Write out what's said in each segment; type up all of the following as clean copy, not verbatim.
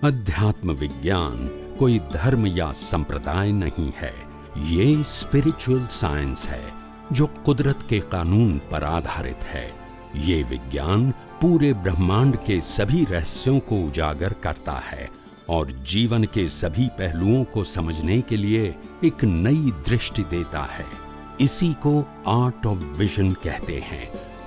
अध्यात्म विज्ञान कोई धर्म या संप्रदाय नहीं है, ये स्पिरिचुअल साइंस है जो कुदरत के कानून पर आधारित है। ये विज्ञान पूरे ब्रह्मांड के सभी रहस्यों को उजागर करता है और जीवन के सभी पहलुओं को समझने के लिए एक नई दृष्टि देता है। इसी को आर्ट ऑफ विजन कहते हैं,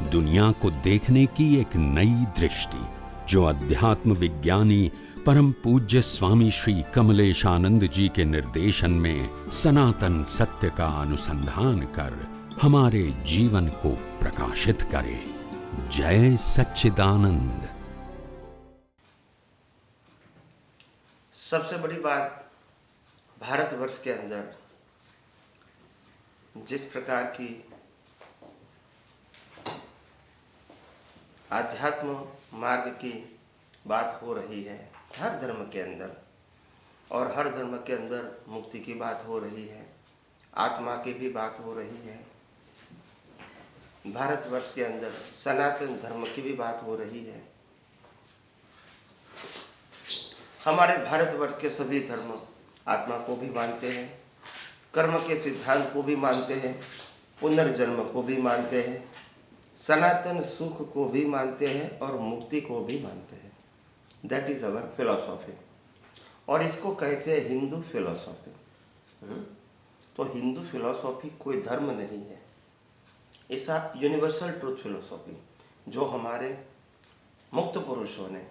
दुनिया को देखने की एक नई दृष्टि, जो अध्यात्म विज्ञानी परम पूज्य स्वामी श्री कमलेशानंद जी के निर्देशन में सनातन सत्य का अनुसंधान कर हमारे जीवन को प्रकाशित करे। जय सच्चिदानंद। सबसे बड़ी बात, भारतवर्ष के अंदर जिस प्रकार की आध्यात्म मार्ग की बात हो रही है हर धर्म के अंदर, और हर धर्म के अंदर मुक्ति की बात हो रही है, आत्मा की भी बात हो रही है, भारतवर्ष के अंदर सनातन धर्म की भी बात हो रही है। हमारे भारतवर्ष के सभी धर्म आत्मा को भी मानते हैं, कर्म के सिद्धांत को भी मानते हैं, पुनर्जन्म को भी मानते हैं, सनातन सुख को भी मानते हैं और मुक्ति को भी मानते हैं। दैट इज अवर फिलॉसफी, और इसको कहते हैं हिंदू फिलॉसफी। तो हिंदू फिलॉसफी कोई धर्म नहीं है, ऐसा यूनिवर्सल ट्रूथ फिलॉसफी जो हमारे मुक्त पुरुषों ने,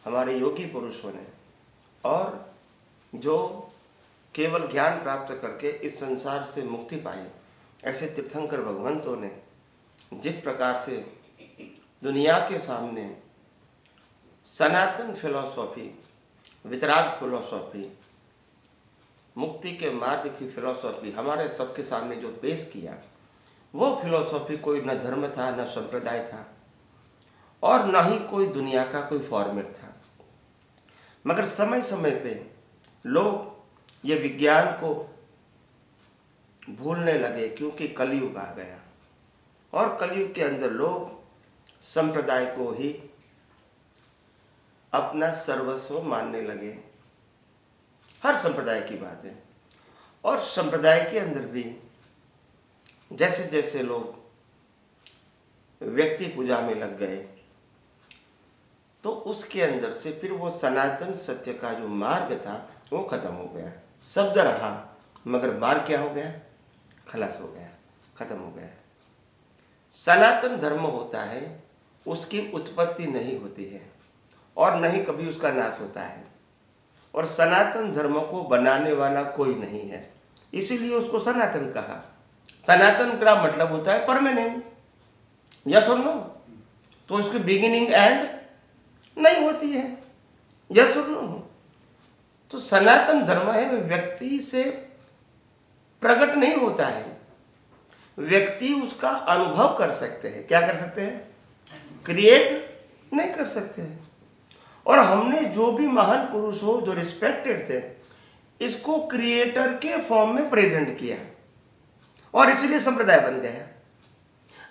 हमारे योगी पुरुषों ने, और जो केवल ज्ञान प्राप्त करके इस संसार से मुक्ति पाई, ऐसे तीर्थंकर भगवंतों ने जिस प्रकार से दुनिया के सामने सनातन फिलॉसफी, वितराग फिलॉसफी, मुक्ति के मार्ग की फिलॉसफी हमारे सबके सामने जो पेश किया, वो फिलॉसफी कोई न धर्म था, न संप्रदाय था, और न ही कोई दुनिया का कोई फॉर्मेट था। मगर समय समय पे लोग ये विज्ञान को भूलने लगे, क्योंकि कलयुग आ गया, और कलयुग के अंदर लोग संप्रदाय को ही अपना सर्वस्व मानने लगे। हर संप्रदाय की बात है, और संप्रदाय के अंदर भी जैसे जैसे लोग व्यक्ति पूजा में लग गए, तो उसके अंदर से फिर वो सनातन सत्य का जो मार्ग था वो खत्म हो गया। शब्द रहा मगर मार्ग क्या हो गया? खलास हो गया, खत्म हो गया। सनातन धर्म होता है, उसकी उत्पत्ति नहीं होती है और नहीं कभी उसका नाश होता है, और सनातन धर्म को बनाने वाला कोई नहीं है, इसीलिए उसको सनातन कहा। सनातन का मतलब होता है परमानेंट, यस और नो? तो इसकी बिगिनिंग एंड नहीं होती है, यस और नो? तो सनातन धर्म है, व्यक्ति से प्रकट नहीं होता है, व्यक्ति उसका अनुभव कर सकते हैं। क्या कर सकते हैं? क्रिएट नहीं कर सकते हैं। और हमने जो भी महान पुरुष हो, जो रिस्पेक्टेड थे, इसको क्रिएटर के फॉर्म में प्रेजेंट किया, और इसलिए संप्रदाय बन गया।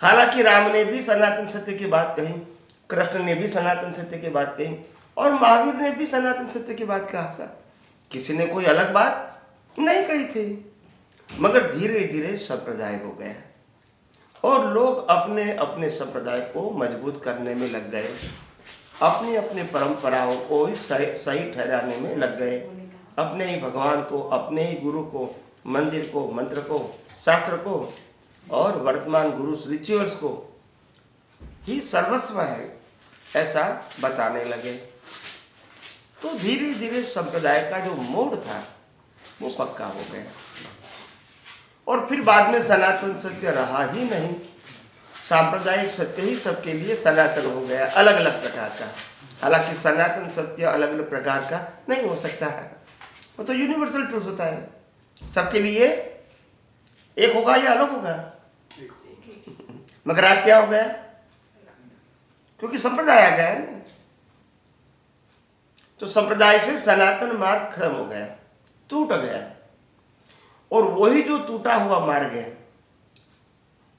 हालांकि राम ने भी सनातन सत्य की बात कही, कृष्ण ने भी सनातन सत्य की बात कही, और महावीर ने भी सनातन सत्य की बात कहा था, किसी ने कोई अलग बात नहीं कही थी। मगर धीरे धीरे संप्रदाय हो गया, और लोग अपने अपने संप्रदाय को मजबूत करने में लग गए, अपनी अपनी परंपराओं को सही ठहराने में लग गए, अपने ही भगवान को, अपने ही गुरु को, मंदिर को, मंत्र को, शास्त्र को, और वर्तमान गुरु रिचुअल्स को ही सर्वस्व है ऐसा बताने लगे। तो धीरे धीरे संप्रदाय का जो मोड़ था वो पक्का हो गया, और फिर बाद में सनातन सत्य रहा ही नहीं, सांप्रदायिक सत्य ही सबके लिए सनातन हो गया, अलग अलग प्रकार का। हालांकि सनातन सत्य अलग अलग प्रकार का नहीं हो सकता है, वो तो यूनिवर्सल ट्रूथ होता है, सबके लिए एक होगा या अलग होगा। मगर आज क्या हो गया? क्योंकि संप्रदाय आ गया ना, तो संप्रदाय से सनातन मार्ग खत्म हो गया, टूट गया, और वही जो टूटा हुआ मार्ग है,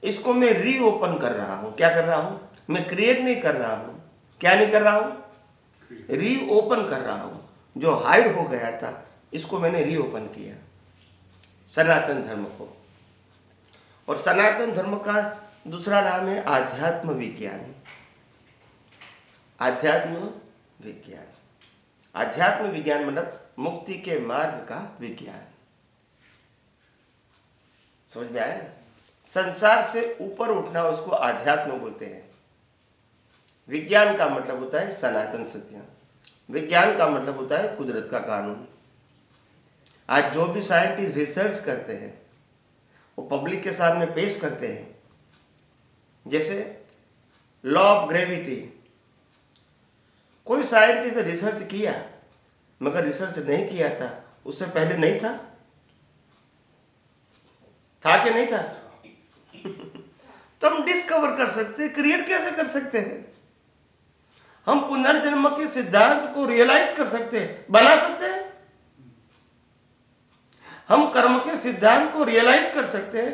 इसको मैं रीओपन कर रहा हूं। क्या कर रहा हूं? मैं क्रिएट नहीं कर रहा हूं। क्या नहीं कर रहा हूं? रीओपन कर रहा हूं। जो हाइड हो गया था, इसको मैंने रीओपन किया, सनातन धर्म को। और सनातन धर्म का दूसरा नाम है आध्यात्म विज्ञान। आध्यात्म विज्ञान, आध्यात्म विज्ञान मतलब मुक्ति के मार्ग का विज्ञान। समझ में आया ना? संसार से ऊपर उठना उसको आध्यात्म बोलते हैं। विज्ञान का मतलब होता है सनातन सत्य, विज्ञान का मतलब होता है कुदरत का कानून। आज जो भी साइंटिस्ट रिसर्च करते हैं वो पब्लिक के सामने पेश करते हैं, जैसे लॉ ऑफ ग्रेविटी। कोई साइंटिस्ट रिसर्च किया, मगर रिसर्च नहीं किया था, उससे पहले नहीं था, था कि नहीं था? तो हम डिस्कवर कर सकते हैं, क्रिएट कैसे कर सकते हैं? हम पुनर्जन्म के सिद्धांत को रियलाइज कर सकते हैं, बना सकते हैं। हम कर्म के सिद्धांत को रियलाइज कर सकते हैं,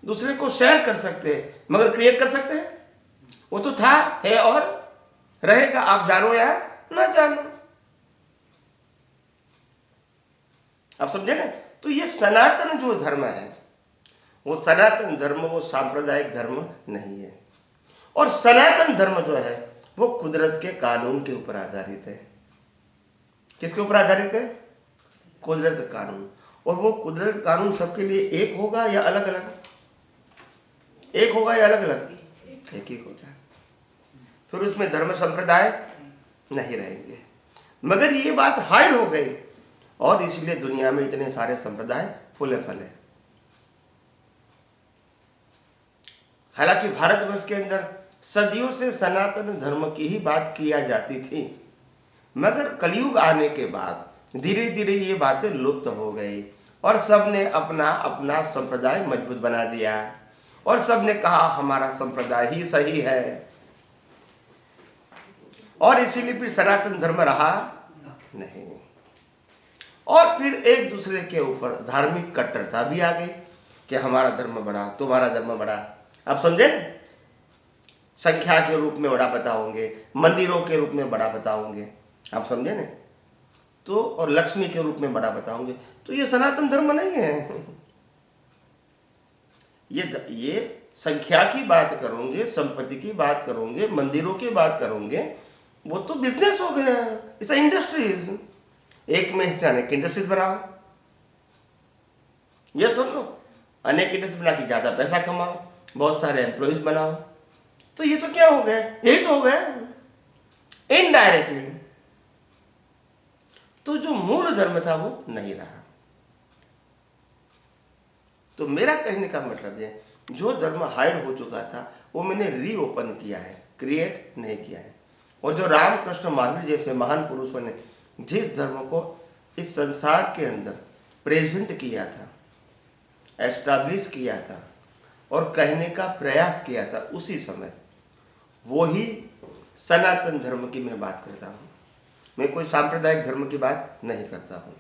दूसरे को शेयर कर सकते हैं, मगर क्रिएट कर सकते हैं? वो तो था, है और रहेगा, आप जानो या ना जानो। आप समझे ना? तो ये सनातन जो धर्म है, वो सनातन धर्म, वो सांप्रदायिक धर्म नहीं है। और सनातन धर्म जो है वो कुदरत के कानून के ऊपर आधारित है। किसके ऊपर आधारित है? कुदरत का कानून। और वो कुदरत का कानून सबके लिए एक होगा या अलग अलग? एक होगा या अलग अलग? एक ही होगा। फिर उसमें धर्म संप्रदाय नहीं रहेंगे। मगर ये बात हाइड हो गई और इसलिए दुनिया में इतने सारे संप्रदाय फूले फले। हालांकि भारतवर्ष के अंदर सदियों से सनातन धर्म की ही बात किया जाती थी, मगर कलयुग आने के बाद धीरे धीरे ये बातें लुप्त हो गई और सबने अपना अपना संप्रदाय मजबूत बना दिया और सबने कहा हमारा संप्रदाय ही सही है। और इसीलिए फिर सनातन धर्म रहा नहीं। और फिर एक दूसरे के ऊपर धार्मिक कट्टरता भी आ गई कि हमारा धर्म बड़ा, तुम्हारा धर्म बड़ा। आप समझे? संख्या के रूप में बड़ा बताओगे, मंदिरों के रूप में बड़ा बताओगे, आप समझे ना? तो और लक्ष्मी के रूप में बड़ा बताओगे, तो ये सनातन धर्म नहीं है। ये संख्या की बात करोगे, संपत्ति की बात करोगे, मंदिरों की बात करोगे, वो तो बिजनेस हो गया, इट्स इंडस्ट्रीज। एक में हिस्से अनेक इंडस्ट्रीज बनाओ, ये सुन लो, अनेक इंडस्ट्रीज बना के ज्यादा पैसा कमाओ, बहुत सारे एम्प्लॉइज बनाओ, तो ये तो क्या हो गया? यही तो हो गया इनडायरेक्टली। तो जो मूल धर्म था वो नहीं रहा। तो मेरा कहने का मतलब है, जो धर्म हाइड हो चुका था वो मैंने रीओपन किया है, क्रिएट नहीं किया है। और जो रामकृष्ण महावीर जैसे महान पुरुषों ने जिस धर्म को इस संसार के अंदर प्रेजेंट किया था, एस्टैब्लिश किया था और कहने का प्रयास किया था, उसी समय वो ही सनातन धर्म की मैं बात करता हूँ। मैं कोई सांप्रदायिक धर्म की बात नहीं करता हूँ,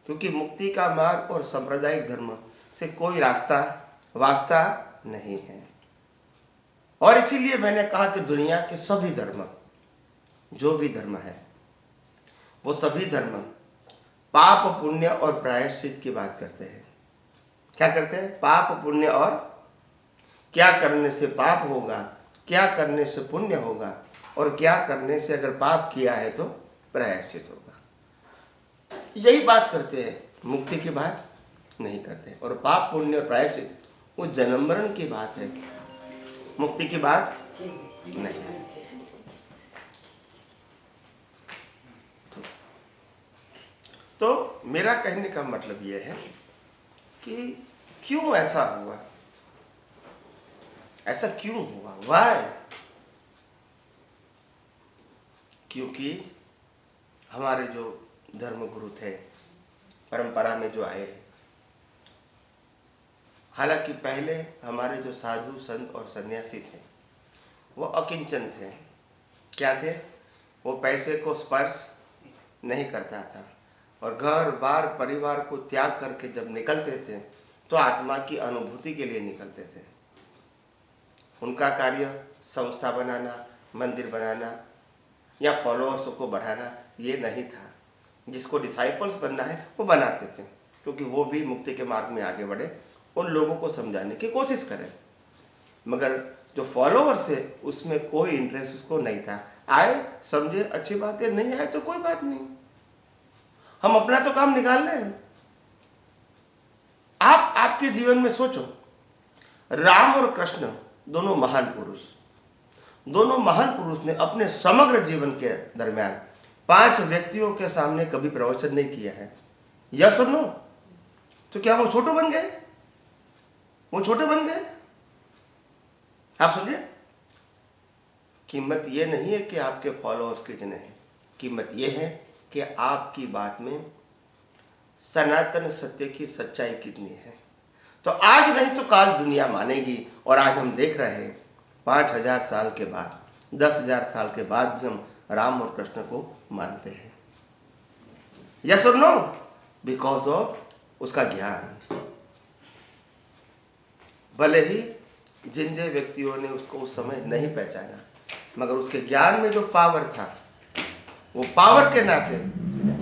क्योंकि मुक्ति का मार्ग और सांप्रदायिक धर्म से कोई रास्ता वास्ता नहीं है। और इसीलिए मैंने कहा कि दुनिया के सभी धर्म, जो भी धर्म है, वो सभी धर्म पाप पुण्य और प्रायश्चित की बात करते हैं। क्या करते हैं? पाप पुण्य और क्या करने से पाप होगा, क्या करने से पुण्य होगा, और क्या करने से अगर पाप किया है तो प्रायश्चित होगा। यही बात करते हैं, मुक्ति की बात नहीं करते। और पाप पुण्य और प्रायश्चित वो जन्म मरण की बात है, मुक्ति की बात नहीं है। तो मेरा कहने का मतलब यह है कि क्यों ऐसा हुआ, ऐसा क्यों हुआ, वाई? क्योंकि हमारे जो धर्म गुरु थे, परंपरा में जो आए, हालांकि पहले हमारे जो साधु संत और सन्यासी थे वो अकिंचन थे। क्या थे? वो पैसे को स्पर्श नहीं करता था और घर बार परिवार को त्याग करके जब निकलते थे तो आत्मा की अनुभूति के लिए निकलते थे। उनका कार्य संस्था बनाना, मंदिर बनाना या फॉलोअर्स को बढ़ाना ये नहीं था। जिसको डिसाइपल्स बनना है वो बनाते थे, क्योंकि वो भी मुक्ति के मार्ग में आगे बढ़े, उन लोगों को समझाने की कोशिश करें। मगर जो फॉलोवर्स है उसमें कोई इंटरेस्ट उसको नहीं था। आए, समझे, अच्छी बात है, नहीं आए तो कोई बात नहीं, हम अपना तो काम निकाल रहे हैं। आप आपके जीवन में सोचो, राम और कृष्ण दोनों महान पुरुष, दोनों महान पुरुष ने अपने समग्र जीवन के दरमियान 5 व्यक्तियों के सामने कभी प्रवचन नहीं किया है। यस और नो? तो क्या वो छोटे बन गए? वो छोटे बन गए? आप समझे? कीमत ये नहीं है कि आपके फॉलोअर्स कितने हैं, कीमत ये है कि आपकी बात में सनातन सत्य की सच्चाई कितनी है। तो आज नहीं तो काल दुनिया मानेगी। और आज हम देख रहे हैं 5000 साल के बाद, 10,000 साल के बाद भी हम राम और कृष्ण को मानते हैं। यस और नो? बिकॉज ऑफ उसका ज्ञान। भले ही जिंदे व्यक्तियों ने उसको उस समय नहीं पहचाना, मगर उसके ज्ञान में जो पावर था, वो पावर के नाते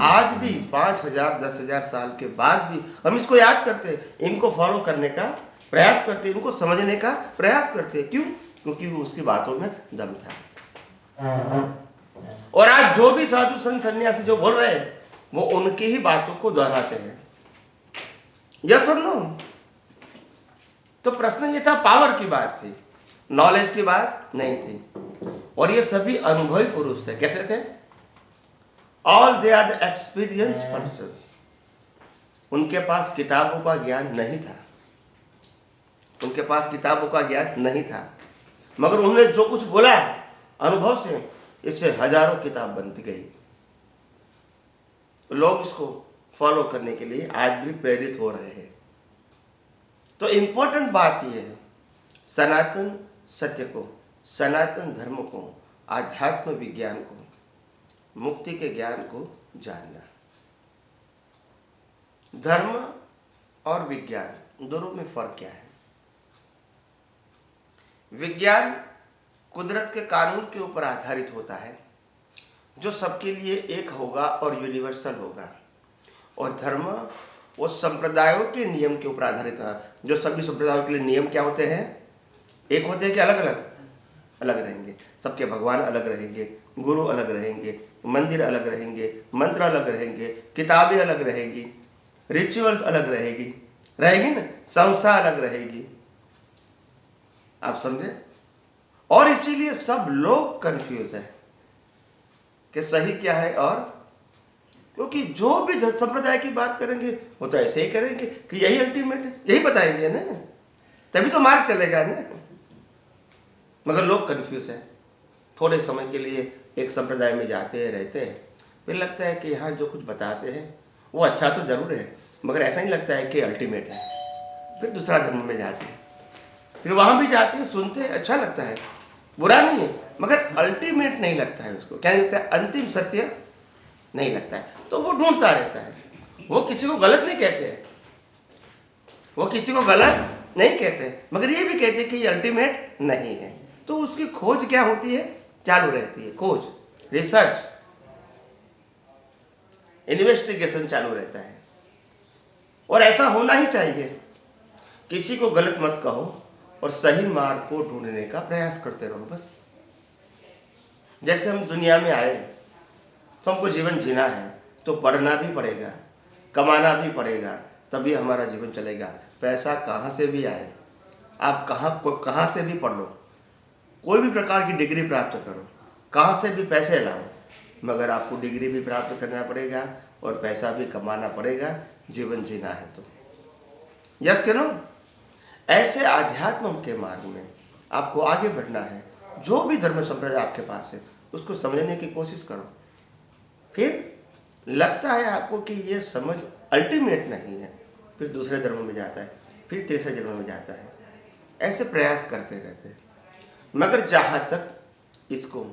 आज भी 5000 10,000 साल के बाद भी हम इसको याद करते हैं, इनको फॉलो करने का प्रयास करते हैं, इनको समझने का प्रयास करते हैं। क्यों? क्योंकि उसकी बातों में दम था। और आज जो भी साधु संत सन्यासी जो बोल रहे हैं वो उनकी ही बातों को दोहराते हैं। यस और नो? तो प्रश्न ये था, पावर की बात थी, नॉलेज की बात नहीं थी। और ये सभी अनुभवी पुरुष थे। कैसे थे? All they are the experience person. उनके पास किताबों का ज्ञान नहीं था, उनके पास किताबों का ज्ञान नहीं था, मगर उन्होंने जो कुछ बोला अनुभव से, इससे हजारों किताब बनती गई। लोग इसको फॉलो करने के लिए आज भी प्रेरित हो रहे हैं। तो इंपॉर्टेंट बात यह है, सनातन सत्य को, सनातन धर्म को, आध्यात्म विज्ञान को, मुक्ति के ज्ञान को जानना। धर्म और विज्ञान दोनों में फर्क क्या है? विज्ञान कुदरत के कानून के ऊपर आधारित होता है, जो सबके लिए एक होगा और यूनिवर्सल होगा। और धर्म वो संप्रदायों के नियम के ऊपर आधारित है, जो सभी संप्रदायों के लिए नियम क्या होते हैं? एक होते हैं कि अलग अलग अलग रहेंगे। सबके भगवान अलग रहेंगे, गुरु अलग रहेंगे, मंदिर अलग रहेंगे, मंत्र अलग रहेंगे, किताबें अलग रहेंगी, रिचुअल्स अलग रहेगी ना, संस्था अलग रहेगी। आप समझे? और इसीलिए सब लोग कंफ्यूज है कि सही क्या है। और क्योंकि जो भी संप्रदाय की बात करेंगे वो तो ऐसे ही करेंगे कि यही अल्टीमेट है, यही बताएंगे ना, तभी तो मार्ग चलेगा ना। मगर लोग कंफ्यूज है। थोड़े समय के लिए एक संप्रदाय में जाते हैं, रहते हैं, फिर लगता है कि यहाँ जो कुछ बताते हैं वो अच्छा तो जरूर है, मगर ऐसा नहीं लगता है कि अल्टीमेट है। फिर दूसरा धर्म में जाते हैं, फिर वहाँ भी जाते हैं, सुनते हैं, अच्छा लगता है, बुरा नहीं है, मगर अल्टीमेट नहीं लगता है उसको। क्या लगता है? अंतिम सत्य नहीं लगता है। तो वो ढूंढता रहता है। वो किसी को गलत नहीं कहते हैं, वो किसी को गलत नहीं कहते, मगर ये भी कहते हैं कि ये अल्टीमेट नहीं है। तो उसकी खोज क्या होती है? चालू रहती है खोज, रिसर्च, इन्वेस्टिगेशन चालू रहता है। और ऐसा होना ही चाहिए। किसी को गलत मत कहो और सही मार्ग को ढूंढने का प्रयास करते रहो बस। जैसे हम दुनिया में आए तो हमको जीवन जीना है, तो पढ़ना भी पड़ेगा, कमाना भी पड़ेगा, तभी हमारा जीवन चलेगा। पैसा कहाँ से भी आए, आप कहाँ से भी पढ़ लो, कोई भी प्रकार की डिग्री प्राप्त करो, कहाँ से भी पैसे लाओ, मगर आपको डिग्री भी प्राप्त करना पड़ेगा और पैसा भी कमाना पड़ेगा, जीवन जीना है तो। यस के नो? ऐसे आध्यात्म के मार्ग में आपको आगे बढ़ना है। जो भी धर्म संप्रदाय आपके पास है उसको समझने की कोशिश करो। फिर लगता है आपको कि ये समझ अल्टीमेट नहीं है, फिर दूसरे धर्म में जाता है, फिर तीसरे धर्म में जाता है। ऐसे प्रयास करते रहते हैं, मगर जहाँ तक इसको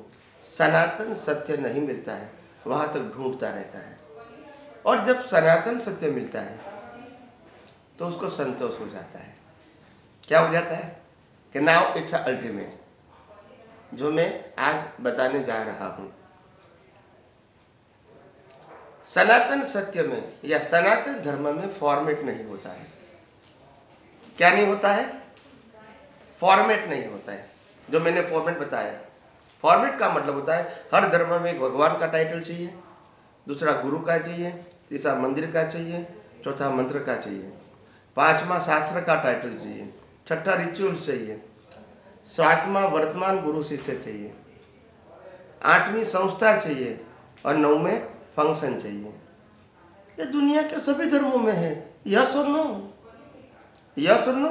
सनातन सत्य नहीं मिलता है वहाँ तक ढूंढता रहता है। और जब सनातन सत्य मिलता है तो उसको संतोष हो जाता है। क्या हो जाता है? कि नाउ इट्स अल्टीमेट, जो मैं आज बताने जा रहा हूँ। सनातन सत्य में या सनातन धर्म में फॉर्मेट नहीं होता है। क्या नहीं होता है? फॉर्मेट नहीं होता है। जो मैंने फॉर्मेट बताया, फॉर्मेट का मतलब होता है हर धर्म में एक भगवान का टाइटल चाहिए, दूसरा गुरु का चाहिए, तीसरा मंदिर का चाहिए, चौथा मंत्र का चाहिए, पांचवा शास्त्र का टाइटल चाहिए, छठा रिचुअल चाहिए, सातवां वर्तमान गुरु शिष्य चाहिए, आठवीं संस्था चाहिए और नौवें फंक्शन चाहिए। ये दुनिया के सभी धर्मों में है। यस और नो? यस और नो?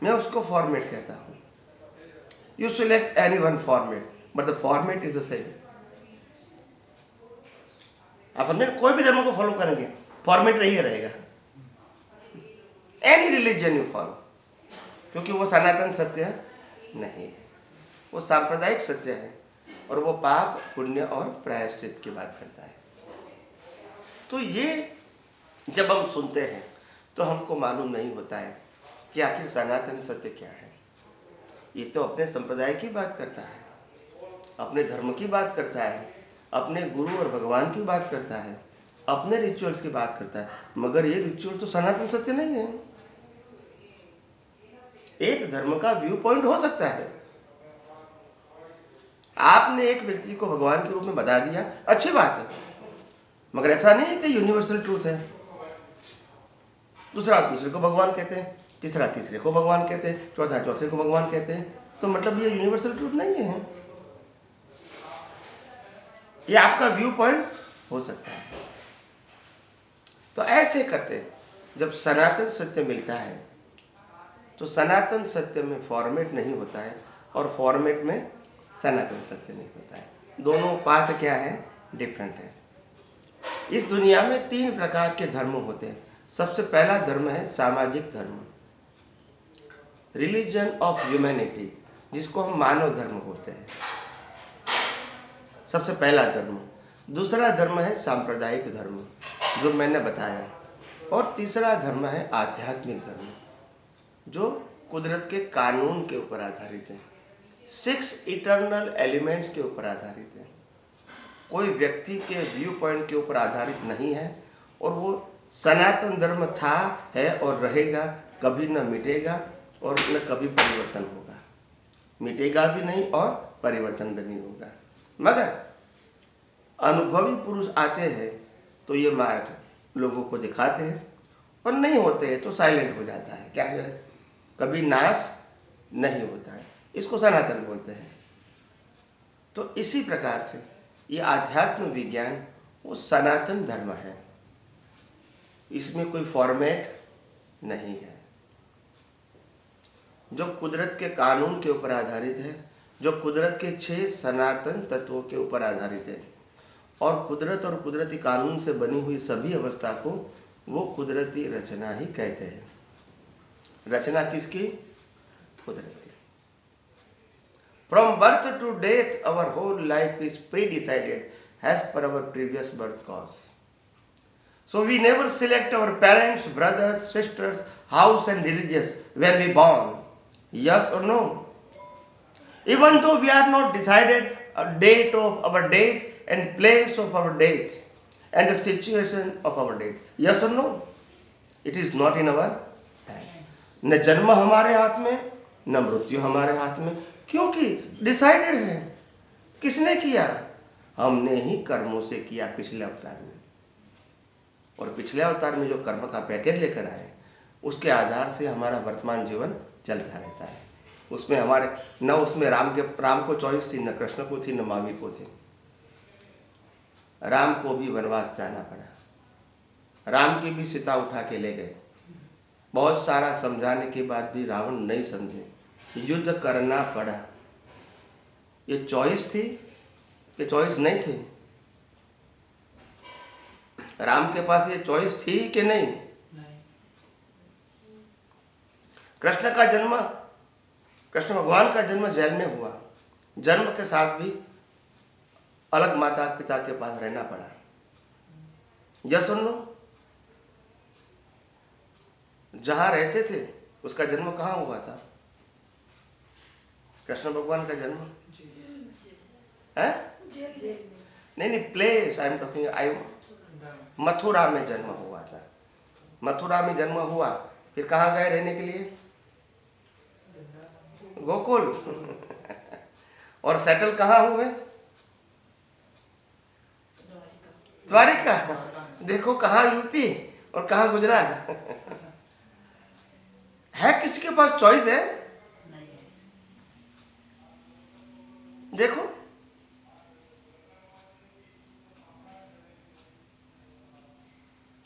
मैं उसको फॉर्मेट कहता हूँ। You select any one format but the format is the same. आप अपने कोई भी धर्म को फॉलो करेंगे, फॉर्मेट रही रहेगा। एनी रिलीजन यू फॉलो, क्योंकि वो सनातन सत्य नहीं है, वो सांप्रदायिक सत्य है और वो पाप पुण्य और प्रायश्चित की बात करता है। तो ये जब हम सुनते हैं तो हमको मालूम नहीं होता है कि आखिर सनातन सत्य क्या है। ये तो अपने संप्रदाय की बात करता है, अपने धर्म की बात करता है, अपने गुरु और भगवान की बात करता है, अपने रिचुअल्स की बात करता है, मगर ये रिचुअल तो सनातन सत्य नहीं है। एक धर्म का व्यू पॉइंट हो सकता है। आपने एक व्यक्ति को भगवान के रूप में बता दिया, अच्छी बात है, मगर ऐसा नहीं है कि यूनिवर्सल ट्रूथ है। दूसरा दूसरे को भगवान कहते हैं, तीसरा तीसरे को भगवान कहते हैं, चौथा चौथे को भगवान कहते हैं, तो मतलब ये यूनिवर्सल ट्रूथ नहीं है। ये आपका व्यू पॉइंट हो सकता है। तो ऐसे करते जब सनातन सत्य मिलता है तो सनातन सत्य में फॉर्मेट नहीं होता है और फॉर्मेट में सनातन सत्य नहीं होता है। दोनों पाथ क्या है? डिफरेंट है। इस दुनिया में 3 प्रकार के धर्म होते हैं। सबसे पहला धर्म है सामाजिक धर्म, रिलीजन ऑफ ह्यूमैनिटी, जिसको हम मानव धर्म बोलते हैं, सबसे पहला धर्म। दूसरा धर्म है सांप्रदायिक धर्म, जो मैंने बताया, और तीसरा धर्म है आध्यात्मिक धर्म, जो कुदरत के कानून के ऊपर आधारित है, 6 इटर्नल एलिमेंट्स के ऊपर आधारित है, कोई व्यक्ति के व्यू पॉइंट के ऊपर आधारित नहीं है, और वो सनातन धर्म था, है और रहेगा, कभी न मिटेगा और न कभी परिवर्तन होगा। मिटेगा भी नहीं और परिवर्तन भी नहीं होगा। मगर अनुभवी पुरुष आते हैं तो ये मार्ग लोगों को दिखाते हैं, और नहीं होते हैं तो साइलेंट हो जाता है। क्या है? कभी नाश नहीं होता है। इसको सनातन बोलते हैं। तो इसी प्रकार से ये आध्यात्म विज्ञान वो सनातन धर्म है। इसमें कोई फॉर्मेट नहीं है, जो कुदरत के कानून के ऊपर आधारित है, जो कुदरत के 6 सनातन तत्वों के ऊपर आधारित है, और कुदरत और कुदरती कानून से बनी हुई सभी अवस्था को वो कुदरती रचना ही कहते हैं। रचना किसकी? कुदरत की। From birth to death our whole life is pre decided as per our previous birth cause. So we never select our parents, brothers, sisters, house and religious when we born. Yes or no? Even though we are not decided a date of our death and place of our death and the situation of our death. Yes or no? It is not in our hand. न जन्म हमारे हाथ में, न मृत्यु हमारे हाथ में, क्योंकि डिसाइडेड है। किसने किया? हमने ही कर्मों से किया पिछले अवतार में, और पिछले अवतार में जो कर्म का पैकेज लेकर आए उसके आधार से हमारा वर्तमान जीवन चलता रहता है। उसमें हमारे न उसमें राम को चॉइस थी, न कृष्ण को थी, न महावीर को थी। राम को भी वनवास जाना पड़ा, राम की भी सीता उठा के ले गए। बहुत सारा समझाने के बाद भी रावण नहीं समझे, युद्ध करना पड़ा। ये चॉइस थी कि चॉइस नहीं थी? राम के पास ये चॉइस थी कि नहीं? कृष्ण का जन्म, कृष्ण भगवान का जन्म जेल में हुआ। जन्म के साथ भी अलग माता पिता के पास रहना पड़ा। यह सुन लो, जहां रहते थे उसका जन्म कहाँ हुआ था? कृष्ण भगवान का जन्म है? नहीं, place I am talking, Mathura में जन्म हुआ था। मथुरा में जन्म हुआ, फिर कहाँ गए रहने के लिए? गोकुल। और सेटल कहाँ हुए? द्वारिका। देखो कहाँ यूपी और कहाँ गुजरात। है किसी के पास चॉइस है? देखो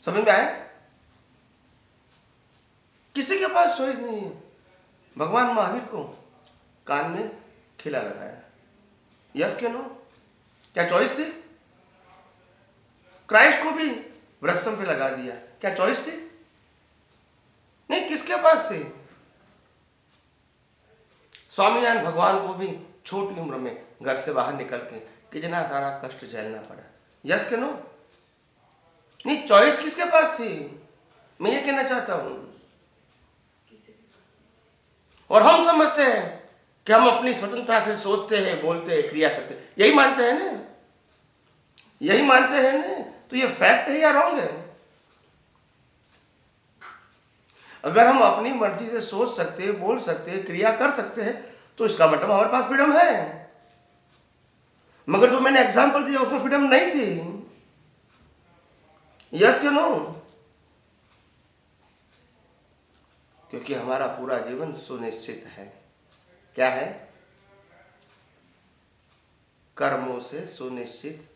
समझ में आया? किसी के पास चॉइस नहीं है। भगवान महावीर को कान में खिला लगाया, यस के नो? क्या चॉइस थी? क्राइस्ट को भी वृषम पे लगा दिया, क्या चॉइस थी? नहीं, किसके पास थी? स्वामीनारायण भगवान को भी छोटी उम्र में घर से बाहर निकल के कितना सारा कष्ट झेलना पड़ा, यस के नो? नहीं, चॉइस किसके पास थी? मैं ये कहना चाहता हूं। और हम समझते हैं कि हम अपनी स्वतंत्रता से सोचते हैं, बोलते हैं, क्रिया करते हैं, यही मानते हैं ना? यही मानते हैं ना? तो ये फैक्ट है या रॉन्ग है? अगर हम अपनी मर्जी से सोच सकते हैं, बोल सकते हैं, क्रिया कर सकते हैं, तो इसका मतलब हमारे पास फ्रीडम है। मगर जो मैंने एग्जांपल दिया उसमें फ्रीडम नहीं थी, यस कि नो? क्योंकि हमारा पूरा जीवन सुनिश्चित है। क्या है? कर्मों से सुनिश्चित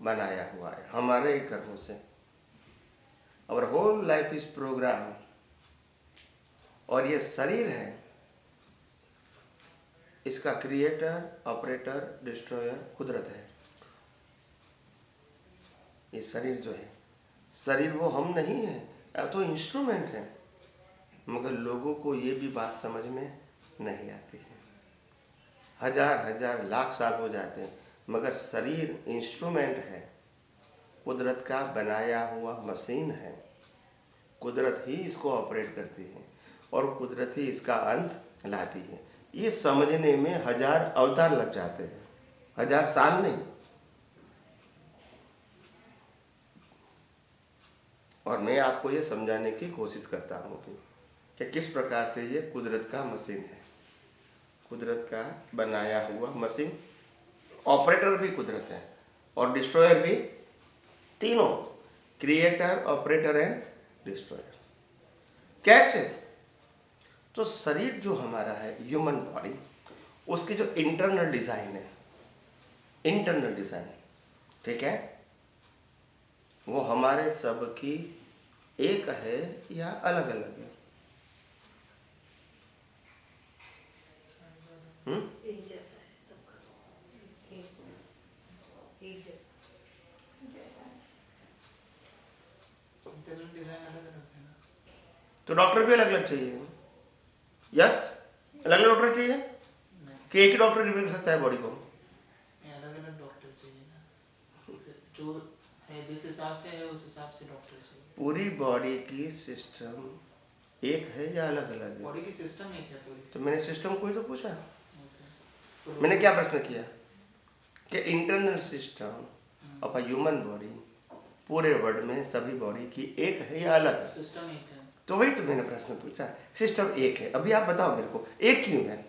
बनाया हुआ है, हमारे ही कर्मों से। और होल लाइफ इज प्रोग्राम। और ये शरीर है, इसका क्रिएटर, ऑपरेटर, डिस्ट्रॉयर कुदरत है। ये शरीर जो है, शरीर वो हम नहीं है, तो इंस्ट्रूमेंट है। मगर लोगों को ये भी बात समझ में नहीं आती है। हजार हजार लाख साल हो जाते हैं, मगर शरीर इंस्ट्रूमेंट है, कुदरत का बनाया हुआ मशीन है। कुदरत ही इसको ऑपरेट करती है और कुदरत ही इसका अंत लाती है। ये समझने में हजार अवतार लग जाते हैं, हजार साल नहीं। और मैं आपको ये समझाने की कोशिश करता हूँ कि किस प्रकार से ये कुदरत का मशीन है, कुदरत का बनाया हुआ मशीन। ऑपरेटर भी कुदरत है और डिस्ट्रॉयर भी, तीनों, क्रिएटर, ऑपरेटर एंड डिस्ट्रॉयर। कैसे? तो शरीर जो हमारा है, ह्यूमन बॉडी, उसकी जो इंटरनल डिजाइन है, इंटरनल डिजाइन, ठीक है, वो हमारे सब की एक है या अलग अलग है? एक जैसा है सबका, एक जैसा। इंटरनल डिजाइन अलग अलग है ना? तो डॉक्टर भी अलग अलग चाहिए, यस? अलग अलग डॉक्टर चाहिए कि एक ही डॉक्टर रिव्यू कर सकता है बॉडी को? अलग अलग डॉक्टर चाहिए ना, जो है जिस हिसाब से है उस हिसाब से डॉक्टर चाहिए। पूरी बॉडी की सिस्टम एक है या अलग अलग है? बॉडी की सिस्टम एक है पूरी। तो मैंने सिस्टम को ही तो पूछा। तो मैंने क्या प्रश्न किया कि internal system of a human body पूरे वर्ल्ड में सभी बॉडी की एक है या अलग है? सिस्टम एक है। तो वही तो मैंने प्रश्न पूछा, सिस्टम एक है। अभी आप बताओ मेरे को, एक क्यों है?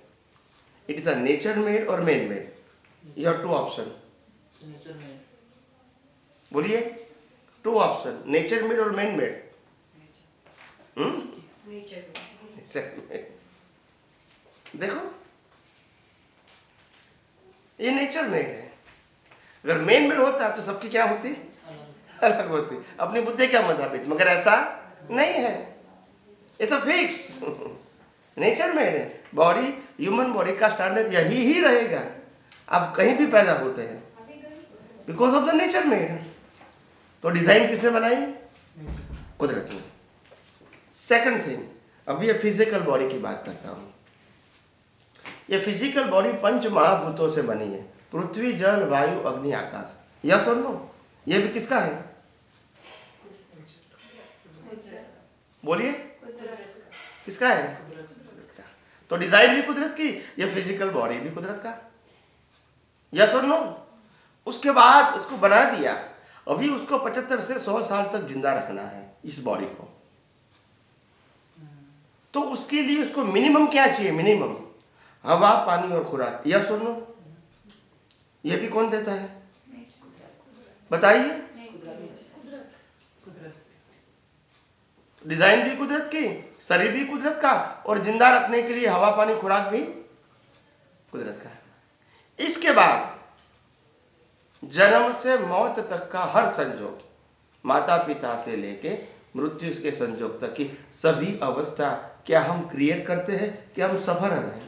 It is a nature made और man made? You have two option, nature में बोलिए। टू ऑप्शन, नेचर मेड और मैन मेड? देखो, ये नेचर मेड है। अगर मैन मेड होता तो सबकी क्या होती? अलग होती, अपनी बुद्धि क्या मुताबिक। मगर ऐसा नहीं है, it's a fix nature made है। बॉडी, ह्यूमन बॉडी का स्टैंडर्ड यही ही रहेगा। आप कहीं भी पैदा होते हैं because of the nature made. तो डिजाइन किसने बनाई? कुदरत ने। सेकंड थिंग, अभी ये फिजिकल बॉडी की बात करता हूं। ये फिजिकल बॉडी पंच महाभूतों से बनी है, पृथ्वी, जल, वायु, अग्नि, आकाश। यस और नो? ये भी किसका है? बोलिए, किसका है? कुदरत का। तो डिजाइन भी कुदरत की, ये फिजिकल बॉडी भी कुदरत का। यस और नो? उसके बाद उसको बना दिया अभी उसको 75 से 100 साल तक जिंदा रखना है इस बॉडी को। तो उसके लिए उसको मिनिमम क्या चाहिए? मिनिमम हवा, पानी और खुराक। या सुनो, ये भी कौन देता है बताइए? डिजाइन भी कुदरत की, शरीर भी कुदरत का, और जिंदा रखने के लिए हवा, पानी, खुराक भी कुदरत का है। इसके बाद जन्म से मौत तक का हर संजोग, माता पिता से लेके मृत्यु के संजोग तक की सभी अवस्था क्या हम क्रिएट करते हैं कि हम सफर हैं?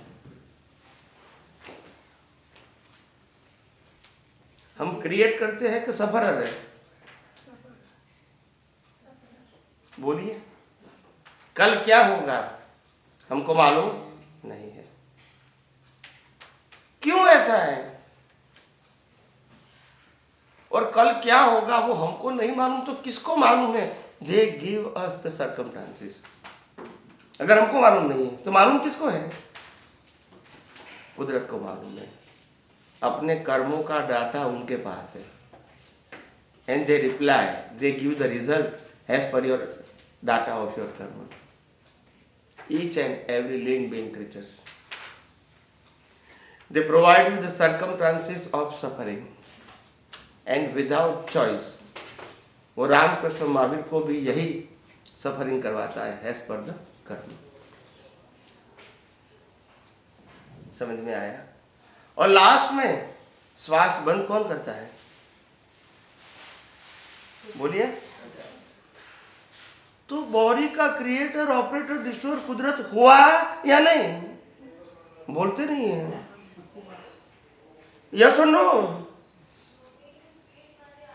हम क्रिएट करते हैं कि सफर हैं? बोलिए, कल क्या होगा हमको मालूम नहीं है। क्यों ऐसा है? और कल क्या होगा वो हमको नहीं मालूम, तो किसको मालूम है? They give us the circumstances. अगर हमको मालूम नहीं है तो मालूम किसको है? कुदरत को मालूम है। अपने कर्मों का डाटा उनके पास है, and they reply, they give the result as per your data of your karma. Each and every living being creatures, they provide you the circumstances of suffering, and without choice, वो रामकृष्ण महावीर को भी यही सफरिंग करवाता है as per the कर्म। समझ में आया? और लास्ट में श्वास बंद कौन करता है? बोलिए। तो बॉडी का क्रिएटर, ऑपरेटर, डिस्ट्रॉयर कुदरत हुआ या नहीं? बोलते नहीं है। यस और नो?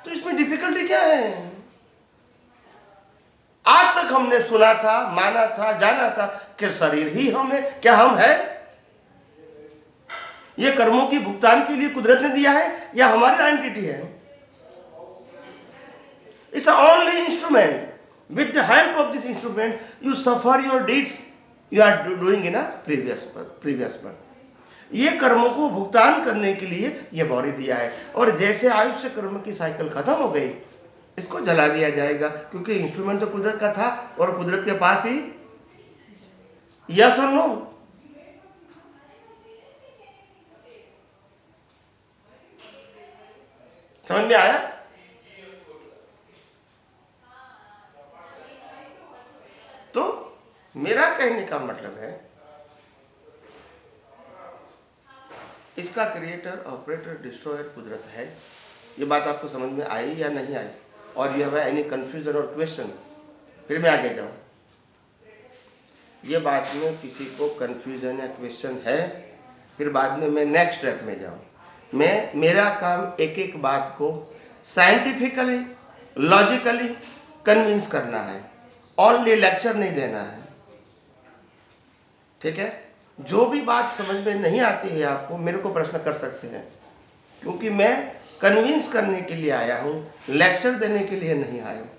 तो इसमें डिफिकल्टी क्या है? आज तक हमने सुना था, माना था, जाना था कि शरीर ही हम है। क्या हम है? ये कर्मों की भुगतान के लिए कुदरत ने दिया है या हमारी आइडेंटिटी है? It's only instrument. With the help of this instrument, you suffer your deeds you are doing in a previous birth. ये कर्मों को भुगतान करने के लिए ये बॉडी दिया है। और जैसे आयुष्य कर्म की साइकिल खत्म हो गई, इसको जला दिया जाएगा, क्योंकि इंस्ट्रूमेंट तो कुदरत का था और कुदरत के पास ही। यस और नो? समझ में आया? तो मेरा कहने का मतलब है, इसका क्रिएटर, ऑपरेटर, डिस्ट्रॉयर कुदरत है। ये बात आपको समझ में आई या नहीं आई? और यू हैव एनी कंफ्यूजन और क्वेश्चन? फिर मैं आगे जाऊँ। ये बात में किसी को कंफ्यूजन या क्वेश्चन है, फिर बाद में मैं नेक्स्ट स्टेप में जाऊँ। मेरा काम एक एक बात को साइंटिफिकली, लॉजिकली कन्विंस करना है, ओनली लेक्चर नहीं देना है। ठीक है? जो भी बात समझ में नहीं आती है आपको, मेरे को प्रश्न कर सकते हैं, क्योंकि मैं कन्विंस करने के लिए आया हूँ, लेक्चर देने के लिए नहीं आया हूँ।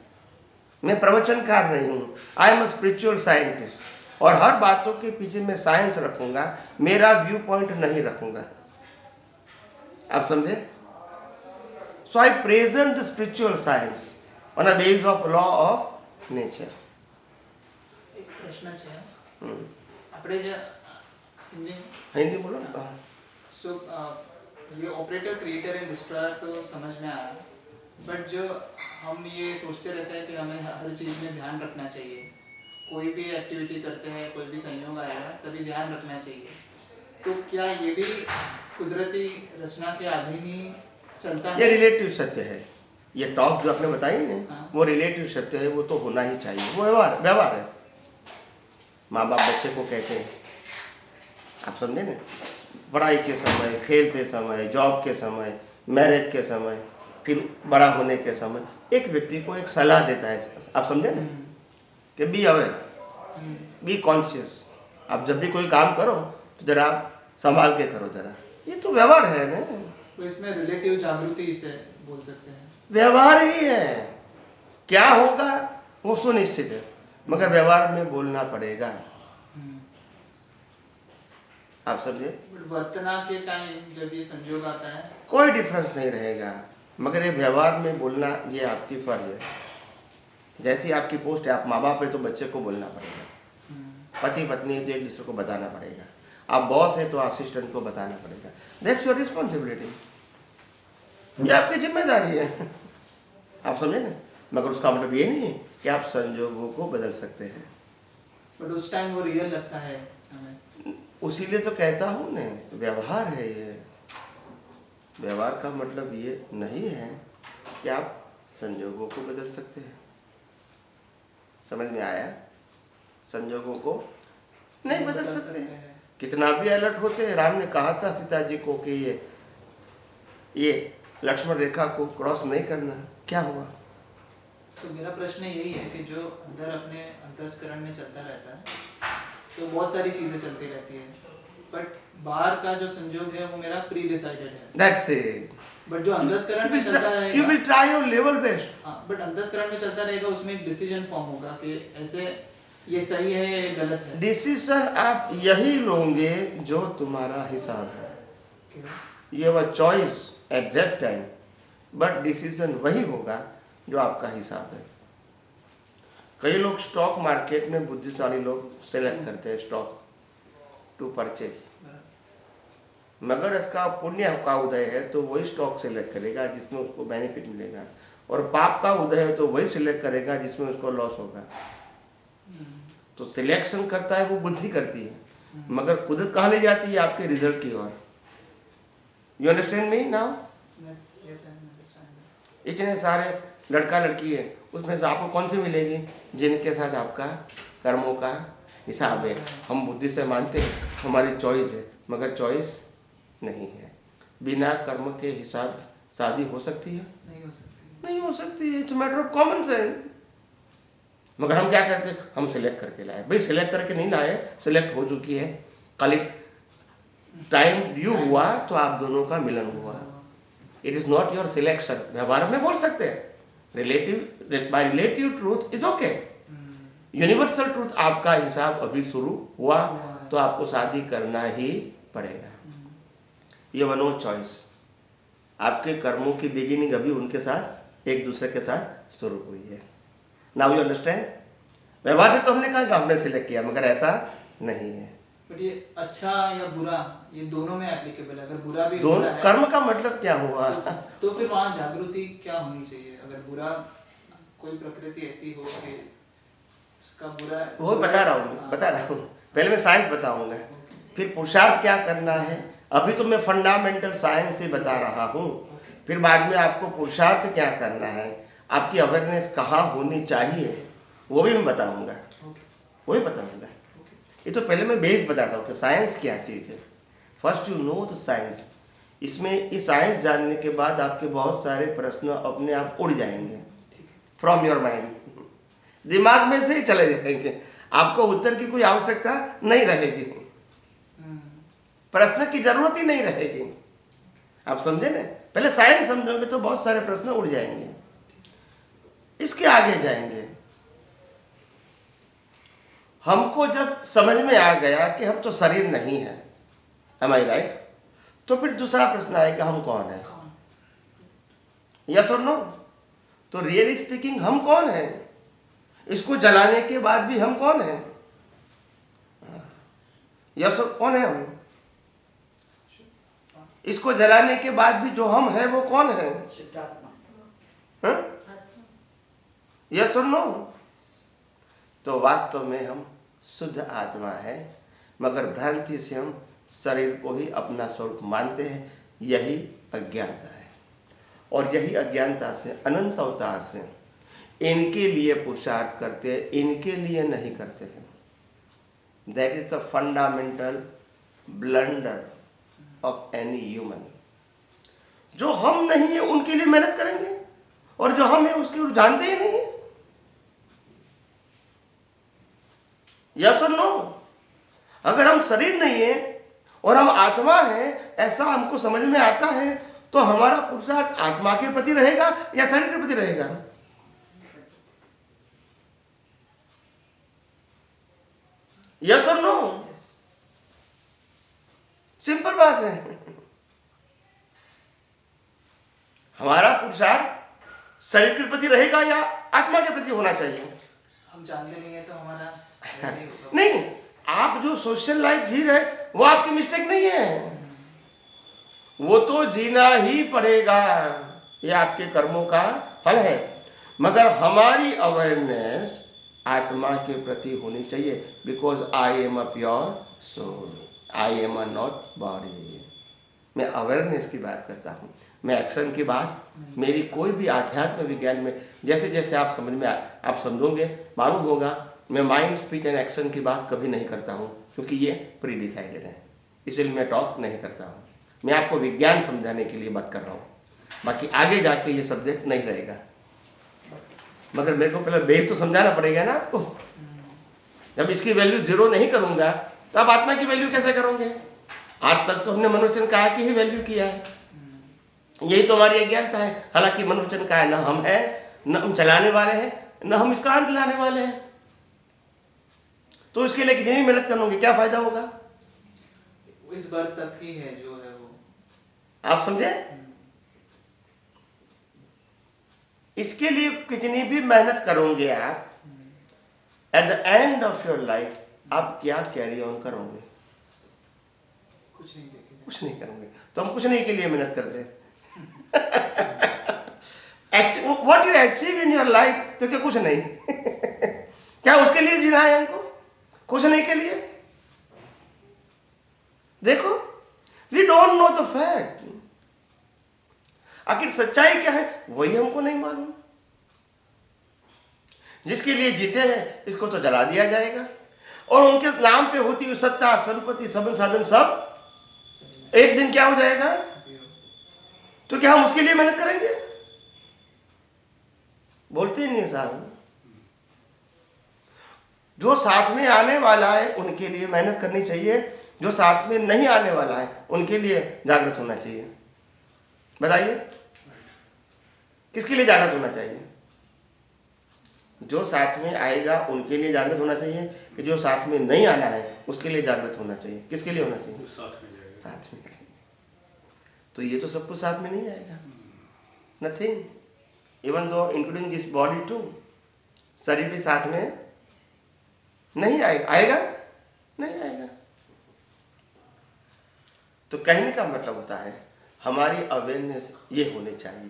मैं प्रवचनकार नहीं हूँ। आई एम अ स्पिरिचुअल साइंटिस्ट, और हर बातों के पीछे मैं साइंस रखूंगा, मेरा व्यू पॉइंट नहीं रखूंगा। आप समझे? So I present the spiritual science on a base of law of nature. એક પ્રશ્ન છે આપણે જે हिंदी बोलो ना। सो ये ऑपरेटर, क्रिएटर एंड डिस्ट्रॉयर तो समझ में आया, बट जो हम ये सोचते रहते हैं कि हमें हर चीज़ में ध्यान रखना चाहिए, कोई भी एक्टिविटी करते हैं, कोई भी संयोग आएगा तभी ध्यान रखना चाहिए, तो क्या ये भी कुदरती रचना के अधीन ही चलता है? ये रिलेटिव सत्य है। ये टॉक जो आपने बताई ना, वो रिलेटिव सत्य है, वो तो होना ही चाहिए, वो व्यवहार है। माँ बाप बच्चे को कहते हैं, आप समझे ना, पढ़ाई के समय, खेलते समय, जॉब के समय, मैरिज के समय, फिर बड़ा होने के समय, एक व्यक्ति को एक सलाह देता है। आप समझे ना, कि बी अवेयर, बी कॉन्शियस। आप जब भी कोई काम करो तो जरा संभाल के करो जरा। ये तो व्यवहार है ना। तो इसमें रिलेटिव जागृति इसे बोल सकते हैं। व्यवहार ही है। क्या होगा वो सुनिश्चित है, मगर व्यवहार में बोलना पड़ेगा। आप समझे? वर्तना के टाइम जब ये संयोग आता है, कोई डिफरेंस नहीं रहेगा। मगर ये व्यवहार में बोलना ये आपकी फर्ज है। जैसी आपकी पोस्ट है, आप माँ बाप है तो बच्चे को बोलना पड़ेगा, पति पत्नी है तो एक दूसरे को बताना पड़ेगा, आप बॉस है तो असिस्टेंट को बताना पड़ेगा। दैट्स योर रिस्पॉन्सिबिलिटी, ये आपकी जिम्मेदारी है। आप समझे ना? मगर उसका मतलब ये नहीं है कि आप संजोगों को बदल सकते हैं। बट उस टाइम वो रियल लगता है हमें। उसीलिए तो कहता हूँ ने, व्यवहार है ये। व्यवहार का मतलब ये नहीं है कि आप संजोगों को बदल सकते हैं। समझ में आया? संजोगों को नहीं बदल सकते हैं। कितना भी अलर्ट होते हैं। राम ने कहा था सीता जी को कि ये लक्ष्मण रेखा को क्रॉस नहीं करना, क्या हुआ? तो मेरा प्रश्न यही है कि जो अंदर अपने अंतस्करण में चलता रहता है तो बहुत सारी चीजें चलती रहती है, बट बाहर का जो संजोग है वो मेरा प्री डिसाइडेड है। That's it. बट जो अंतस्करण में चलता रहेगा, you will try your level best. हाँ, बट अंतस्करण में चलता रहेगा, उसमें एक डिसीजन फॉर्म होगा कि ऐसे ये सही है या ये गलत है। डिसीजन आप यही लोगे जो तुम्हारा हिसाब है। ये वो choice at that time, but decision वही होगा जो आपका हिसाब है। कई लोग स्टॉक मार्केट में, बुद्धिशाली लोग सेलेक्ट करते हैं स्टॉक टू परचेस, मगर इसका पुण्य का उदय है तो वही स्टॉक सेलेक्ट करेगा जिसमें उसको बेनिफिट मिलेगा, और पाप का उदय है तो वही सिलेक्ट करेगा जिसमें उसको लॉस होगा। तो सिलेक्शन करता है वो बुद्धि करती है, मगर कुदरत कहाँ ले जाती है? आपके रिजल्ट की ओर। You understand me now? इतने सारे लड़का लड़की है, उसमें से आपको कौन सी मिलेगी जिनके साथ आपका कर्मों का हिसाब है? हम बुद्धि से मानते हैं हमारी चॉइस है, मगर चॉइस नहीं है। बिना कर्म के हिसाब शादी हो सकती है? नहीं हो सकती। नहीं हो सकती है। It's matter of common sense. मगर हम क्या करते हैं? हम सिलेक्ट करके लाए। भाई सिलेक्ट करके नहीं लाए, सिलेक्ट हो चुकी है, कल टाइम ड्यू हुआ तो आप दोनों का मिलन हुआ। It is not your selection. व्यवहार में बोल सकते हैं relative, by relative truth is okay. Universal truth, आपका हिसाब अभी शुरू हुआ तो आपको शादी करना ही पड़ेगा। ये नो चॉइस। आपके कर्मों की बिगिनिंग अभी उनके साथ, एक दूसरे के साथ शुरू हुई है। Now you understand? व्यवहार से तो हमने कहा कि हमने सिलेक्ट किया, मगर ऐसा नहीं है। बट ये अच्छा या बुरा, ये दोनों में एप्लीकेबल है। अगर बुरा भी दोनों है, कर्म का मतलब क्या हुआ? तो फिर वहाँ जागृति क्या होनी चाहिए? अगर बुरा कोई प्रकृति ऐसी हो कि उसका बुरा, वो बता रहा हूँ। पहले मैं साइंस बताऊंगा, फिर पुरुषार्थ क्या करना है। अभी तो मैं फंडामेंटल साइंस से बता रहा हूँ, फिर बाद में आपको पुरुषार्थ क्या करना है, आपकी अवेयरनेस कहाँ होनी चाहिए, वो भी मैं बताऊंगा। वही बताऊंगा। ये तो पहले मैं बेस बताता हूँ कि साइंस क्या चीज़ है। First you know the science. इसमें इस साइंस जानने के बाद आपके बहुत सारे प्रश्न अपने आप उड़ जाएंगे फ्रॉम योर माइंड, दिमाग में से ही चले जाएंगे। आपको उत्तर की कोई आवश्यकता नहीं रहेगी, प्रश्न की जरूरत ही नहीं रहेगी। आप समझे ना? पहले साइंस समझोगे तो बहुत सारे प्रश्न उड़ जाएंगे। इसके आगे जाएंगे। हमको जब समझ में आ गया कि हम तो शरीर नहीं है, am I right? तो फिर दूसरा प्रश्न आएगा, हम कौन है? यस और नो? तो रियली स्पीकिंग हम कौन है? इसको जलाने के बाद भी हम कौन है? यस, कौन है हम? इसको जलाने के बाद भी जो हम है वो कौन है? यस और नो? तो वास्तव में हम शुद्ध आत्मा है, मगर भ्रांति से हम शरीर को ही अपना स्वरूप मानते हैं। यही अज्ञानता है, और यही अज्ञानता से अनंत अवतार से इनके लिए पुरुषार्थ करते हैं, इनके लिए नहीं करते हैं। That is the fundamental blunder of any human. जो हम नहीं है उनके लिए मेहनत करेंगे, और जो हम है उसके और जानते ही नहीं। यस और नो? अगर हम शरीर नहीं है और हम आत्मा है, ऐसा हमको समझ में आता है, तो हमारा पुरुषार्थ आत्मा के प्रति रहेगा या शरीर के प्रति रहेगा? यस और नो? सिंपल बात है। हमारा पुरुषार्थ शरीर के प्रति रहेगा या आत्मा के प्रति होना चाहिए? हम जानते नहीं है तो हमारा वैसे ही होगा। नहीं, आप जो सोशल लाइफ जी रहे वो आपकी मिस्टेक नहीं है, वो तो जीना ही पड़ेगा, ये आपके कर्मों का फल है। मगर हमारी अवेयरनेस आत्मा के प्रति होनी चाहिए, because I am a pure soul, I am a not body. मैं अवेयरनेस की बात करता हूँ, मैं एक्शन की बात, मेरी कोई भी आध्यात्म विज्ञान में जैसे जैसे आप समझ में आप समझोगे मालूम होगा, मैं माइंड स्पीच एंड एक्शन की बात कभी नहीं करता हूँ, क्योंकि ये प्री डिसाइडेड है, इसलिए मैं टॉक नहीं करता हूँ। मैं आपको विज्ञान समझाने के लिए बात कर रहा हूँ, बाकी आगे जाके ये सब्जेक्ट नहीं रहेगा। मगर मेरे को पहले बेस तो समझाना पड़ेगा ना आपको। जब इसकी वैल्यू 0 नहीं करूंगा तो आप आत्मा की वैल्यू कैसे करोगे? आज तक तो हमने मनोवचन काया की ही वैल्यू किया है, यही तो हमारी अज्ञानता है। हालांकि मनोवचन काया न हम है, न हम चलाने वाले हैं, न हम इसका अंत लाने वाले हैं। तो इसके लिए कितनी मेहनत करोगे, क्या फायदा होगा? इस बार तक ही है जो है वो, आप समझे? इसके लिए कितनी भी मेहनत करोगे आप, at the end of your life आप क्या कैरी ऑन करोगे? कुछ नहीं देखेगा, कुछ नहीं करोगे। तो हम कुछ नहीं के लिए मेहनत करते हैं। What you achieve in your life, तो क्या कुछ नहीं? क्या उसके लिए जीना है हमको? कुछ नहीं के लिए? देखो, we don't know the fact. आखिर सच्चाई क्या है वही हमको नहीं मालूम। जिसके लिए जीते हैं इसको तो जला दिया जाएगा, और उनके नाम पे होती हुई सत्ता, संपत्ति, सब साधन सब एक दिन क्या हो जाएगा? तो क्या हम उसके लिए मेहनत करेंगे? बोलते ही नहीं साहब। जो साथ में आने वाला है उनके लिए मेहनत करनी चाहिए, जो साथ में नहीं आने वाला है उनके लिए जागृत होना चाहिए। बताइए किसके लिए जागृत होना चाहिए? जो साथ में आएगा उनके लिए जागृत होना चाहिए, कि जो साथ में नहीं आना है उसके लिए जागृत होना चाहिए? किसके लिए होना चाहिए? साथ में। तो ये तो सब कुछ साथ में नहीं आएगा, nothing, even though including this body too. शरीर भी साथ में नहीं आएगा, आएगा नहीं आएगा। तो कहने का मतलब होता है हमारी अवेयरनेस ये होनी चाहिए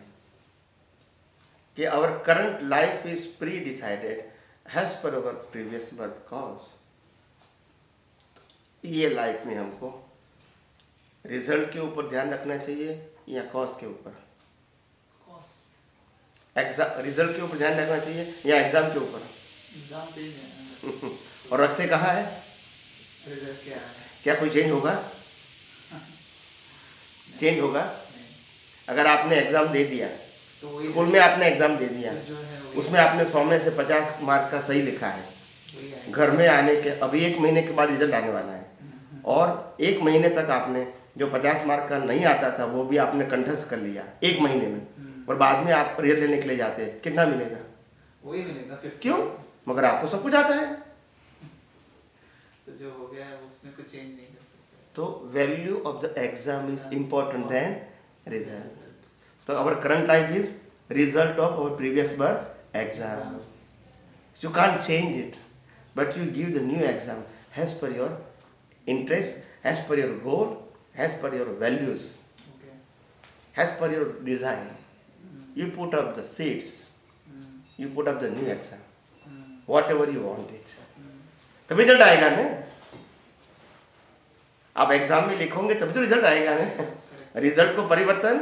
कि our current life is pre decided as per our previous birth cause. ये लाइफ में हमको रिजल्ट के ऊपर ध्यान रखना चाहिए या कॉज के ऊपर? एग्जाम रिजल्ट के ऊपर ध्यान रखना चाहिए या एग्जाम के ऊपर? एग्जाम पे ही है। और रखते कहाँ है? रिजल्ट क्या है? क्या कोई चेंज होगा? चेंज होगा? अगर आपने एग्जाम दे दिया, तो वही स्कूल में आपने एग्जाम दे दिया, जो है वही उसमें आपने 100 में से 50 मार्क का सही लिखा है, वही है। घर में आने के अभी 1 महीने के बाद रिजल्ट आने वाला है, और 1 महीने तक आपने जो 50 मार्क का नहीं आता था वो भी आपने कंठस्थ कर लिया 1 महीने में, और बाद में आप रिजल्ट लेने के लिए जाते हैं, कितना मिलेगा? वही मिलेगा 50। क्यों? मगर आपको सब कुछ आता है। तो जो हो गया है उसमें कुछ चेंज नहीं कर सकते। तो value of the exam is important then result. तो our current life is result of our previous birth exam. You can't change it, but you give the new exam as per your interest, as per your goal, as per your values, Okay. as per your design. You put up the seeds, you put up the new exam, whatever you want it. तभी result आएगा ना। आप exam में लिखोगे तभी तो result आएगा ना। रिजल्ट को परिवर्तन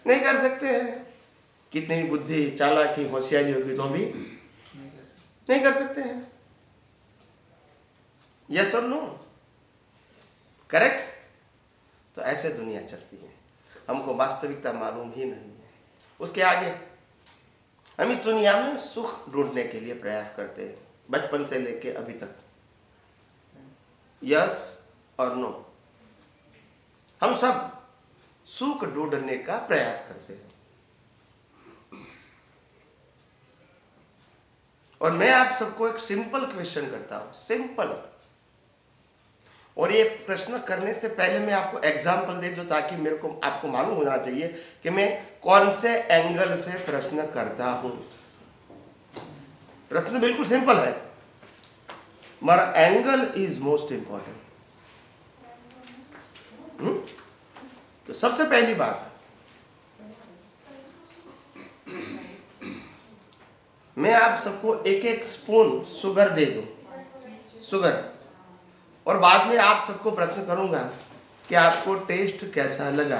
नहीं कर सकते हैं, कितनी भी बुद्धि, चालाकी, होशियारी होगी तो भी नहीं कर सकते हैं। यस और नो? करेक्ट? तो ऐसे दुनिया चलती है, हमको वास्तविकता मालूम ही नहीं है। उसके आगे हम इस दुनिया में सुख ढूंढने के लिए प्रयास करते हैं, बचपन से लेके अभी तक। यस और नो? हम सब सुख ढूंढने का प्रयास करते हैं। और मैं आप सबको एक सिंपल क्वेश्चन करता हूं, सिंपल। और ये प्रश्न करने से पहले मैं आपको एग्जाम्पल दे दूं ताकि मेरे को आपको मालूम होना चाहिए कि मैं कौन से एंगल से प्रश्न करता हूं। प्रश्न बिल्कुल सिंपल है, मगर एंगल इज मोस्ट इंपॉर्टेंट। तो सबसे पहली बात, मैं आप सबको एक एक स्पून शुगर दे दूं, शुगर, और बाद में आप सबको प्रश्न करूंगा कि आपको टेस्ट कैसा लगा,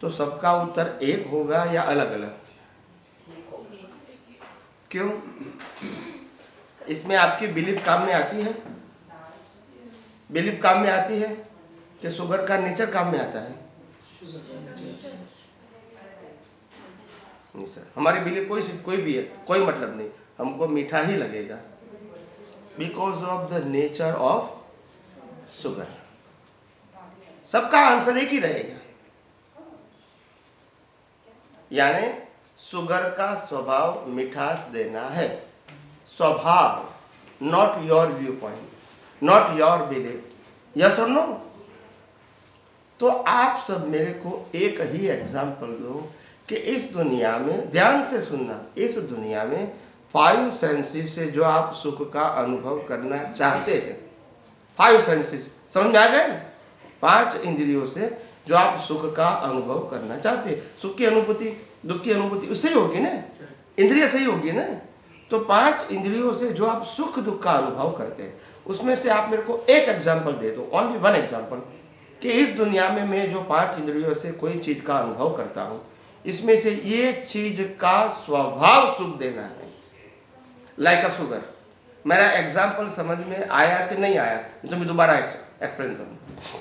तो सबका उत्तर एक होगा या अलग अलग? क्यों? इसमें आपकी बिलीफ काम में आती है? बिलीफ काम में आती है कि शुगर का नेचर काम में आता है? नहीं सर, हमारी बिलीफ कोई भी है, कोई मतलब नहीं, हमको मीठा ही लगेगा because of the nature of sugar. सबका आंसर एक ही रहेगा, यानी शुगर का स्वभाव मिठास देना है, स्वभाव, not your view point, not your belief. Yes और नो? तो आप सब मेरे को एक ही एग्जाम्पल दो कि इस दुनिया में, ध्यान से सुनना, इस दुनिया में 5 सेंसेस से जो आप सुख का अनुभव करना चाहते हैं, 5 सेंसेस, समझ में आ गए? 5 इंद्रियों से जो आप सुख का अनुभव करना चाहते हैं, सुख की अनुभूति, दुख की अनुभूति उससे ही होगी ना, इंद्रिय से ही होगी ना। तो 5 इंद्रियों से जो आप सुख दुख का अनुभव करते हैं, उसमें से आप मेरे को एक एग्जाम्पल दे दो, ओनली वन एग्जाम्पल, कि इस दुनिया में मैं जो 5 इंद्रियों से कोई चीज का अनुभव करता हूं, इसमें से ये चीज का स्वभाव सुख देना है, लाइक अ शुगर। मेरा एग्जाम्पल समझ में आया कि नहीं आया? तो मैं दोबारा एक्सप्लेन करूं।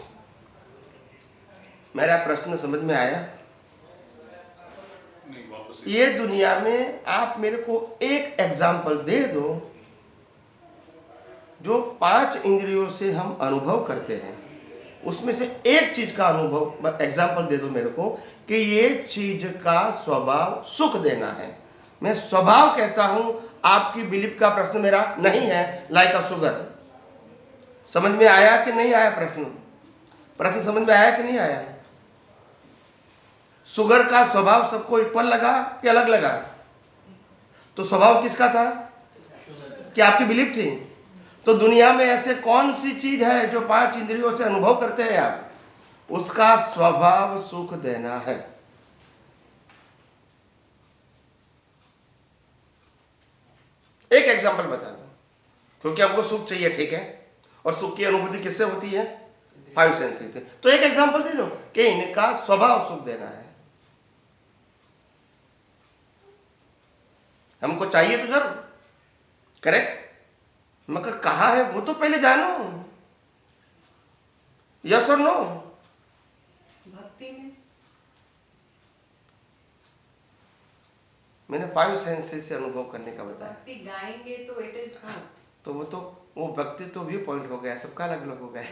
मेरा प्रश्न समझ में आया? ये दुनिया में आप मेरे को एक एग्जाम्पल दे दो जो 5 इंद्रियों से हम अनुभव करते हैं, उसमें से एक चीज का अनुभव, एग्जाम्पल दे दो मेरे को कि ये चीज का स्वभाव सुख देना है। मैं स्वभाव कहता हूं, आपकी बिलीफ का प्रश्न मेरा नहीं है, लाइक अ शुगर। समझ में आया कि नहीं आया? प्रश्न समझ में आया कि नहीं आया? शुगर का स्वभाव सबको इक्वल लगा कि अलग लगा? तो स्वभाव किसका था? कि आपकी बिलीफ थी। तो दुनिया में ऐसे कौन सी चीज है जो 5 इंद्रियों से अनुभव करते हैं आप, उसका स्वभाव सुख देना है? एक एग्जांपल बता दो, क्योंकि हमको सुख चाहिए, ठीक है, और सुख की अनुभूति किससे होती है? 5 सेंसेस से। तो एक एग्जांपल दे दो कि इनका स्वभाव सुख देना है। हमको चाहिए तो जरूर, करेक्ट, मगर कहा है वो तो पहले जानो। यस और नो? भक्ति में मैंने 5 सेंसेस से अनुभव करने का बताया। भक्ति गाएंगे तो इट इज तो वो भक्ति तो व्यू पॉइंट हो गया, सबका अलग अलग हो गया।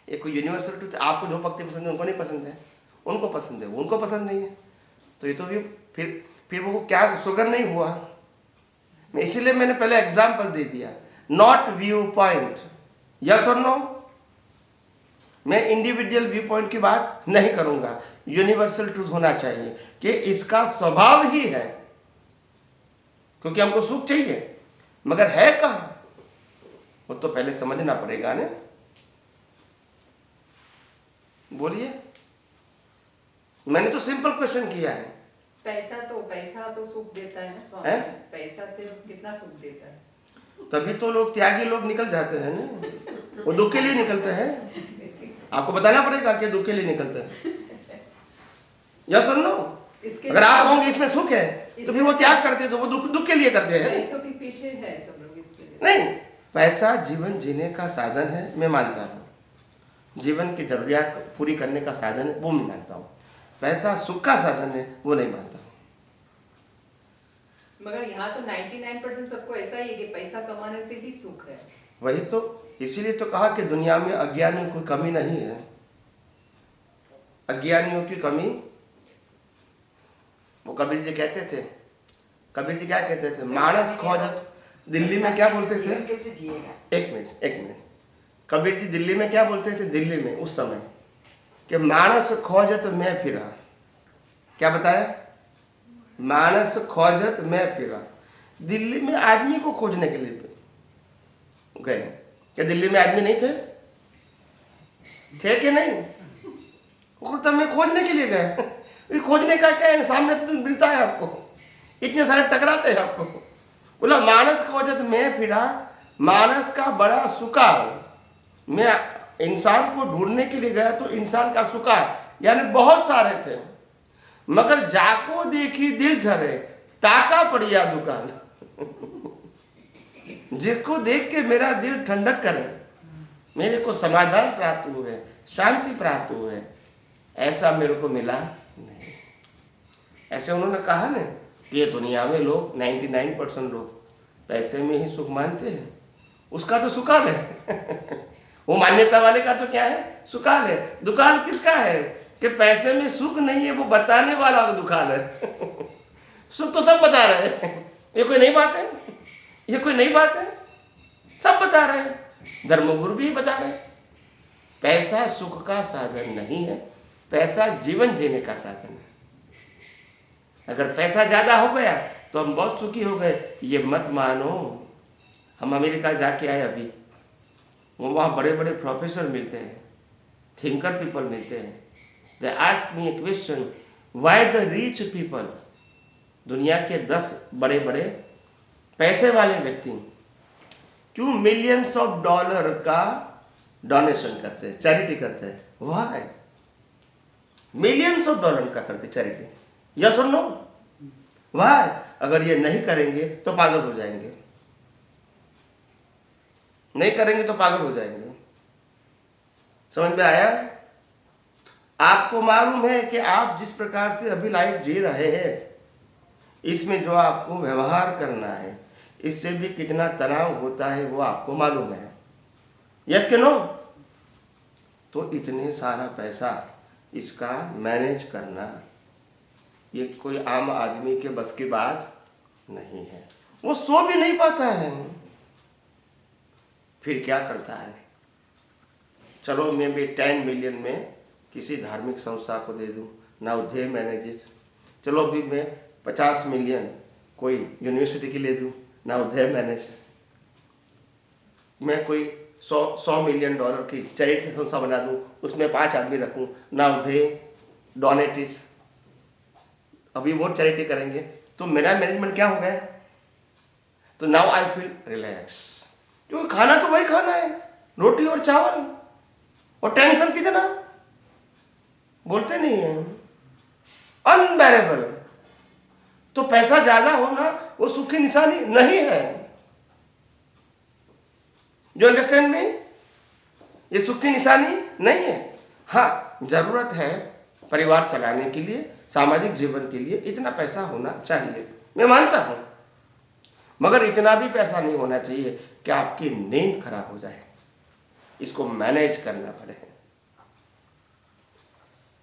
एक कोई यूनिवर्सल ट्रूथ, आपको जो भक्ति पसंद है उनको नहीं पसंद है, उनको पसंद है, उनको पसंद नहीं है, तो ये तो व्यू, फिर वो क्या शुगर नहीं हुआ? मैं इसीलिए मैंने पहले एग्जाम्पल दे दिया, नॉट व्यू पॉइंट। यस और नो? मैं इंडिविजुअल व्यू पॉइंट की बात नहीं करूंगा, यूनिवर्सल ट्रूथ होना चाहिए कि इसका स्वभाव ही है, क्योंकि हमको सुख चाहिए, मगर है कहां वो तो पहले समझना पड़ेगा ना। बोलिए, मैंने तो सिंपल क्वेश्चन किया है। पैसा तो सुख देता है ना स्वामी, है? पैसा तो कितना सुख देता है। तभी तो लोग त्यागी लोग निकल जाते हैं ना, वो दुख के लिए निकलते हैं। आपको बताना पड़ेगा कि दुख के लिए निकलते हैं। यस और नो? अगर आप कहोगे इसमें सुख है, तो फिर वो त्याग करते हैं, तो वो दुख के लिए करते हैं। पैसों के पीछे है सब लोग इसके लिए। नहीं, पैसा जीवन जीने का साधन है, मैं मानता हूँ। जीवन की जरूरियात पूरी करने का साधन है, वो मैं मानता हूँ। पैसा सुख का साधन है, वो नहीं मानता। मगर यहाँ तो 99% सबको ऐसा ही है कि पैसा कमाने से ही सुख है। वही तो, इसीलिए तो कहा कि दुनिया में अज्ञानियों की कमी नहीं है। अज्ञानियों की कमी, वो कबीर जी कहते थे, कबीर जी क्या कहते थे? मानस खोजत, दिल्ली में क्या बोलते थे? कैसे जिएगा? एक मिनट, कबीर जी दिल्ली में क्या बोलते थे, दिल्ली में उस समय, कि मानस खोजत मैं फिरा। क्या बताया? मानस खोजत मैं फिरा। दिल्ली में आदमी को खोजने के लिए गए। क्या दिल्ली में आदमी नहीं थे? थे कि नहीं? वो तब मैं खोजने के लिए गए। खोजने का क्या है, सामने तो मिलता है आपको, इतने सारे टकराते हैं आपको। बोला मानस खोजत मैं फिरा, मानस का बड़ा सुकार। मैं इंसान को ढूंढने के लिए गया तो इंसान का सुकार, यानी बहुत सारे थे, मगर जाको देखी दिल धरे, ताका पड़िया दुकान। जिसको देख के मेरा दिल ठंडक करे, मेरे को समाधान प्राप्त हुए, शांति प्राप्त हुए, ऐसा मेरे को मिला नहीं। ऐसे उन्होंने कहा ना कि ये दुनिया में लोग 99% लोग पैसे में ही सुख मानते हैं। उसका तो सुकाल है। वो मान्यता वाले का तो क्या है, सुकाल है। दुकान किसका है कि पैसे में सुख नहीं है, वो बताने वाला का दुकान है। सुख तो सब बता रहे हैं, ये कोई नई बात है, ये कोई नई बात है, सब बता रहे हैं, धर्मगुरु भी बता रहे हैं। पैसा सुख का साधन नहीं है, पैसा जीवन जीने का साधन है। अगर पैसा ज्यादा हो गया तो हम बहुत सुखी हो गए, ये मत मानो। हम अमेरिका जाके आए अभी, वहाँ बड़े बड़े प्रोफेसर मिलते हैं, थिंकर पीपल मिलते हैं। They ask me A question, why the rich people, दुनिया के 10 बड़े बड़े पैसे वाले व्यक्ति क्यों मिलियंस ऑफ डॉलर का डोनेशन करते हैं, चैरिटी करते हैं? व्हाई? मिलियंस ऑफ डॉलर का करते चैरिटी, यस और नो? व्हाई? अगर ये नहीं करेंगे तो पागल हो जाएंगे, नहीं करेंगे तो पागल हो जाएंगे। समझ में आया? आपको मालूम है कि आप जिस प्रकार से अभी लाइफ जी रहे हैं, इसमें जो आपको व्यवहार करना है, इससे भी कितना तनाव होता है वो आपको मालूम है, यस के नो? तो इतने सारा पैसा, इसका मैनेज करना ये कोई आम आदमी के बस की बात नहीं है। वो सो भी नहीं पाता है, फिर क्या करता है? चलो मैं भी 10 मिलियन में किसी धार्मिक संस्था को दे दूं, नाउ दे मैनेज इट। चलो भी मैं 50 मिलियन कोई यूनिवर्सिटी की ले दूं, नाउ दे मैनेज। मैं कोई 100 मिलियन डॉलर की चैरिटी संस्था बना दूं, उसमें 5 आदमी रखूं, नाउ दे डोनेट इट। अभी वो चैरिटी करेंगे तो मेरा मैनेजमेंट क्या हो गया? तो नाउ आई फील रिलैक्स, क्योंकि खाना तो वही खाना है, रोटी और चावल, और टेंशन कितना, बोलते नहीं है, अनबेरेबल। तो पैसा ज्यादा होना वो सुख की निशानी नहीं है। जो अंडरस्टैंड मी? ये सुख की निशानी नहीं है। हाँ, जरूरत है परिवार चलाने के लिए, सामाजिक जीवन के लिए इतना पैसा होना चाहिए, मैं मानता हूं, मगर इतना भी पैसा नहीं होना चाहिए कि आपकी नींद खराब हो जाए। इसको मैनेज करना पड़े।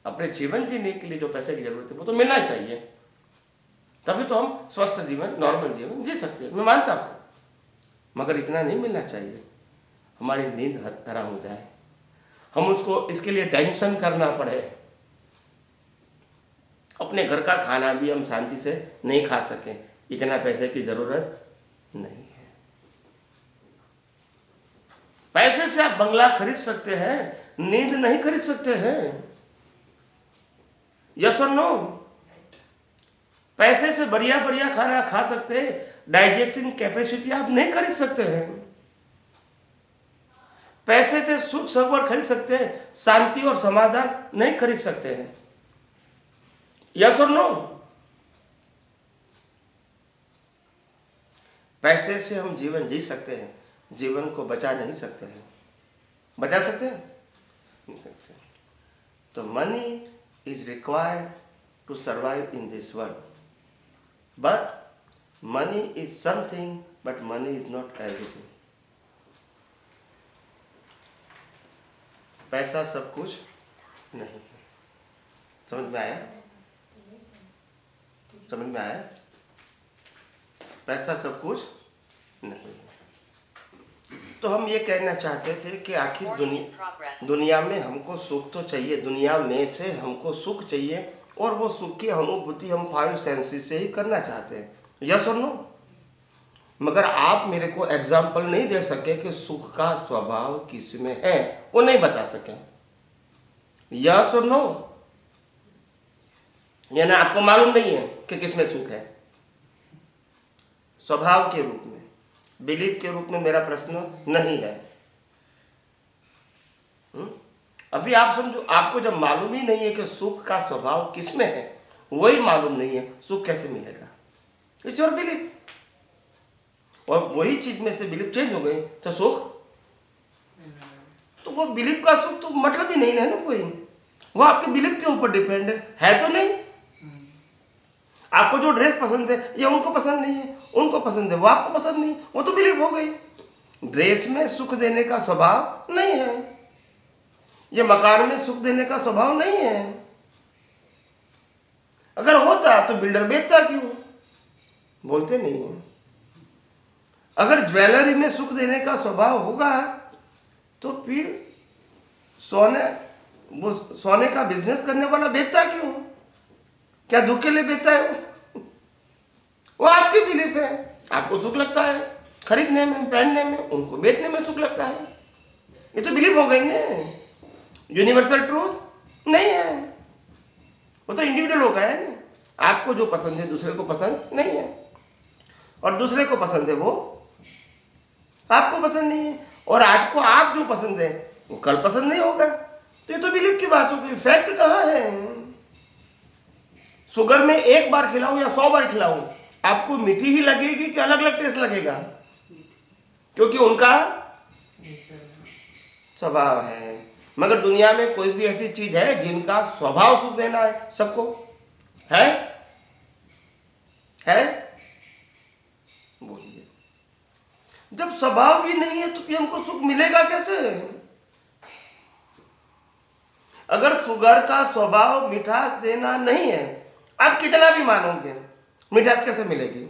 अपने जीवन जीने के लिए जो पैसे की जरूरत है वो तो मिलना चाहिए, तभी तो हम स्वस्थ जीवन, नॉर्मल जीवन जी सकते हैं, मैं मानता हूं, मगर इतना नहीं मिलना चाहिए हमारी नींद खराब हो जाए, हम उसको इसके लिए टेंशन करना पड़े। अपने घर का खाना भी हम शांति से नहीं खा सकें, इतना पैसे की जरूरत नहीं है। पैसे से आप बंगला खरीद सकते हैं, नींद नहीं खरीद सकते हैं, यस और नो? पैसे से बढ़िया बढ़िया खाना खा सकते हैं, डाइजेस्टिंग कैपेसिटी आप नहीं खरीद सकते हैं। पैसे से सुख सगवड़ खरीद सकते हैं, शांति और समाधान नहीं खरीद सकते हैं, यस और नो? पैसे से हम जीवन जी सकते हैं, जीवन को बचा नहीं सकते हैं। बचा सकते हैं? नहीं सकते। तो money is required to survive in this world, but money is something, but money is not everything. पैसा सब कुछ नहीं है। समझ में आया? समझ में आया? पैसा सब कुछ नहीं है। तो हम ये कहना चाहते थे कि आखिर दुनिया में हमको सुख तो चाहिए, दुनिया में से हमको सुख चाहिए, और वो सुख की अनुभूति हम 5 सेंसेस से ही करना चाहते हैं। यस और नो? मगर आप मेरे को एग्जाम्पल नहीं दे सके कि सुख का स्वभाव किस में है, वो नहीं बता सके। यस और नो? यानी आपको मालूम नहीं है कि किसमें सुख है। स्वभाव के रूप में, बिलीफ के रूप में मेरा प्रश्न नहीं है। अभी आप समझो, आपको जब मालूम ही नहीं है कि सुख का स्वभाव किसमें है, वही मालूम नहीं है, सुख कैसे मिलेगा? It's your belief. और वही चीज में से बिलीफ चेंज हो गई तो सुख, तो वो बिलीफ का सुख तो मतलब ही नहीं है ना कोई। वो आपके बिलीफ के ऊपर डिपेंड है तो नहीं। आपको जो ड्रेस पसंद है ये उनको पसंद नहीं है, उनको पसंद है वो आपको पसंद नहीं, वो तो बिलीफ हो गई। ड्रेस में सुख देने का स्वभाव नहीं है, ये मकान में सुख देने का स्वभाव नहीं है। अगर होता तो बिल्डर बेचता क्यों? बोलते नहीं है। अगर ज्वेलरी में सुख देने का स्वभाव होगा तो फिर सोने का बिजनेस करने वाला बेचता क्यों? क्या दुख के लिए बेचता है? वो आपकी बिलीफ है। आपको सुख लगता है खरीदने में, पहनने में, उनको बेचने में सुख लगता है। ये तो बिलीफ हो गई है, यूनिवर्सल ट्रूथ नहीं है। वो तो इंडिविजुअल हो गया है ना। आपको जो पसंद है दूसरे को पसंद नहीं है, और दूसरे को पसंद है वो आपको पसंद नहीं है, और आज को आप जो पसंद है वो कल पसंद नहीं होगा। तो ये तो बिलीफ की बात होगी, फैक्ट कहाँ है? शुगर में एक बार खिलाऊं या 100 बार खिलाऊं, आपको मीठी ही लगेगी कि अलग अलग टेस्ट लगेगा? क्योंकि उनका स्वभाव है। मगर दुनिया में कोई भी ऐसी चीज है जिनका स्वभाव सुख देना है? सबको है? बोलिए। जब स्वभाव भी नहीं है तो फिर हमको सुख मिलेगा कैसे? अगर शुगर का स्वभाव मिठास देना नहीं है, आप कितना भी मानोगे, मिठास कैसे मिलेगी?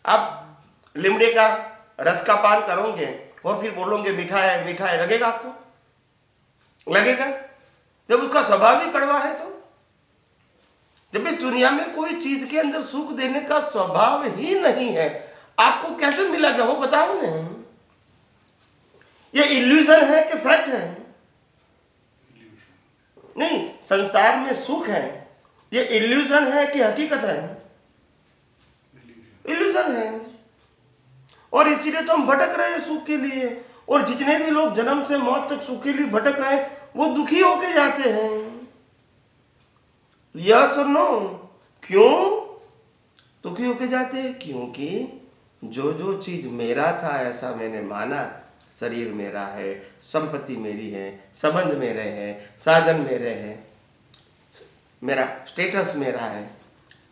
आप लिमड़े का रस का पान करोगे और फिर बोलोगे मीठा है, लगेगा आपको? लगेगा? जब उसका स्वभाव ही कड़वा है तो? जब इस दुनिया में कोई चीज के अंदर सुख देने का स्वभाव ही नहीं है, आपको कैसे मिलेगा वो बताओ ना। ये इल्यूजन है कि फैक्ट है? नहीं, संसार में सुख है, ये इल्यूजन है कि हकीकत है? इल्यूजन है। और इसीलिए तो हम भटक रहे हैं सुख के लिए, और जितने भी लोग जन्म से मौत तक सुख के लिए भटक रहे हैं वो दुखी होके जाते हैं। यस और नो? क्यों दुखी होके जाते हैं? क्योंकि जो जो चीज मेरा था ऐसा मैंने माना, शरीर मेरा है, संपत्ति मेरी है, संबंध मेरे हैं, साधन मेरे हैं, मेरा स्टेटस मेरा है,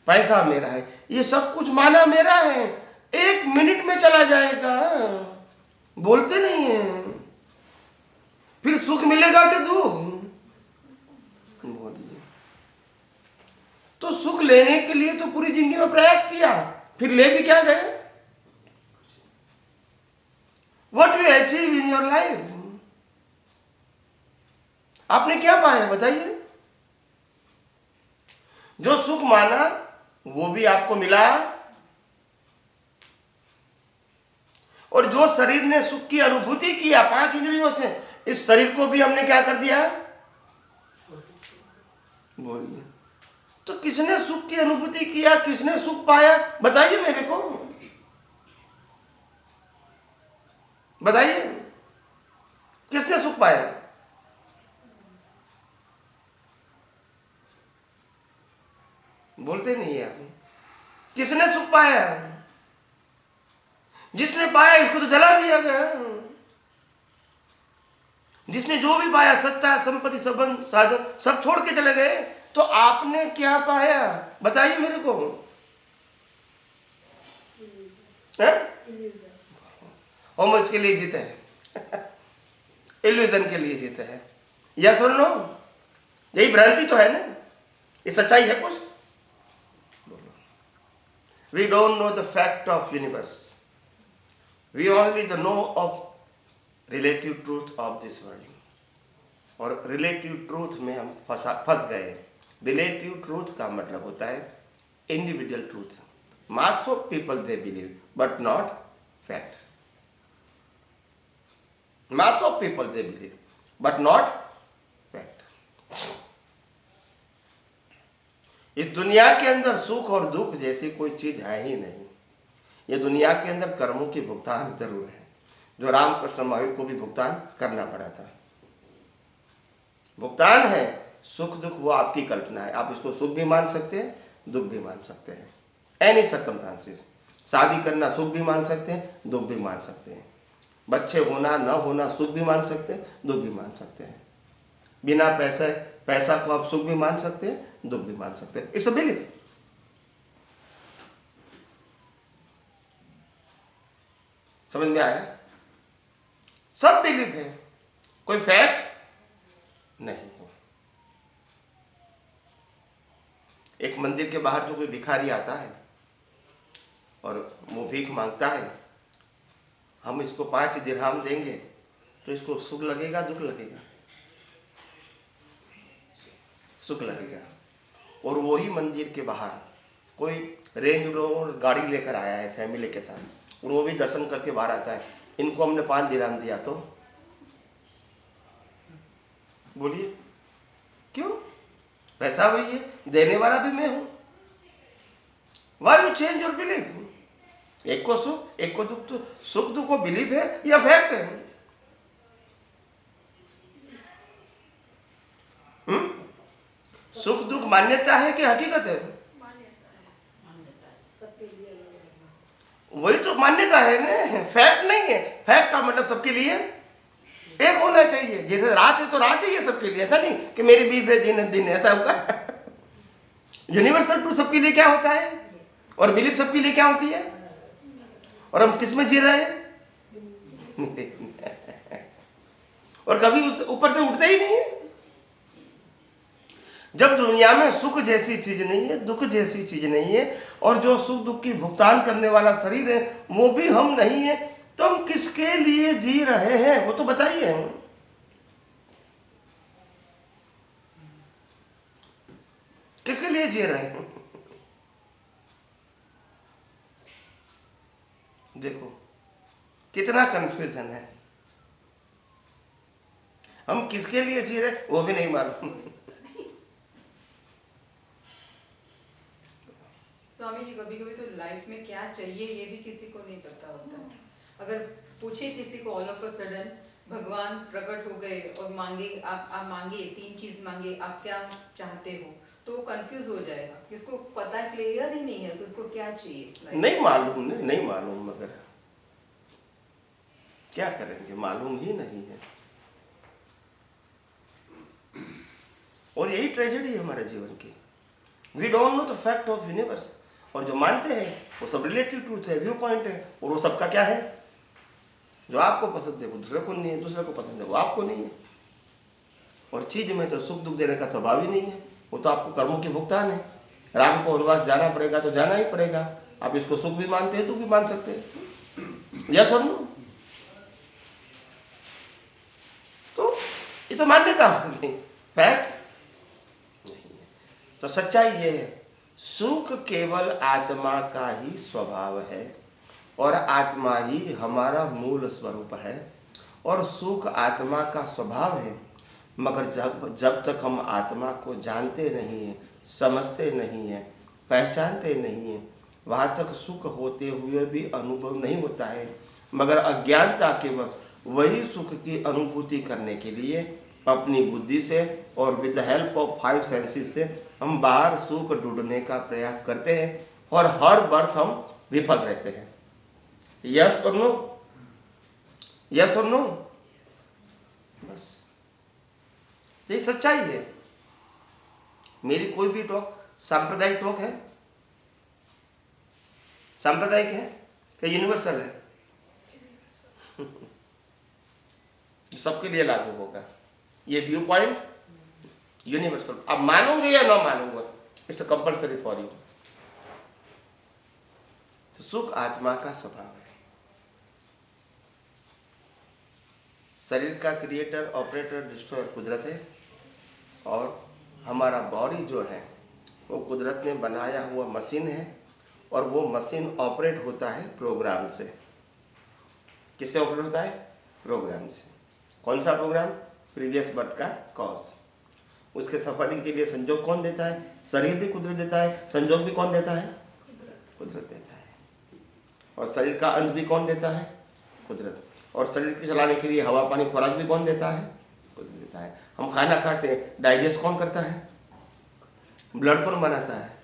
पैसा मेरा है, ये सब कुछ माना मेरा है, 1 मिनट में चला जाएगा। बोलते नहीं है। फिर सुख मिलेगा कि दुख? बोलिए। तो सुख लेने के लिए तो पूरी जिंदगी में प्रयास किया, फिर ले भी क्या गए? What you achieve in your life? आपने क्या पाया बताइए? जो सुख माना वो भी आपको मिला, और जो शरीर ने सुख की अनुभूति किया 5 इंद्रियों से, इस शरीर को भी हमने क्या कर दिया? बोलिए। तो किसने सुख की अनुभूति किया, किसने सुख पाया बताइए मेरे को, बताइए किसने सुख पाया? बोलते नहीं है आप। किसने सुख पाया? जिसने पाया इसको तो जला दिया गया। जिसने जो भी पाया, सत्ता, संपत्ति, संबंध, साधन, सब छोड़ के चले गए। तो आपने क्या पाया बताइए मेरे को? हम इसके लिए जीते हैं, इल्यूजन के लिए जीते हैं। यस और नो? यही भ्रांति तो है ना? ये सच्चाई है कुछ? We don't know the fact of universe. We only the know of relative truth of this world. और रिलेटिव ट्रूथ में हम फंस गए। रिलेटिव ट्रूथ का मतलब होता है individual truth. Mass of people they believe but not fact. Mass of people they believe but not fact. इस दुनिया के अंदर सुख और दुख जैसी कोई चीज है ही नहीं। ये दुनिया के अंदर कर्मों की भुगतान जरूर है, जो रामकृष्ण महावीर को भी भुगतान करना पड़ा था। भुगतान है, सुख दुख वो आपकी कल्पना है। आप इसको सुख भी मान सकते हैं, दुख भी मान सकते हैं, एनी सर्कमस्टांसेस। शादी करना सुख भी मान सकते हैं, दुख भी मान सकते हैं। बच्चे होना न होना सुख भी मान सकते हैं, दुख भी मान सकते हैं। बिना पैसा को आप सुख भी मान सकते हैं, दुख भी मान सकते हैं। It's a belief. समझ में आया? सब बिलीफ है, कोई फैक्ट नहीं है। एक मंदिर के बाहर जो कोई भिखारी आता है और वो भीख मांगता है, हम इसको 5 दिरहम देंगे तो इसको सुख लगेगा, दुख लगेगा? सुख लगेगा। और वही मंदिर के बाहर कोई रेंज रोवर गाड़ी लेकर आया है फैमिली के साथ, और वो भी दर्शन करके बाहर आता है, इनको हमने 5 दिरहम दिया तो बोलिए क्यों? पैसा वही है, देने वाला भी मैं हूं। Why you change your belief? एक को सुख एक को दुख। तो सुख दुख को बिलीफ है या फैक्ट है? सुख दुख मान्यता है कि हकीकत है? वही तो मान्यता है ना, फैक्ट नहीं है। फैक्ट का मतलब सबके लिए एक होना चाहिए। जैसे रात है तो रात ही है सबके लिए, ऐसा नहीं कि मेरे बीच में दिन है दिन है, ऐसा होगा? यूनिवर्सल ट्रूथ सबके लिए क्या होता है, और बिलीफ सबके लिए क्या होती है, और हम किस में जी रहे हैं? और कभी उस ऊपर से उठते ही नहीं है। जब दुनिया में सुख जैसी चीज नहीं है, दुख जैसी चीज नहीं है, और जो सुख दुख की भुगतान करने वाला शरीर है वो भी हम नहीं है, तो हम किसके लिए जी रहे हैं वो तो बताइए। किसके लिए जी रहे हैं? देखो कितना कंफ्यूजन है। हम किसके लिए जी रहे वो भी नहीं मालूम। स्वामी जी, कभी कभी तो लाइफ में क्या चाहिए ये भी किसी को नहीं पता होता है। अगर पूछे किसी को ऑल ऑफ अ सडन भगवान प्रकट हो गए और मांगे, आप मांगे 3 चीज मांगे, आप क्या चाहते हो, तो वो कंफ्यूज हो जाएगा। किसको पता है, क्लियर ही नहीं है कि उसको क्या चाहिए। नहीं मालूम, नहीं मालूम, मगर क्या करेंगे, मालूम ही नहीं है। और यही ट्रेजेडी है हमारे जीवन की। We don't know the fact of universe. और जो मानते हैं वो सब रिलेटिव ट्रूथ है, व्यू पॉइंट है, और वो सबका क्या है, जो आपको पसंद है वो दूसरे को नहीं है, दूसरे को पसंद है वो आपको नहीं है। और चीज में तो सुख दुख देने का स्वभाव ही नहीं है, वो तो आपको कर्मों की भुगतान है। राम को वनवास जाना पड़ेगा तो जाना ही पड़ेगा। आप इसको सुख भी मानते हैं, दुख भी मान सकते हैं। यस और नो? तो ये तो मान्यता होगी, फैक्ट नहीं है। तो सच्चाई ये है, सुख केवल आत्मा का ही स्वभाव है, और आत्मा ही हमारा मूल स्वरूप है, और सुख आत्मा का स्वभाव है। मगर जब तक हम आत्मा को जानते नहीं हैं, समझते नहीं हैं, पहचानते नहीं हैं, वहाँ तक सुख होते हुए भी अनुभव नहीं होता है। मगर अज्ञानता के वश वही सुख की अनुभूति करने के लिए अपनी बुद्धि से और with the help of 5 senses से हम बाहर सुख ढूंढने का प्रयास करते हैं, और हर बर्थ हम विफल रहते हैं। यस और नो? यस और नो? बस ये सच्चाई है। मेरी कोई भी टॉक सांप्रदायिक टॉक है, सांप्रदायिक है कि यूनिवर्सल है? सबके लिए लागू होगा ये व्यू पॉइंट, यूनिवर्सल। अब मानोगे या ना मानोगे, इट्स कंपल्सरी फॉर यू। तो सुख आत्मा का स्वभाव है। शरीर का क्रिएटर, ऑपरेटर, डिस्ट्रॉयर कुदरत है, और हमारा बॉडी जो है वो कुदरत ने बनाया हुआ मशीन है, और वो मशीन ऑपरेट होता है प्रोग्राम से। किससे ऑपरेट होता है? प्रोग्राम से। कौन सा प्रोग्राम? प्रीवियस बर्थ का कॉज। उसके सफरिंग के लिए संजोग कौन देता है? शरीर भी कुदरत देता है, संजोग भी कौन देता है? कुदरत देता है। और शरीर का अंत भी कौन देता है? कुदरत। और शरीर को चलाने के लिए हवा, पानी, खुराक भी कौन देता है? कुदरत देता है। हम खाना खाते हैं, डाइजेस्ट कौन करता है? ब्लड कौन बनाता है?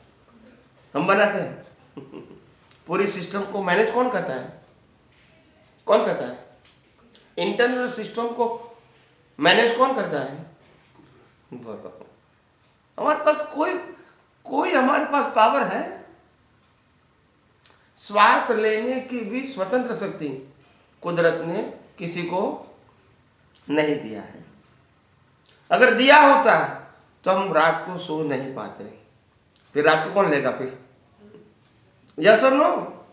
हम बनाते हैं। पूरी सिस्टम को मैनेज कौन करता है? कौन करता है? इंटरनल सिस्टम को मैनेज कौन करता है? हमारे पास कोई हमारे पास पावर है? श्वास लेने की भी स्वतंत्र शक्ति कुदरत ने किसी को नहीं दिया है। अगर दिया होता तो हम रात को सो नहीं पाते, फिर रात को कौन लेगा फिर? यस और नो?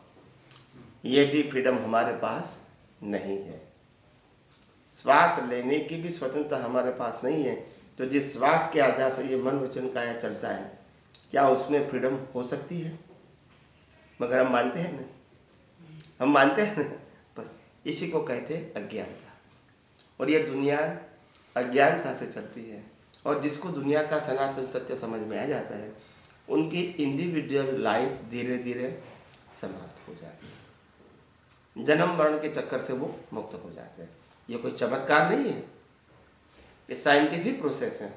ये भी फ्रीडम हमारे पास नहीं है। श्वास लेने की भी स्वतंत्रता हमारे पास नहीं है, तो जिस श्वास के आधार से ये मन वचन काया चलता है, क्या उसमें फ्रीडम हो सकती है? मगर हम मानते हैं ना, हम मानते हैं ना। बस इसी को कहते हैं अज्ञानता। और ये दुनिया अज्ञानता से चलती है, और जिसको दुनिया का सनातन सत्य समझ में आ जाता है, उनकी इंडिविजुअल लाइफ धीरे धीरे समाप्त हो जाती है। जन्म मरण के चक्कर से वो मुक्त हो जाते हैं। ये कोई चमत्कार नहीं है, ये साइंटिफिक प्रोसेस है।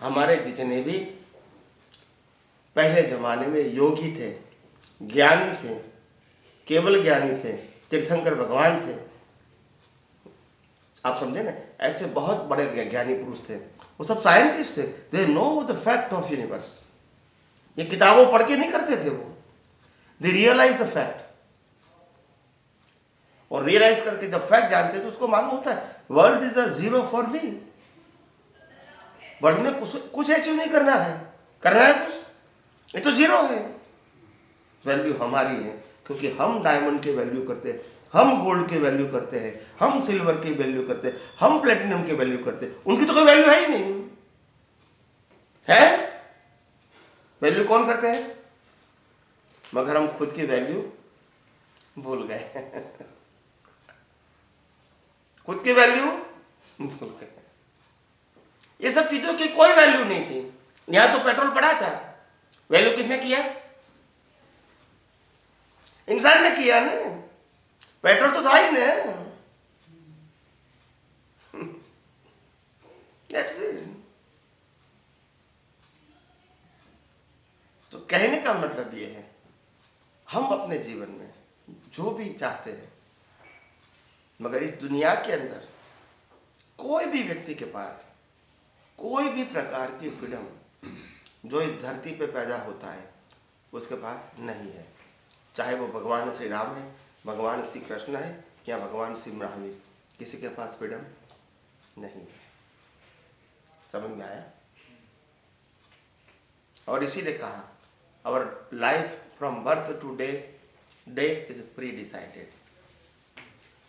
हमारे जितने भी पहले जमाने में योगी थे, ज्ञानी थे, केवल ज्ञानी थे, तीर्थंकर भगवान थे, आप समझे ना, ऐसे बहुत बड़े ज्ञानी पुरुष थे, वो सब साइंटिस्ट थे। They know the fact of universe. ये किताबों पढ़ के नहीं करते थे वो, दे रियलाइज द फैक्ट। और रियलाइज करके जब फैक्ट जानते हैं तो उसको मालूम होता है world is a zero for me. World में कुछ अचीव नहीं करना है कुछ, ये तो जीरो है। वैल्यू हमारी है, क्योंकि हम डायमंड के वैल्यू करते हैं, हम गोल्ड के वैल्यू करते हैं, हम सिल्वर की वैल्यू करते हैं, हम प्लेटिनम के वैल्यू करते हैं। उनकी तो कोई वैल्यू है ही नहीं है। वैल्यू कौन करते हैं? मगर हम खुद की वैल्यू भूल गए। खुद की वैल्यू भूल गए। ये सब चीजों की कोई वैल्यू नहीं थी। यहां तो पेट्रोल पड़ा था, वैल्यू किसने किया? इंसान ने किया ना। पेट्रोल तो था ही ना। That's it. तो कहने का मतलब ये है, हम अपने जीवन में जो भी चाहते हैं, मगर इस दुनिया के अंदर कोई भी व्यक्ति के पास कोई भी प्रकार की फ्रीडम जो इस धरती पे पैदा होता है उसके पास नहीं है। चाहे वो भगवान श्री राम है, भगवान श्री कृष्ण है, या भगवान श्री महावीर, किसी के पास फ्रीडम नहीं है। समझ में आया? और इसीलिए कहा our life from birth to death is pre-decided.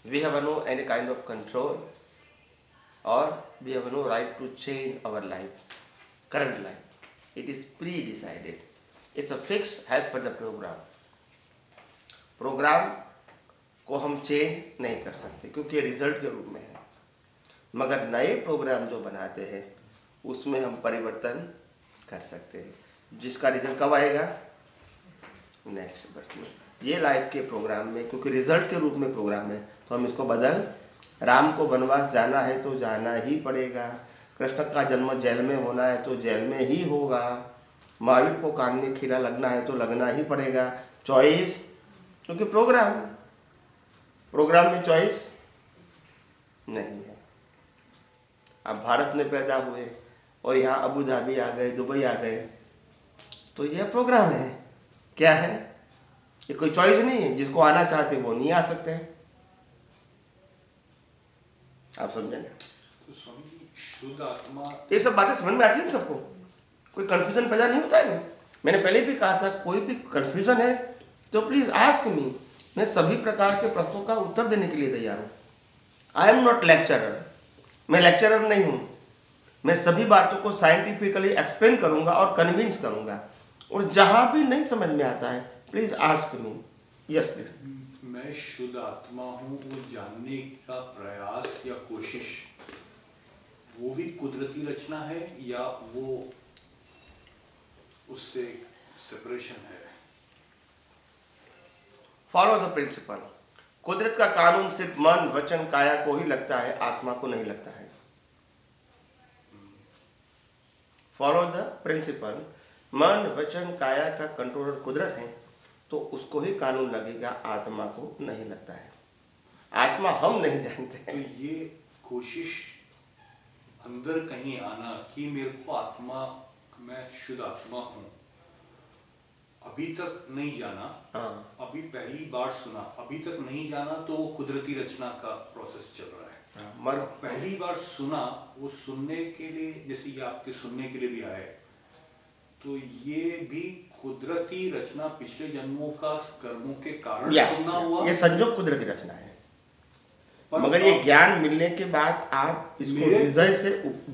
We have no any kind of control, or we have no right to change our life, current life. It is pre-decided. It's a fix as per the program. Program को हम change नहीं कर सकते क्योंकि result के रूप में है, मगर नए प्रोग्राम जो बनाते हैं उसमें हम परिवर्तन कर सकते हैं, जिसका रिजल्ट कब आएगा? नेक्स्ट बर्थ में। ये लाइफ के प्रोग्राम में, क्योंकि रिजल्ट के रूप में प्रोग्राम है, तो हम इसको बदल। राम को वनवास जाना है तो जाना ही पड़ेगा, कृष्ण का जन्म जेल में होना है तो जेल में ही होगा, महावीर को कान में खीरा लगना है तो लगना ही पड़ेगा। चॉइस, क्योंकि प्रोग्राम में चॉइस नहीं है। अब भारत में पैदा हुए और यहाँ अबू धाबी आ गए, दुबई आ गए, तो यह प्रोग्राम है। क्या है? ये कोई चॉइस नहीं है। जिसको आना चाहते वो नहीं आ सकते हैं। आप समझे ना? तो स्वामी शुद्ध आत्मा, ये सब बातें समझ में आती है ना सबको? कोई कंफ्यूजन पैदा नहीं होता है ना? मैंने पहले भी कहा था, कोई भी कंफ्यूजन है तो प्लीज आस्क मी, मैं सभी प्रकार के प्रश्नों का उत्तर देने के लिए तैयार हूँ। आई एम नॉट लेक्चरर, मैं लेक्चरर नहीं हूँ। मैं सभी बातों को साइंटिफिकली एक्सप्लेन करूंगा और कन्विंस करूंगा, और जहां भी नहीं समझ में आता है please ask me. Yes please. मैं शुद्ध आत्मा हूँ, वो जानने का प्रयास या कोशिश वो भी कुदरती रचना है या वो उससे सेपरेशन है? Follow the principle. कुदरत का कानून सिर्फ मन, वचन, काया को ही लगता है, आत्मा को नहीं लगता है। Follow the principle. मन, वचन, काया का कंट्रोलर कुदरत है, तो उसको ही कानून लगेगा, आत्मा को नहीं लगता है। आत्मा हम नहीं जानते तो हैं। ये कोशिश अंदर कहीं आना कि मेरे को आत्मा, मैं शुद्ध आत्मा हूँ, अभी तक नहीं जाना, हाँ। अभी पहली बार सुना, अभी तक नहीं जाना, तो वो कुदरती रचना का प्रोसेस चल रहा है। मर पहली बार सुना, वो सुनने के लिए, जैसे ये आपके सुनने के लिए भी आए, तो ये भी कुदरती रचना पिछले जन्मों का कर्मों के कारण सुनना हुआ। ये संजोग कुदरती रचना है, पर मगर ये ज्ञान मिलने के बाद आप इसको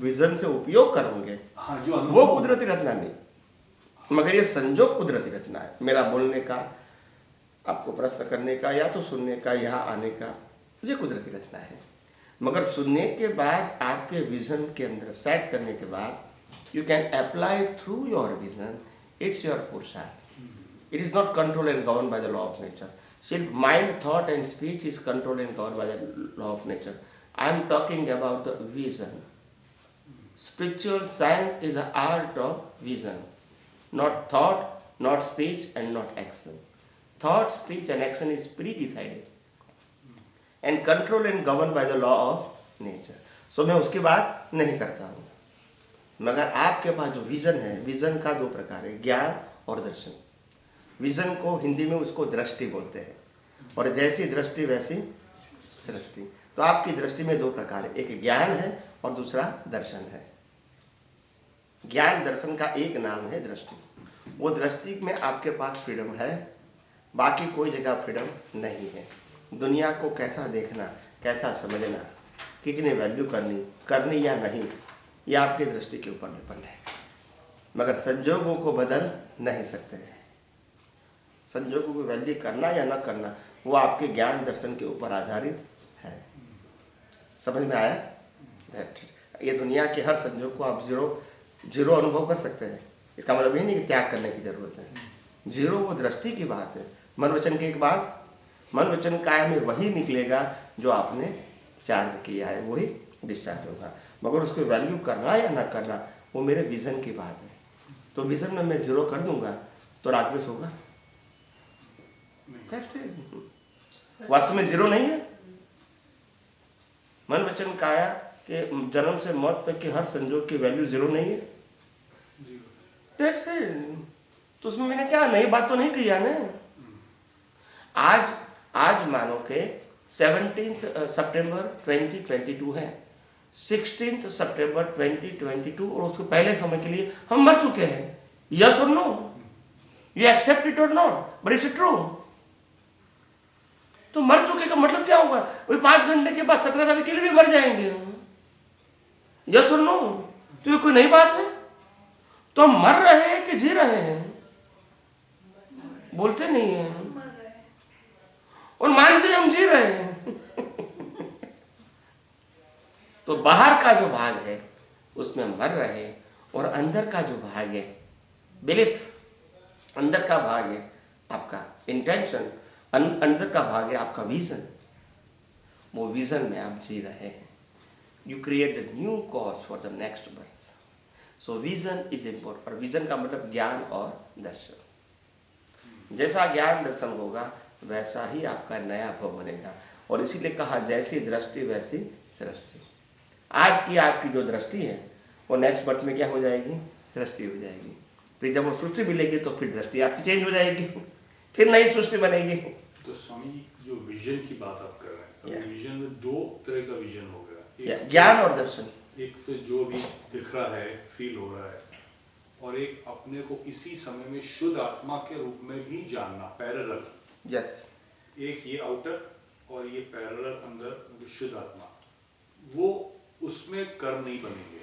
विजन से उपयोग करोगे, हाँ, जो वो कुदरती रचना नहीं, मगर ये संजोग कुदरती रचना है। मेरा बोलने का, आपको प्रश्न करने का, या तो सुनने का, यहाँ आने का, ये कुदरती रचना है। मगर सुनने के बाद आपके विजन के अंदर सेट करने के बाद you can apply through your vision, it's your पुरुषार्थ। It is not control and govern by the law of nature. सिर्फ mind, thought and speech is control and govern by the law of nature. I am talking about the vision. Spiritual science is a art of vision, not thought, not speech, and not action. Thought, speech, and action is pre-decided and controlled and governed by the law of nature. So मैं उसकी बात नहीं करता हूँ, मगर आपके पास जो vision है, विजन का दो प्रकार है, ज्ञान और दर्शन। विजन को हिंदी में उसको दृष्टि बोलते हैं, और जैसी दृष्टि वैसी सृष्टि। तो आपकी दृष्टि में दो प्रकार है, एक ज्ञान है और दूसरा दर्शन है। ज्ञान दर्शन का एक नाम है दृष्टि। वो दृष्टि में आपके पास फ्रीडम है, बाकी कोई जगह फ्रीडम नहीं है। दुनिया को कैसा देखना, कैसा समझना, कितनी वैल्यू करनी या नहीं, ये आपके दृष्टि के ऊपर डिपेंड है, मगर संजोगों को बदल नहीं सकते हैं। संजोगों को वैल्यू करना या न करना, वो आपके ज्ञान दर्शन के ऊपर आधारित है। समझ में आया? ये दुनिया के हर संजोग को आप जीरो अनुभव कर सकते हैं। इसका मतलब ये नहीं कि त्याग करने की जरूरत है। जीरो वो दृष्टि की बात है। मन वचन के एक बात, मन वचन काया में वही निकलेगा जो आपने चार्ज किया है, वही डिस्चार्ज होगा। मगर उसको वैल्यू करना या ना करना, वो मेरे विजन की बात है। तो विजन में मैं जीरो कर दूंगा तो रागद्वेष होगा। वास्तव में जीरो नहीं है। मन वचन काया के जन्म से मौत तक के हर संजोग की वैल्यू जीरो नहीं है। That's it. तो उसमें मैंने क्या नई बात तो नहीं कही है ना। आज मानो के 17 सितंबर 2022 है, 16 सितंबर 2022, और उसके पहले समय के लिए हम मर चुके हैं। यस और नो? यू एक्सेप्ट इट और नॉट, बट इट्स ट्रू। तो मर चुके का मतलब क्या होगा? वही 5 घंटे के बाद 17 तारीख के लिए भी मर जाएंगे। यस और नो? तो ये कोई नई बात है? तो हम मर रहे हैं कि जी रहे हैं? बोलते नहीं हैं और मानते हम जी रहे हैं। तो बाहर का जो भाग है उसमें मर रहे हैं, और अंदर का जो भाग है बिलीफ, अंदर का भाग है आपका इंटेंशन, अंदर का भाग है आपका विजन। वो विजन में आप जी रहे हैं। You create the new cause for the next birth. So vision is important. और विजन का मतलब ज्ञान और दर्शन। जैसा ज्ञान दर्शन होगा वैसा ही आपका नया भव बनेगा। और इसीलिए कहा जैसी दृष्टि वैसी सृष्टि। आज की आपकी जो दृष्टि है वो नेक्स्ट बर्थ में क्या हो जाएगी? सृष्टि हो जाएगी। फिर जब वो सृष्टि मिलेगी तो फिर दृष्टि आपकी चेंज हो जाएगी, फिर नई सृष्टि बनेगी। तो स्वामी जी, जो विजन की बात आप कर रहे हैं, विजन में 2 तरह का विजन हो गया, ज्ञान और दर्शन। एक तो जो भी दिख रहा है, फील हो रहा है, और एक अपने को इसी समय में शुद्ध आत्मा के रूप में भी जानना, पैरेलल। यस एक ये आउटर और ये पैरेलल अंदर शुद्ध आत्मा, वो उसमें कर्म नहीं बनेंगे।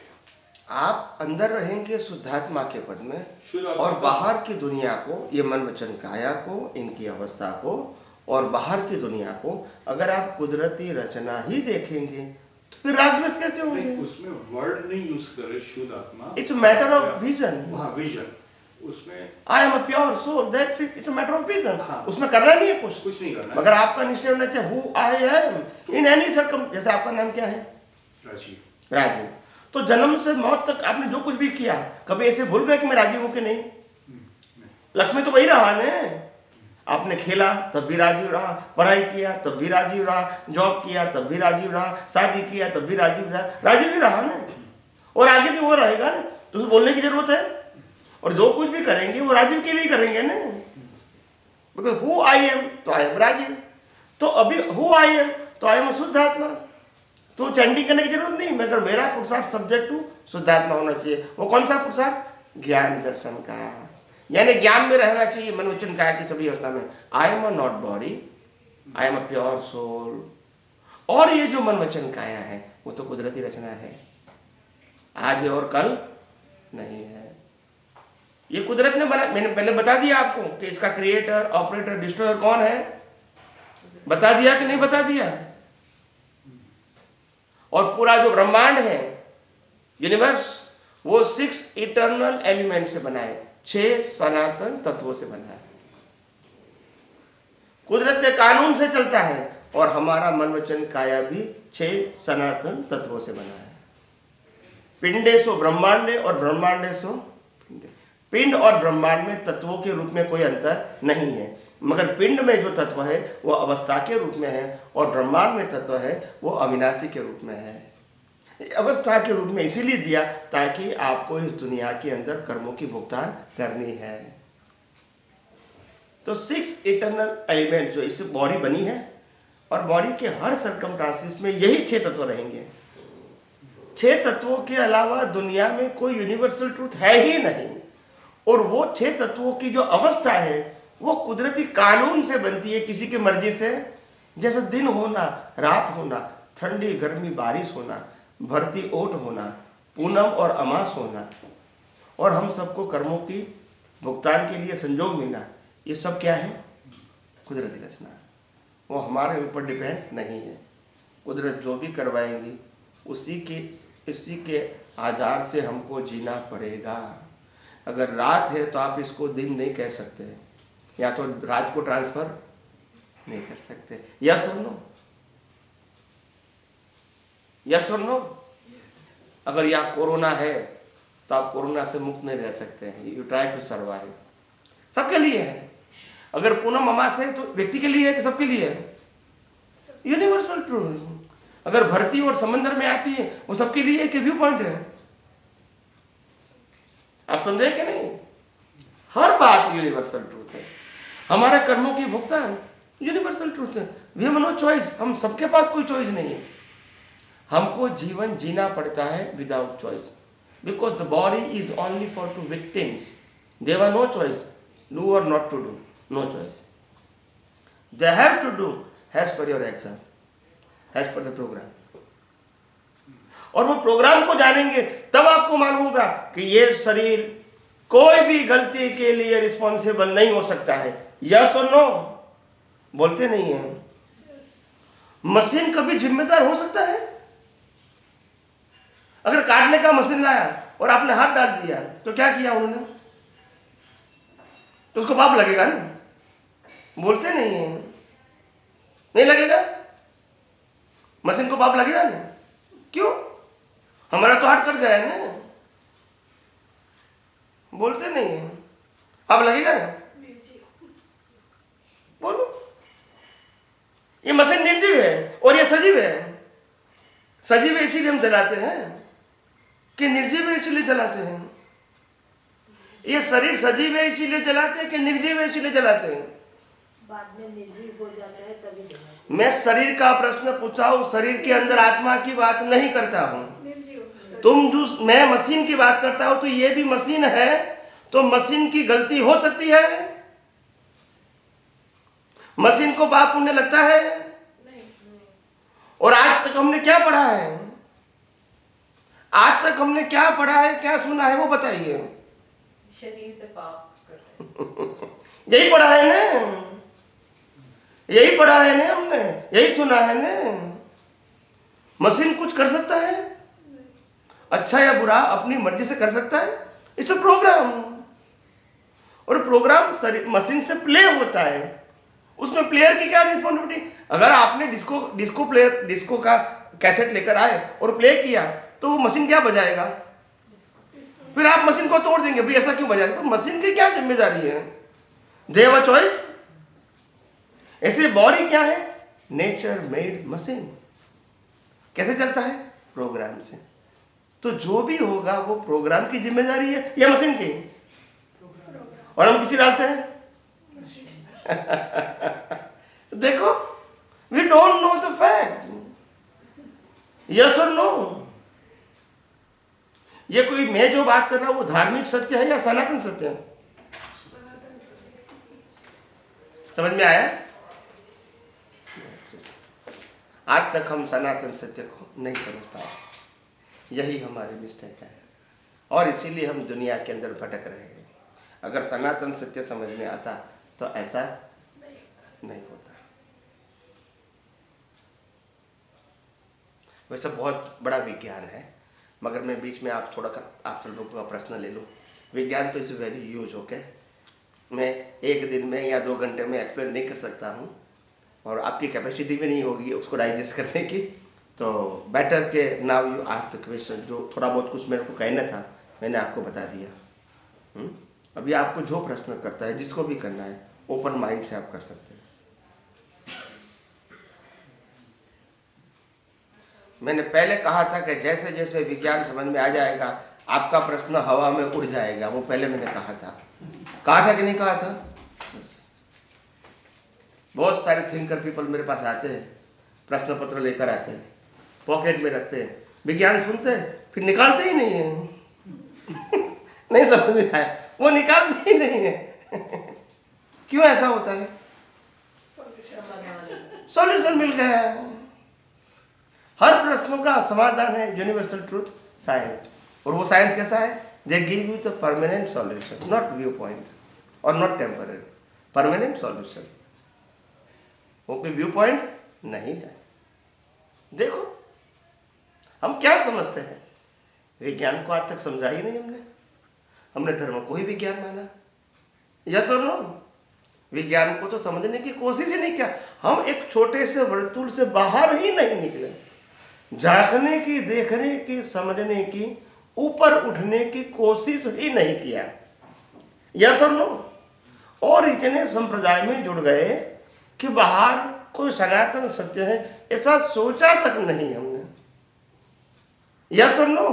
आप अंदर रहेंगे शुद्धात्मा के पद में, शुद्ध आत्मा और का- बाहर की दुनिया को, ये मन वचन काया को, इनकी अवस्था को और बाहर की दुनिया को अगर आप कुदरती रचना ही देखेंगे तो फिर रागद्वेष कैसे नहीं, होंगे? उसमें वर्ड नहीं यूज करे शुद्ध आत्मा। It's matter of vision. हाँ, विजन। उसमें I am a pure soul, that's it, it's a matter of vision. हाँ। उसमें करना नहीं है कुछ, कुछ नहीं करना। मगर आपका निश्चय होना चाहिए who I am in any circum. जैसे आपका नाम क्या है? राजीव। राजीव। तो जन्म से मौत तक आपने जो कुछ भी किया, कभी ऐसे भूल गए कि मैं राजीव हूं कि नहीं? लक्ष्मी तो वही रहा ने। आपने खेला तब भी राजीव रहा, पढ़ाई किया तब भी राजीव रहा, जॉब किया तब भी राजीव रहा, शादी किया तब भी राजीव रहा, राजीव ही रहा ना, और आगे भी वो रहेगा ना। तो उसे बोलने की जरूरत है, और जो कुछ भी करेंगे वो राजीव के लिए करेंगे ना। बिकॉज हु आई एम, तो आई एम राजीव। तो अभी हु आई एम, तो आई एम शुद्ध आत्मा। तो चैंटिंग करने की जरूरत नहीं, मगर मेरा पुरुषार्थ सब्जेक्ट टू शुद्धात्मा होना चाहिए। वो कौन सा पुरुषार्थ? ज्ञान दर्शन का, यानी ज्ञान में रहना चाहिए मन वचन काया की सभी अवस्था में। I am a not body, I am a pure soul. और ये जो मन वचन काया है वो तो कुदरती रचना है, आज है और कल नहीं है। ये कुदरत ने बना, मैंने पहले बता दिया आपको कि इसका क्रिएटर, ऑपरेटर, डिस्ट्रॉयर कौन है। बता दिया कि नहीं बता दिया? और पूरा जो ब्रह्मांड है, यूनिवर्स, वो 6 इटर्नल एलिमेंट से बना है, 6 सनातन तत्वों से बना है, कुदरत के कानून से चलता है। और हमारा मन वचन काया भी 6 सनातन तत्वों से बना है। पिंडेसो ब्रह्मांडे और ब्रह्मांडेसो पिंडे। पिंड और ब्रह्मांड में तत्वों के रूप में कोई अंतर नहीं है, मगर पिंड में जो तत्व है वो अवस्था के रूप में है, और ब्रह्मांड में तत्व है वो अविनाशी के रूप में है। अवस्था के रूप में इसीलिए दिया ताकि आपको इस दुनिया के अंदर कर्मों की भुगतान करनी है। तो 6 इटर्नल एलिमेंट जो इस बॉडी बनी है, और बॉडी के हर सर्कमस्टांसिस में यही 6 तत्व रहेंगे। 6 तत्वों के अलावा दुनिया में कोई यूनिवर्सल ट्रूथ है ही नहीं। और वो 6 तत्वों की जो अवस्था है वो कुदरती कानून से बनती है, किसी की मर्जी से। जैसे दिन होना, रात होना, ठंडी गर्मी बारिश होना, भरती ओट होना, पूनम और अमास होना, और हम सबको कर्मों की भुगतान के लिए संजोग मिलना, ये सब क्या है? कुदरती रचना। वो हमारे ऊपर डिपेंड नहीं है। कुदरत जो भी करवाएंगी उसी के आधार से हमको जीना पड़ेगा। अगर रात है तो आप इसको दिन नहीं कह सकते, या तो रात को ट्रांसफर नहीं कर सकते। यस और नो? यस और नो? अगर यहाँ कोरोना है तो आप कोरोना से मुक्त नहीं रह सकते हैं। You try to survive. सबके लिए है। अगर पूनम अमास है तो व्यक्ति के लिए है कि सबके लिए है? Universal truth. अगर भरती और समंदर में आती है वो सबके लिए है कि व्यू पॉइंट है? आप समझे कि नहीं? हर बात यूनिवर्सल ट्रूथ है। हमारे कर्मों की भुगतान यूनिवर्सल ट्रूथ है। We have no choice. हम सबके पास कोई चॉइस नहीं है। हमको जीवन जीना पड़ता है without choice, because the body is only for two victims. They have no choice, do or not to do, no choice. They have to do as per your exam, as per the program. और वो programme को जानेंगे तब आपको मालूम होगा कि ये शरीर कोई भी गलती के लिए रिस्पॉन्सिबल नहीं हो सकता है। यस और नो? बोलते नहीं है। मशीन कभी जिम्मेदार हो सकता है? अगर काटने का मशीन लाया और आपने हाथ डाल दिया तो क्या किया उन्होंने? तो उसको पाप लगेगा ना? बोलते नहीं है। नहीं लगेगा? मशीन को पाप लगेगा ना? क्यों? हमारा तो हाथ कट गया है ना। बोलते नहीं है। पाप लगेगा ना? बोलो। ये मशीन निर्जीव है और ये सजीव है। सजीव है इसीलिए हम जलाते हैं कि निर्जीव है इसीलिए जलाते हैं? ये शरीर सजीव है इसीलिए जलाते हैं कि निर्जीव है इसीलिए जलाते हैं? बाद में निर्जीव हो जाता है तभी जलाते हैं। मैं शरीर का प्रश्न पूछा हूं, शरीर के अंदर आत्मा की बात नहीं करता हूं। मैं मशीन की बात करता हूं तो ये भी मशीन है, तो मशीन की गलती हो सकती है। मशीन को पाप पुण्य लगता है? और आज तक हमने क्या पढ़ा है? आज तक हमने क्या पढ़ा है, क्या सुना है, वो बताइए। शरीर से पाप करते हैं। यही पढ़ा है ना, यही पढ़ा है ना हमने, यही सुना है ना। मशीन कुछ कर सकता है? अच्छा या बुरा अपनी मर्जी से कर सकता है? It's a program. और प्रोग्राम मशीन से प्ले होता है, उसमें प्लेयर की क्या रिस्पॉन्सिबिलिटी? अगर आपने डिस्को का कैसेट लेकर आए और प्ले किया तो वो मशीन क्या बजाएगा? फिर आप मशीन को तोड़ देंगे, भाई ऐसा क्यों बजाएगा? तो मशीन की क्या जिम्मेदारी है? They have a choice. ऐसे बॉडी क्या है? Nature made machine. कैसे चलता है? प्रोग्राम से। तो जो भी होगा वो प्रोग्राम की जिम्मेदारी है या मशीन की? और हम किसी डालते हैं? देखो, we don't know the fact. Yes और नो? ये कोई मैं जो बात कर रहा हूं वो धार्मिक सत्य है या सनातन सत्य है? समझ में आया? आज तक हम सनातन सत्य को नहीं समझ पाए, यही हमारी मिस्टेक है, और इसीलिए हम दुनिया के अंदर भटक रहे हैं। अगर सनातन सत्य समझ में आता तो ऐसा नहीं होता। वैसे बहुत बड़ा विज्ञान है, मगर मैं बीच में आप सब लोगों का प्रश्न ले लूँ। विज्ञान तो इस वेरी ह्यूज, ओके, मैं एक दिन में या 2 घंटे में एक्सप्लेन नहीं कर सकता हूँ, और आपकी कैपेसिटी भी नहीं होगी उसको डाइजेस्ट करने की। तो बेटर के now you ask the question. जो थोड़ा बहुत कुछ मेरे को कहना था मैंने आपको बता दिया। अभी आपको जो प्रश्न करता है, जिसको भी करना है, ओपन माइंड से आप कर सकते हैं। मैंने पहले कहा था कि जैसे जैसे विज्ञान समझ में आ जाएगा आपका प्रश्न हवा में उड़ जाएगा, वो पहले मैंने कहा था कि नहीं कहा था? बहुत सारे थिंकर पीपल मेरे पास आते हैं, प्रश्न पत्र लेकर आते हैं, पॉकेट में रखते हैं, विज्ञान सुनते हैं, फिर निकालते ही नहीं है। नहीं समझ में आया, वो निकालते ही नहीं है। क्यों ऐसा होता है? सॉल्यूशन मिल गया। हर प्रश्नों का समाधान है यूनिवर्सल ट्रूथ साइंस। और वो साइंस कैसा है? They give you the permanent solution, not view point और नॉट टेम्पररी, परमानेंट सॉल्यूशन। वो कोई व्यू पॉइंट नहीं है। देखो हम क्या समझते हैं, विज्ञान को आज तक समझा ही नहीं हमने धर्म को ही विज्ञान माना। यस और नो? विज्ञान को तो समझने की कोशिश ही नहीं किया। हम एक छोटे से वर्तुल से बाहर ही नहीं निकले, झांकने की, देखने की, समझने की, ऊपर उठने की कोशिश ही नहीं किया। यस और नो? और इतने संप्रदाय में जुड़ गए कि बाहर कोई सनातन सत्य है ऐसा सोचा तक नहीं हमने। यस और नो?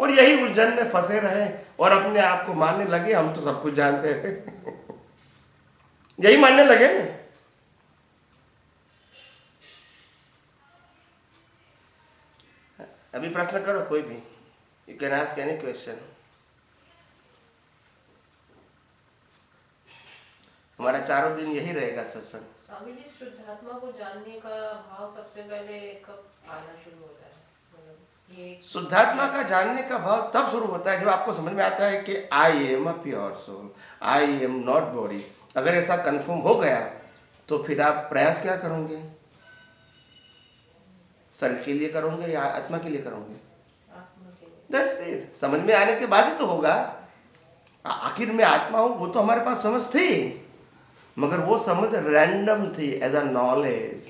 और यही उलझन में फंसे रहे और अपने आप को मानने लगे हम तो सब कुछ जानते हैं। यही मानने लगे ना। अभी प्रश्न करो कोई भी, you can ask any question. हमारा 4 दिन यही रहेगा सत्संग। स्वामी जी, शुद्धात्मा को जानने का भाव सबसे पहले कब आना शुरू होता है? शुद्धात्मा का जानने का भाव तब शुरू होता है जब आपको समझ में आता है कि I am a pure soul, I am not body. अगर ऐसा कंफर्म हो गया तो फिर आप प्रयास क्या करोगे? शरीर के लिए करोगे या आत्मा के लिए करोगे? That's it. समझ में आने के बाद ही तो होगा। आखिर में आत्मा हूं वो तो हमारे पास समझ थी, मगर वो समझ रैंडम थी, as a knowledge,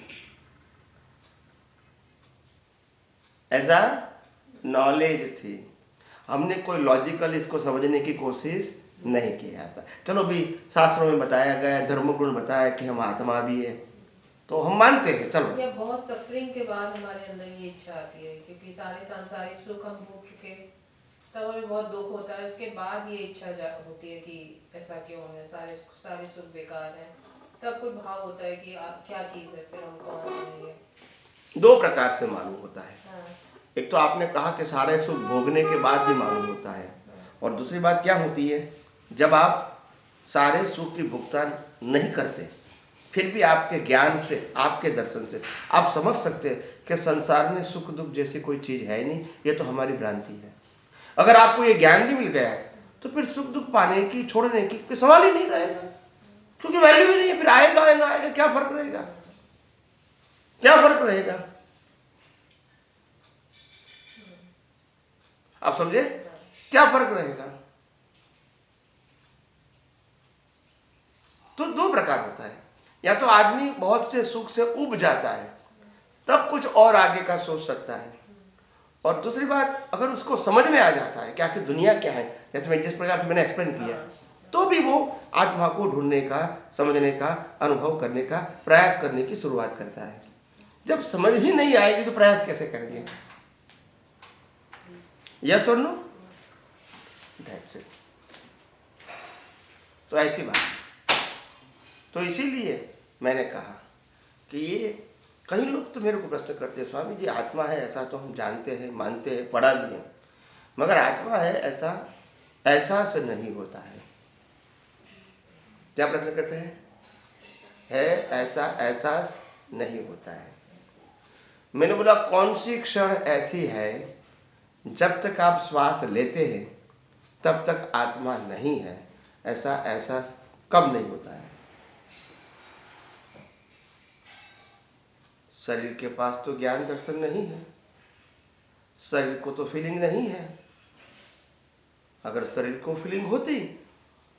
as a knowledge थी। हमने कोई लॉजिकल इसको समझने की कोशिश नहीं किया था। चलो भी शास्त्रों में बताया गया, धर्मगुण बताया कि हम आत्मा भी है तो हम मानते हैं। चलो, या बहुत सफरिंग के बाद हमारे अंदर ये इच्छा आती है, क्योंकि सारे सांसारिक सुख हम भोग चुके, तब हमें बहुत दुख होता है। उसके बाद ये इच्छा होती है कि ऐसा क्यों है, सारे सुख बेकार हैं। तब कोई भाव होता है कि क्या चीज़ है, फिर हम कौन है। 2 प्रकार से मालूम होता है। हाँ। एक तो आपने कहा कि सारे सुख भोगने के बाद भी मालूम होता है, और दूसरी बात क्या होती है, जब आप सारे सुख की भुगतान नहीं करते फिर भी आपके ज्ञान से, आपके दर्शन से आप समझ सकते हैं कि संसार में सुख दुख जैसी कोई चीज है नहीं, ये तो हमारी भ्रांति है। अगर आपको ये ज्ञान भी मिल गया है तो फिर सुख दुख पाने की, छोड़ने की कोई सवाल ही नहीं रहेगा, क्योंकि वैल्यू ही नहीं है। फिर आएगा या ना आएगा, क्या फर्क रहेगा, क्या फर्क रहेगा? आप समझे, क्या फर्क रहेगा? तो दो प्रकार होता है, या तो आदमी बहुत से सुख से उब जाता है, तब कुछ और आगे का सोच सकता है, और दूसरी बात अगर उसको समझ में आ जाता है कि आखिर दुनिया क्या है, जैसे मैं जिस प्रकार से मैंने एक्सप्लेन किया, तो भी वो आत्मा को ढूंढने का, समझने का, अनुभव करने का प्रयास करने की शुरुआत करता है। जब समझ ही नहीं आएगी तो प्रयास कैसे करेंगे? यस और नो? That's it. तो ऐसी बात, तो इसीलिए मैंने कहा कि ये कई लोग तो मेरे को प्रश्न करते हैं, स्वामी जी आत्मा है ऐसा तो हम जानते हैं, मानते हैं, पढ़ा भी है, मगर आत्मा है ऐसा एहसास नहीं होता है। क्या प्रश्न करते हैं? है ऐसा एहसास नहीं होता है। मैंने बोला कौन सी क्षण ऐसी है जब तक आप श्वास लेते हैं तब तक आत्मा नहीं है, ऐसा एहसास कब नहीं होता है? शरीर के पास तो ज्ञान दर्शन नहीं है, शरीर को तो फीलिंग नहीं है। अगर शरीर को फीलिंग होती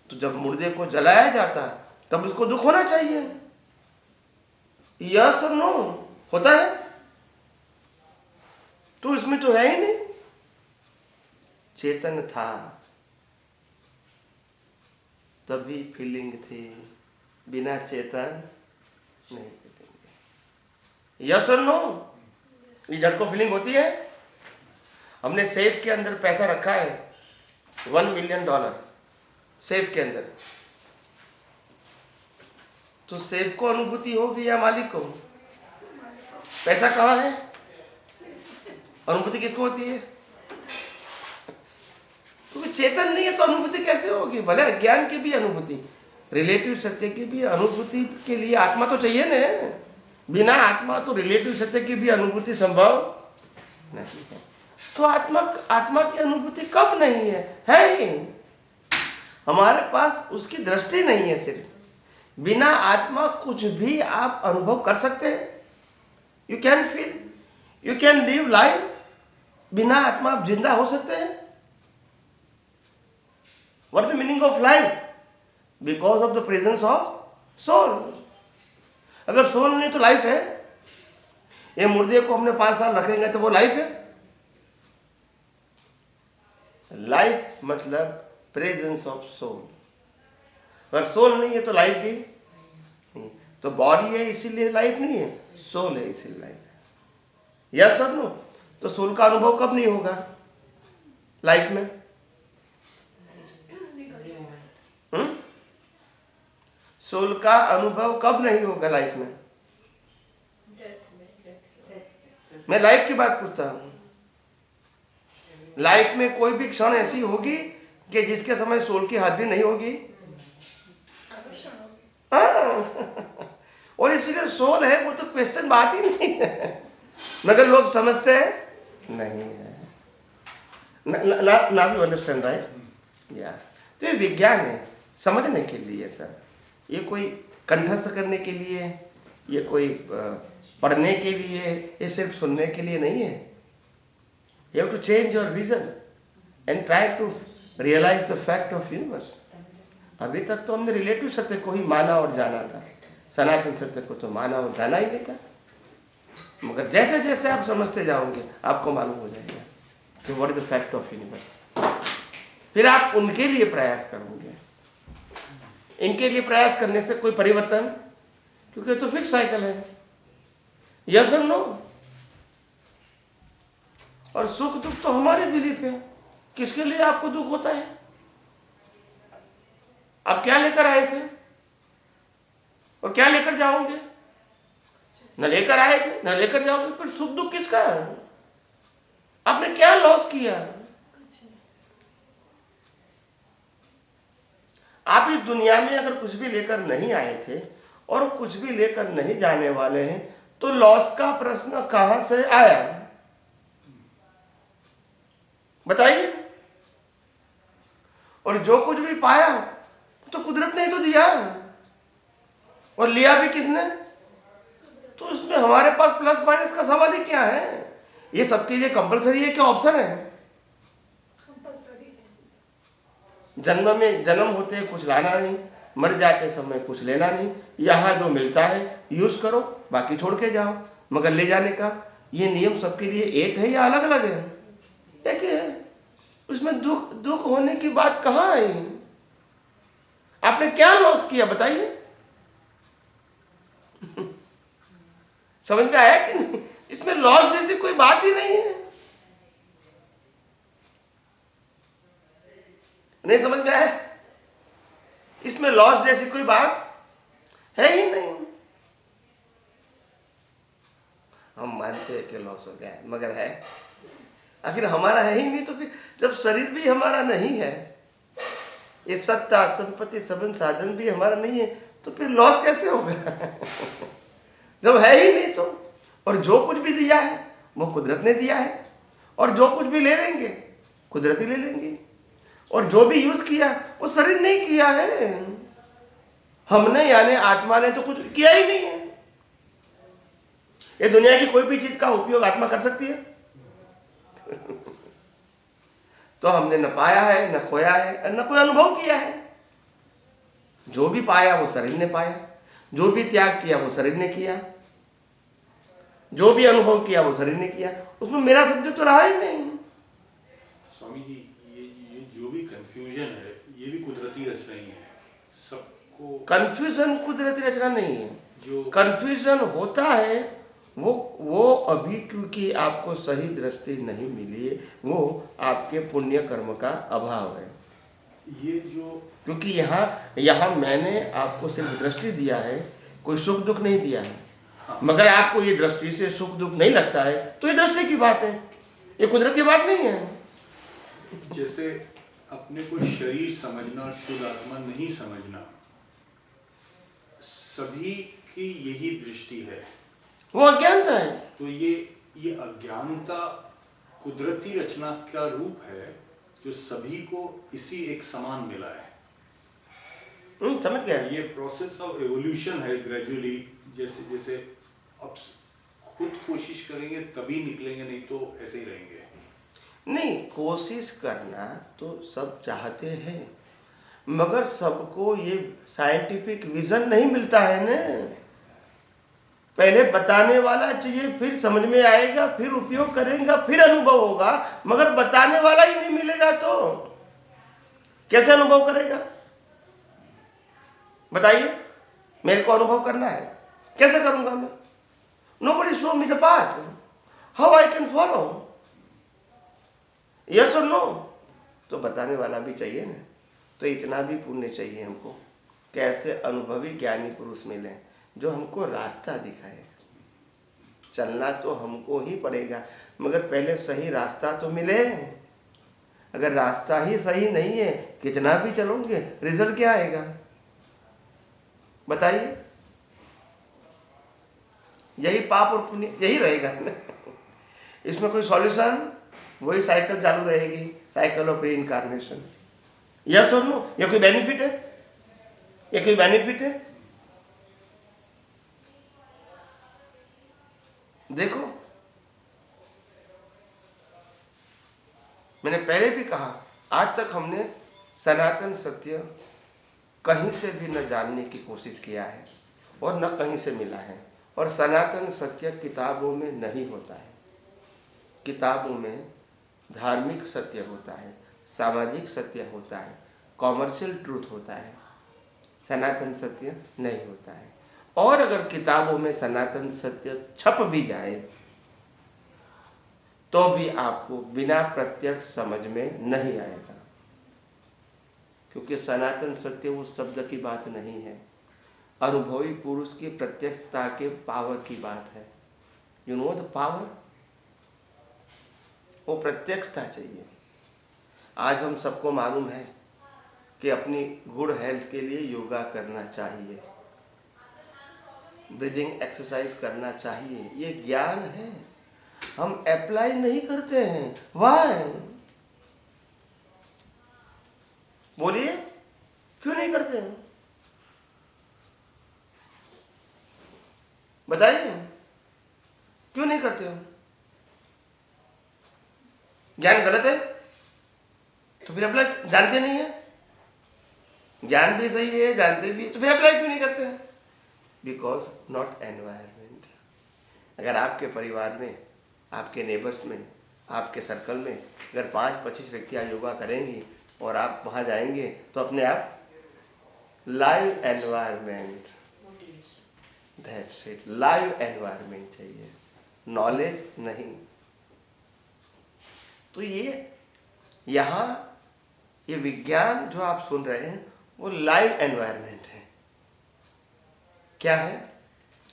तो जब मुर्दे को जलाया जाता तब उसको दुख होना चाहिए। यस और नो? होता है? तो इसमें तो है ही नहीं। चेतन था तभी फीलिंग थी, बिना चेतन नहीं फीलिंग। यस और नो? ये जड़ को फीलिंग होती है। हमने सेफ के अंदर पैसा रखा है, $1 मिलियन सेफ के अंदर, तो सेफ को अनुभूति होगी या मालिक को? पैसा कहाँ है? अनुभूति किसको होती है? क्योंकि चेतन नहीं है तो अनुभूति कैसे होगी? भले अज्ञान की भी अनुभूति, रिलेटिव सत्य की भी अनुभूति के लिए आत्मा तो चाहिए ना। बिना आत्मा तो रिलेटिव सत्य की भी अनुभूति संभव नहीं है। तो आत्मा की अनुभूति कब नहीं है ही हमारे पास उसकी दृष्टि नहीं है। सिर्फ बिना आत्मा कुछ भी आप अनुभव कर सकते हैं। You can feel, you can live life. बिना आत्मा आप जिंदा हो सकते हैं। What the meaning of life? Because of the presence of soul. अगर सोल नहीं तो लाइफ है? ये मुर्दे को हमने 5 साल रखेंगे तो वो लाइफ है? लाइफ मतलब प्रेजेंस ऑफ सोल। अगर सोल नहीं है तो लाइफ भी नहीं। तो बॉडी है इसीलिए लाइफ नहीं है, सोल है इसीलिए लाइफ है। यस और नो? तो सोल का अनुभव कब नहीं होगा लाइफ में? सोल का अनुभव कब नहीं होगा लाइफ में? मैं लाइफ की बात पूछता हूं। लाइफ में कोई भी क्षण ऐसी होगी कि जिसके समय सोल की हाजिरी नहीं होगी? और इसीलिए सोल है वो तो क्वेश्चन बात ही नहीं है, मगर लोग समझते हैं नहीं है। ना भी अंडरस्टैंड राइट या? तो ये विज्ञान है समझने के लिए सर। ये कोई कंठस्थ करने के लिए, ये कोई पढ़ने के लिए, ये सिर्फ सुनने के लिए नहीं है। You have to change your vision and try to realize the fact of universe. अभी तक तो हमने रिलेटिव सत्य को ही माना और जाना था, सनातन सत्य को तो माना और जाना ही नहीं था। मगर जैसे जैसे आप समझते जाओगे आपको मालूम हो जाएगा कि what is the fact of universe. फिर आप उनके लिए प्रयास करोगे। इनके लिए प्रयास करने से कोई परिवर्तन, क्योंकि तो फिक्स साइकिल है। यस और नो? और सुख दुख तो हमारे बिलीफ है। किसके लिए आपको दुख होता है? आप क्या लेकर आए थे और क्या लेकर जाओगे? न लेकर आए थे न लेकर जाओगे, फिर सुख दुख किसका है? आपने क्या लॉस किया? आप इस दुनिया में अगर कुछ भी लेकर नहीं आए थे और कुछ भी लेकर नहीं जाने वाले हैं, तो लॉस का प्रश्न कहां से आया? बताइए। और जो कुछ भी पाया तो कुदरत ने ही तो दिया, और लिया भी किसने? तो इसमें हमारे पास प्लस माइनस का सवाल ही क्या है? ये सबके लिए कंपलसरी है क्या ऑप्शन है? जन्म में जन्म होते कुछ लाना नहीं, मर जाते समय कुछ लेना नहीं। यहाँ जो मिलता है यूज करो, बाकी छोड़ के जाओ। मगर ले जाने का ये नियम सबके लिए एक है या अलग अलग है? एक है। उसमें दुख होने की बात कहाँ आई? आपने क्या लॉस किया बताइए? समझ में आया कि नहीं? इसमें लॉस जैसी कोई बात ही नहीं है। नहीं समझ में आया? इसमें लॉस जैसी कोई बात है ही नहीं। हम मानते हैं कि लॉस हो गया है, मगर है आखिर हमारा है ही नहीं। तो फिर जब शरीर भी हमारा नहीं है, ये सत्ता संपत्ति सबन साधन भी हमारा नहीं है, तो फिर लॉस कैसे होगा? जब है ही नहीं तो। और जो कुछ भी दिया है वो कुदरत ने दिया है, और जो कुछ भी ले लेंगे कुदरत ही ले लेंगे। और जो भी यूज किया वो शरीर ने ही किया है, हमने यानी आत्मा ने तो कुछ किया ही नहीं है। ये दुनिया की कोई भी चीज का उपयोग आत्मा कर सकती है? तो हमने न पाया है, न खोया है, न कोई अनुभव किया है। जो भी पाया वो शरीर ने पाया, जो भी त्याग किया वो शरीर ने किया, जो भी अनुभव किया वो शरीर ने किया। उसमें मेरा शब्द तो रहा ही नहीं। स्वामी जी, ये जो भी कंफ्यूजन है ये भी कुदरती रचना ही है। सबको कंफ्यूजन कुदरती रचना नहीं है। जो कंफ्यूजन होता है वो अभी क्योंकि आपको सही दृष्टि नहीं मिली है, वो आपके पुण्य कर्म का अभाव है। ये जो क्योंकि यहाँ मैंने आपको सिर्फ दृष्टि दिया है, कोई सुख दुख नहीं दिया है। मगर आपको ये दृष्टि से सुख दुख नहीं लगता है तो ये दृष्टि की बात है, ये कुदरत की बात नहीं है। जैसे अपने को शरीर समझना, शुद्ध आत्मा नहीं समझना, सभी की यही दृष्टि है, वो अज्ञानता है। तो ये अज्ञानता कुदरती रचना का रूप है जो सभी को इसी एक समान मिला है। समझ गया। ये प्रोसेस ऑफ एवोल्यूशन है ग्रेजुअली। जैसे जैसे अब खुद कोशिश करेंगे तभी निकलेंगे, नहीं तो ऐसे ही रहेंगे। नहीं, कोशिश करना तो सब चाहते हैं, मगर सबको ये साइंटिफिक विजन नहीं मिलता है ना। पहले बताने वाला चाहिए, फिर समझ में आएगा, फिर उपयोग करेंगे, फिर अनुभव होगा। मगर बताने वाला ही नहीं मिलेगा तो कैसे अनुभव करेगा? बताइए, मेरे को अनुभव करना है, कैसे करूंगा मैं? Nobody show me the path. How I can follow? Yes or no? तो बताने वाला भी चाहिए ना। तो इतना भी पुण्य चाहिए हमको, कैसे अनुभवी ज्ञानी पुरुष मिले जो हमको रास्ता दिखाए। चलना तो हमको ही पड़ेगा, मगर पहले सही रास्ता तो मिले। अगर रास्ता ही सही नहीं है, कितना भी चलोगे, रिजल्ट क्या आएगा बताइए? यही पाप और पुण्य यही रहेगा ना। इसमें कोई सॉल्यूशन? वही साइकिल चालू रहेगी, साइकिल ऑफ रीइंकार्नेशन। यस और नो? ये कोई बेनिफिट है? ये कोई बेनिफिट है? देखो, मैंने पहले भी कहा, आज तक हमने सनातन सत्य कहीं से भी न जानने की कोशिश किया है और न कहीं से मिला है। और सनातन सत्य किताबों में नहीं होता है। किताबों में धार्मिक सत्य होता है, सामाजिक सत्य होता है, कॉमर्शियल ट्रूथ होता है, सनातन सत्य नहीं होता है। और अगर किताबों में सनातन सत्य छप भी जाए तो भी आपको बिना प्रत्यक्ष समझ में नहीं आएगा, क्योंकि सनातन सत्य उस शब्द की बात नहीं है, अनुभवी पुरुष की प्रत्यक्षता के पावर की बात है। यू नो द पावर, वो प्रत्यक्षता चाहिए। आज हम सबको मालूम है कि अपनी गुड हेल्थ के लिए योगा करना चाहिए, ब्रीदिंग एक्सरसाइज करना चाहिए, ये ज्ञान है, हम अप्लाई नहीं करते हैं। वाई? बोलिए, क्यों नहीं करते हैं? बताइए, क्यों नहीं करते हो? ज्ञान गलत है तो फिर अप्लाई, जानते नहीं है, ज्ञान भी सही है, जानते भी, तो फिर अप्लाई क्यों नहीं करते हैं? Because not environment. अगर आपके परिवार में, आपके नेबर्स में, आपके सर्कल में अगर 5-25 व्यक्तियाँ योगा करेंगी और आप वहाँ जाएंगे तो अपने आप live environment, that's it, live environment चाहिए, नॉलेज नहीं। तो ये यहाँ ये विज्ञान जो आप सुन रहे हैं वो लाइव एनवायरनमेंट है। क्या है?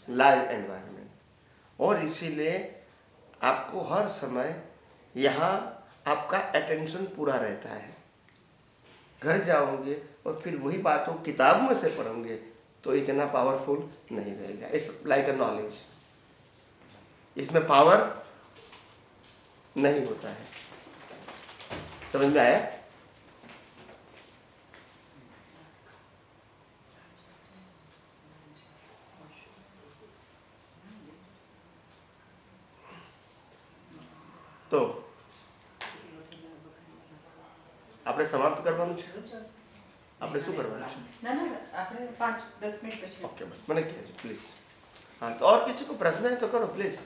Live environment. और इसीलिए आपको हर समय यहाँ आपका अटेंशन पूरा रहता है। घर जाओगे और फिर वही बातों किताब में से पढ़ोगे तो इतना पावरफुल नहीं रहेगा। इट्स लाइक अ नॉलेज, इसमें पावर नहीं होता है। समझ में आया? તો આપણે સમાપ્ત કરવાનું છે? આપણે શું કરવાનું છે? ના ના આપણે 5-10 મિનિટ પછી. ઓકે, બસ મને કહેજો પ્લીઝ. हाँ, तो और किसी को प्रश्न है तो करो प्लीज,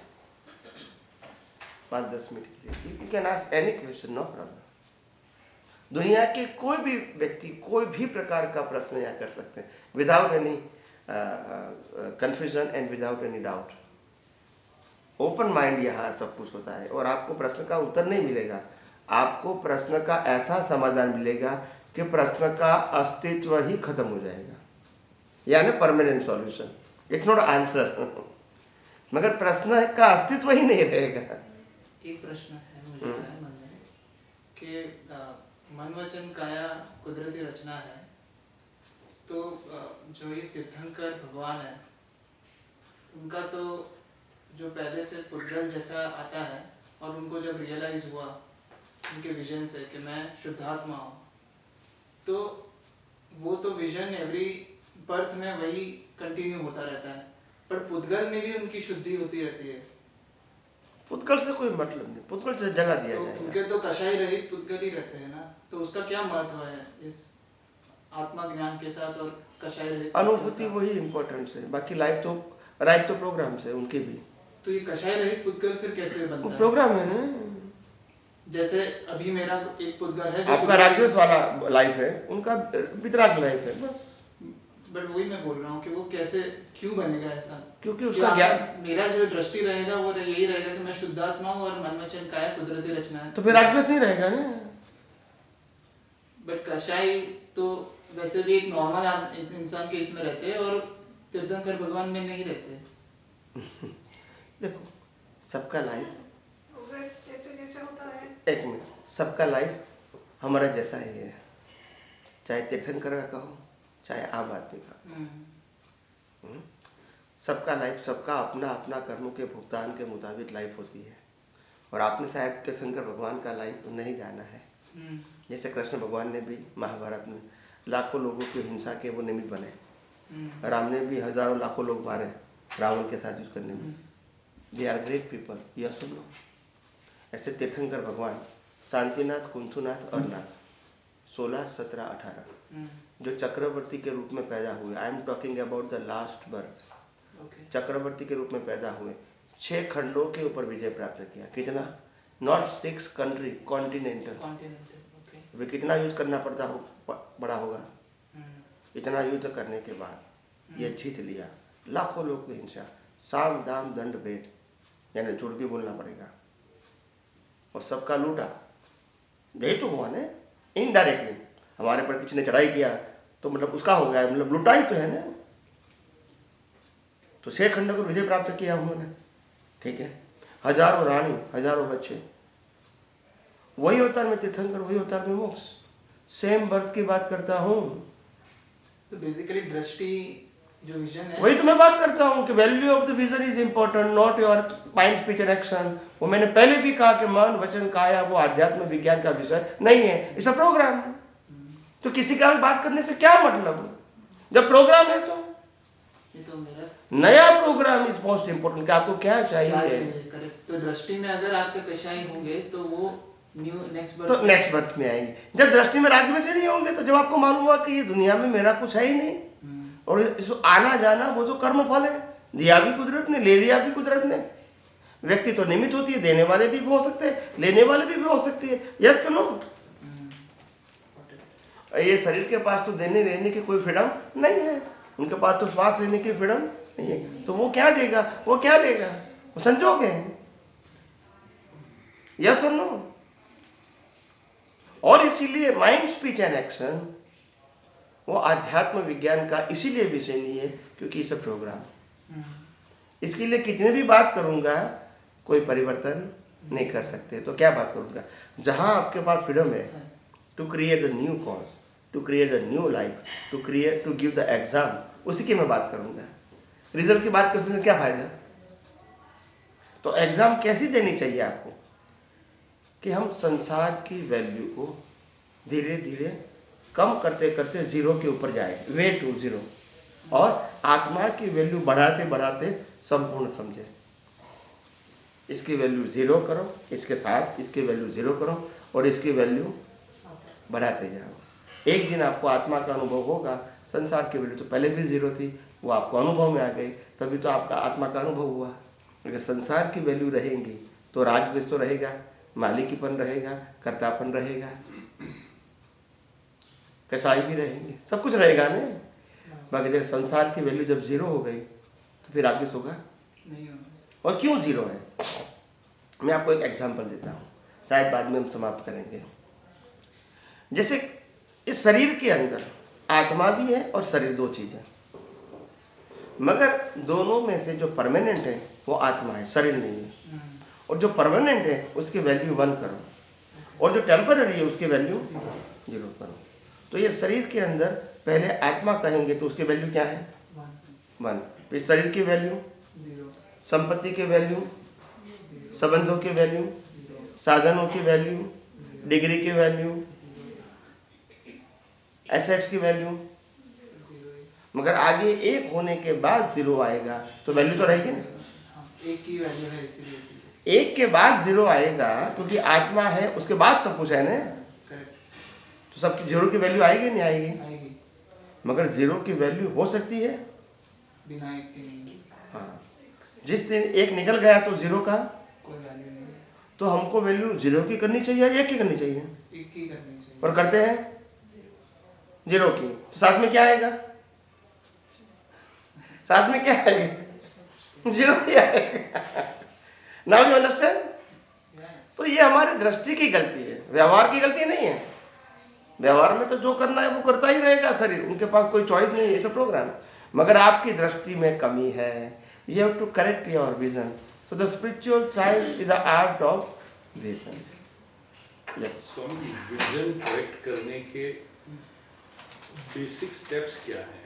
5-10 मिनट के लिए you can ask any question, no problem. दुनिया के कोई भी व्यक्ति कोई भी प्रकार का प्रश्न यहाँ कर सकते हैं without any confusion and without any doubt. Open mind यहाँ सब कुछ होता है और आपको प्रश्न का उत्तर नहीं मिलेगा, आपको प्रश्न का ऐसा समाधान मिलेगा कि प्रश्न का अस्तित्व ही खत्म हो जाएगा, यानी permanent solution. It's not answer, मगर प्रश्न का अस्तित्व ही नहीं रहेगा। एक प्रश्न है मुझे मन में कि मन वचन काया कुदरती रचना है, तो जो ये तीर्थंकर भगवान है उनका तो जो पहले से पुद्गल जैसा आता है और उनको जब रियलाइज हुआ उनके विजन से कि मैं शुद्धात्मा हूँ, तो वो तो विजन एवरी बर्थ में वही कंटिन्यू होता रहता है, पर पुद्गल में भी उनकी शुद्धि होती रहती है। पुद्गल से कोई मतलब नहीं, पुद्गल से जला दिया तो जाएगा। उनके तो कषाय रहित पुद्गल ही रहते हैं ना, तो उसका क्या महत्व है इस आत्मा ज्ञान के साथ और कषाय रहित? अनुभूति वही इम्पोर्टेंट है, बाकी लाइफ तो प्रोग्राम से उनके भी। तो ये कषाय रहित पुद्गल फिर कैसे बनता है? प्रोग्राम है ना, जैसे अभी मेरा एक पुद्गल है जो आपका राजवेश वाला लाइफ है, उनका वितराग लाइफ है, बस। बट वही मैं बोल रहा हूँ कि वो कैसे क्यों बनेगा ऐसा? क्योंकि उसका ज्ञान, मेरा जो दृष्टि रहेगा वो यही रहेगा कि मैं शुद्धात्मा हूँ और मन वचन काया कुदरती रचना है, तो फिर राजवेश नहीं रहेगा ना। बट कषाय तो वैसे भी एक नॉर्मल इंसान के इसमें रहते हैं और तीर्थंकर भगवान में नहीं रहते। देखो सबका लाइफ कैसे होता है? एक मिनट, सबका लाइफ हमारा जैसा ही है, चाहे तीर्थंकर का कहो चाहे आम आदमी का। सबका लाइफ, सबका अपना अपना कर्मों के भुगतान के मुताबिक लाइफ होती है। और आपने शायद तीर्थंकर भगवान का लाइफ नहीं जाना है। जैसे कृष्ण भगवान ने भी महाभारत में लाखों लोगों की हिंसा के वो निमित्त बने, राम ने भी हजारों लाखों लोग मारे रावण के साथ युद्ध करने में। They are great people, yes और नो? ऐसे तीर्थंकर भगवान शांतिनाथ, कुंथुनाथ और नाथ 16, 17, 18 जो चक्रवर्ती के रूप में पैदा हुए, I am talking about the last birth, चक्रवर्ती के रूप में पैदा हुए, 6 खंडों के ऊपर विजय प्राप्त किया। कितना? Not 6 country, continental. वे कितना युद्ध करना पड़ा होगा? इतना युद्ध करने के बाद ये जीत लिया। लाखों लोग की हिंसा, साम दाम दंड भेद, यानी झूठ भी बोलना पड़ेगा और सबका लूटा। यही तो हुआ ना इनडायरेक्टली। हमारे पर किसी ने चढ़ाई किया तो मतलब उसका हो गया, मतलब लुटाई तो है ना। तो 6 खंडों को विजय प्राप्त किया उन्होंने, ठीक है। हजारों रानी, हजारों बच्चे, वही अवतार में तीर्थंकर, वही अवतार में मोक्ष। सेम बर्थ की बात करता हूँ। तो बेसिकली दृष्टि जो विजन है वही तो मैं बात करता हूँ कि value of the vision is important, not your mind, speech and action. वो मैंने पहले भी कहा कि मन, वचन, काया वो आध्यात्म विज्ञान का विषय नहीं है, इट्स अ प्रोग्राम। तो किसी का बात करने से क्या मतलब, जब प्रोग्राम है तो ये तो मेरा नया प्रोग्राम इज मोस्ट इम्पोर्टेंट कि आपको क्या चाहिए। करेक्ट। तो दृष्टि में अगर आपके कषाय होंगे तो वो नेक्स्ट बर्थ, तो नेक्स्ट बर्थ में आएंगे। जब दृष्टि में राग में से नहीं होंगे तो जब आपको मालूम हुआ कि ये दुनिया में मेरा कुछ है ही नहीं, और इस आना जाना वो तो कर्म फल है, दिया भी कुदरत ने, ले लिया भी कुदरत ने। व्यक्ति तो निमित्त होती है, देने वाले भी हो सकते हैं, लेने वाले भी हो सकती है। यस कि नो? ये शरीर के पास तो देने लेने की कोई फ्रीडम नहीं है, उनके पास तो श्वास लेने की फ्रीडम नहीं है, तो वो क्या देगा, वो क्या लेगा, वो संजोग है। यस और नो? और इसीलिए माइंड, स्पीच एंड एक्शन वो आध्यात्म विज्ञान का इसीलिए विषय नहीं है क्योंकि इसे प्रोग्राम, इसके लिए कितने भी बात करूंगा कोई परिवर्तन नहीं कर सकते। तो क्या बात करूंगा, जहां आपके पास फ्रीडम है to create the new cause, to create the new life, to create, to give the exam, उसी की मैं बात करूंगा। रिजल्ट की बात करने से क्या फायदा। तो एग्जाम कैसी देनी चाहिए आपको कि हम संसार की वैल्यू को धीरे धीरे कम करते करते जीरो के ऊपर जाए, वे टू जीरो, और आत्मा की वैल्यू बढ़ाते बढ़ाते संपूर्ण समझे। इसकी वैल्यू जीरो करो, इसके साथ इसकी वैल्यू जीरो करो, और इसकी वैल्यू बढ़ाते जाओ। एक दिन आपको आत्मा का अनुभव होगा, संसार की वैल्यू तो पहले भी जीरो थी, वो आपको अनुभव में आ गई, तभी तो आपका आत्मा का अनुभव हुआ। अगर संसार की वैल्यू रहेंगी तो राग द्वेष तो रहेगा, मालिकीपन रहेगा, कर्तापन रहेगा, कसाई भी रहेंगे, सब कुछ रहेगा ना। बाकी जब संसार की वैल्यू जब जीरो हो गई तो फिर आगे होगा नहीं होगा। और क्यों जीरो है, मैं आपको एक एग्जांपल देता हूँ, शायद बाद में हम समाप्त करेंगे। जैसे इस शरीर के अंदर आत्मा भी है और शरीर, दो चीजें, मगर दोनों में से जो परमानेंट है वो आत्मा है, शरीर नहीं है। और जो परमानेंट है उसकी वैल्यू 1 करो, और जो टेम्पररी है उसकी वैल्यू 0 करो। तो ये शरीर के अंदर पहले आत्मा कहेंगे तो उसकी वैल्यू क्या है, 1। फिर शरीर की वैल्यू, संपत्ति की वैल्यू, संबंधों की वैल्यू, साधनों की वैल्यू, डिग्री की वैल्यू, एसेट्स की वैल्यू। मगर आगे एक होने के बाद 0 आएगा तो वैल्यू तो रहेगी ना, एक की वैल्यू है इसीलिए। एक के बाद 0 आएगा क्योंकि आत्मा है, उसके बाद सब कुछ है ना, तो सबकी 0 की वैल्यू आएगी नहीं आएगी, मगर 0 की वैल्यू हो सकती है बिना एक के नहीं। हाँ, जिस दिन एक निकल गया तो 0 का कोई वैल्यू नहीं है, तो हमको वैल्यू 0 की करनी चाहिए, 1 की करनी चाहिए, एक की करनी चाहिए, और करते हैं 0 की, तो साथ में क्या आएगा, साथ में क्या आएगा, 0 ही आएगा। Now you understand. तो ये हमारी दृष्टि की गलती है, व्यवहार की गलती नहीं है। व्यवहार में तो जो करना है वो करता ही रहेगा शरीर, उनके पास कोई चॉइस नहीं है, इट्स अ प्रोग्राम। मगर आपकी दृष्टि में कमी है, you have to correct your vision. So the spiritual science is a art of vision. Yes Swami, vision correct करने के बेसिक स्टेप्स क्या है?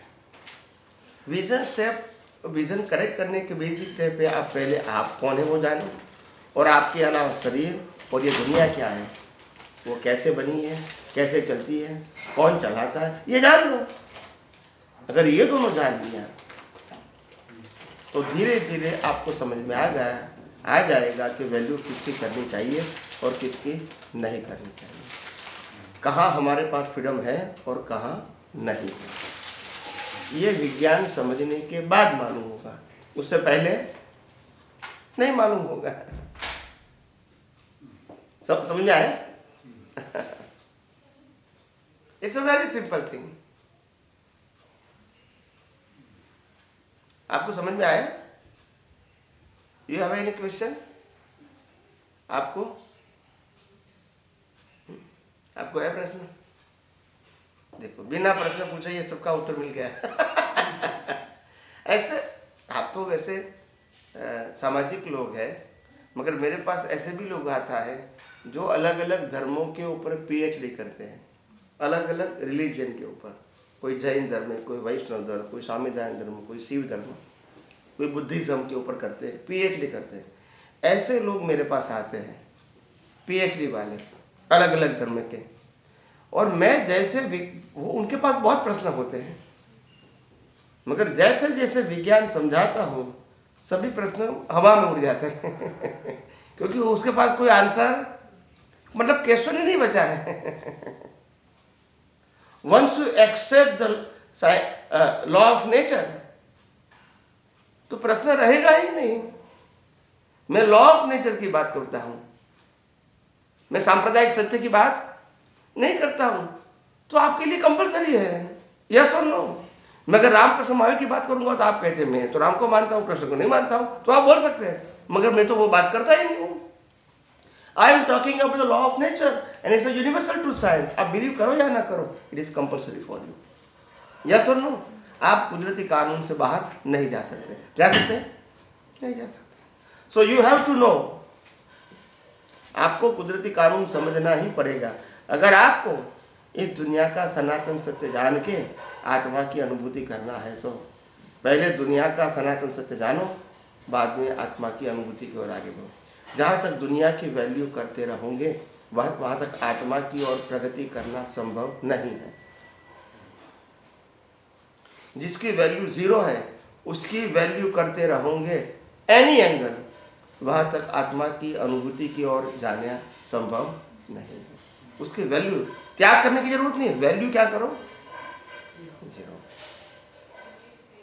विजन करेक्ट करने के बेसिक स्टेप पे आप पहले आप कौन है वो जानो, और आपके अलावा शरीर और ये दुनिया क्या है, वो कैसे बनी है, कैसे चलती है, कौन चलाता है, ये जान लो। अगर ये दोनों जान लिया तो धीरे धीरे आपको समझ में आ जाएगा कि वैल्यू किसकी करनी चाहिए और किसकी नहीं करनी चाहिए, कहाँ हमारे पास फ्रीडम है और कहाँ नहीं है। ये विज्ञान समझने के बाद मालूम होगा, उससे पहले नहीं मालूम होगा। सब समझ में आया? It's a very simple thing. आपको समझ में आया? You have any question? आपको है प्रश्न? देखो, बिना प्रश्न पूछे ये सबका उत्तर मिल गया। ऐसे आप तो वैसे सामाजिक लोग हैं, मगर मेरे पास ऐसे भी लोग आता है जो अलग अलग धर्मों के ऊपर PhD करते हैं, अलग अलग रिलीजन के ऊपर, कोई जैन धर्म है, कोई वैष्णव धर्म, कोई स्वामीनारायण धर्म, कोई शिव धर्म, कोई बुद्धिज्म के ऊपर करते हैं, पीएचडी करते हैं। ऐसे लोग मेरे पास आते हैं, पीएचडी वाले, अलग अलग धर्म के, और मैं जैसे वो उनके पास बहुत प्रश्न होते हैं, मगर जैसे जैसे विज्ञान समझाता हूँ सभी प्रश्न हवा में उड़ जाते हैं क्योंकि उसके पास कोई आंसर, मतलब क्वेश्चन ही नहीं बचा है। Once you accept the law of nature, तो प्रश्न रहेगा ही नहीं। मैं लॉ ऑफ नेचर की बात करता हूं, मैं सांप्रदायिक सत्य की बात नहीं करता हूं, तो आपके लिए कंपलसरी है, यस और नो। मैं अगर रामकृष्ण महावीर की बात करूंगा तो आप कहते हैं मैं तो राम को मानता हूं, कृष्ण को नहीं मानता हूं, तो आप बोल सकते हैं, मगर मैं तो वो बात करता ही नहीं हूं। आई am talking about the law of nature and it's a universal truth science. आप बिलीव करो या ना करो, it is compulsory for you, yes और नो। आप कुदरती कानून से बाहर नहीं जा सकते। जा सकते हैं? नहीं जा सकते। So you have to know, आपको कुदरती कानून समझना ही पड़ेगा। अगर आपको इस दुनिया का सनातन सत्य जान के आत्मा की अनुभूति करना है तो पहले दुनिया का सनातन सत्य जानो, बाद में आत्मा की अनुभूति की ओर आगे बढ़ो। जहाँ तक दुनिया की वैल्यू करते रहोगे वहाँ तक आत्मा की ओर प्रगति करना संभव नहीं है। जिसकी वैल्यू 0 है उसकी वैल्यू करते रहोगे एनी एंगल, वहाँ तक आत्मा की अनुभूति की ओर जाना संभव नहीं है। उसकी वैल्यू त्याग करने की जरूरत नहीं है। वैल्यू क्या करो? 0।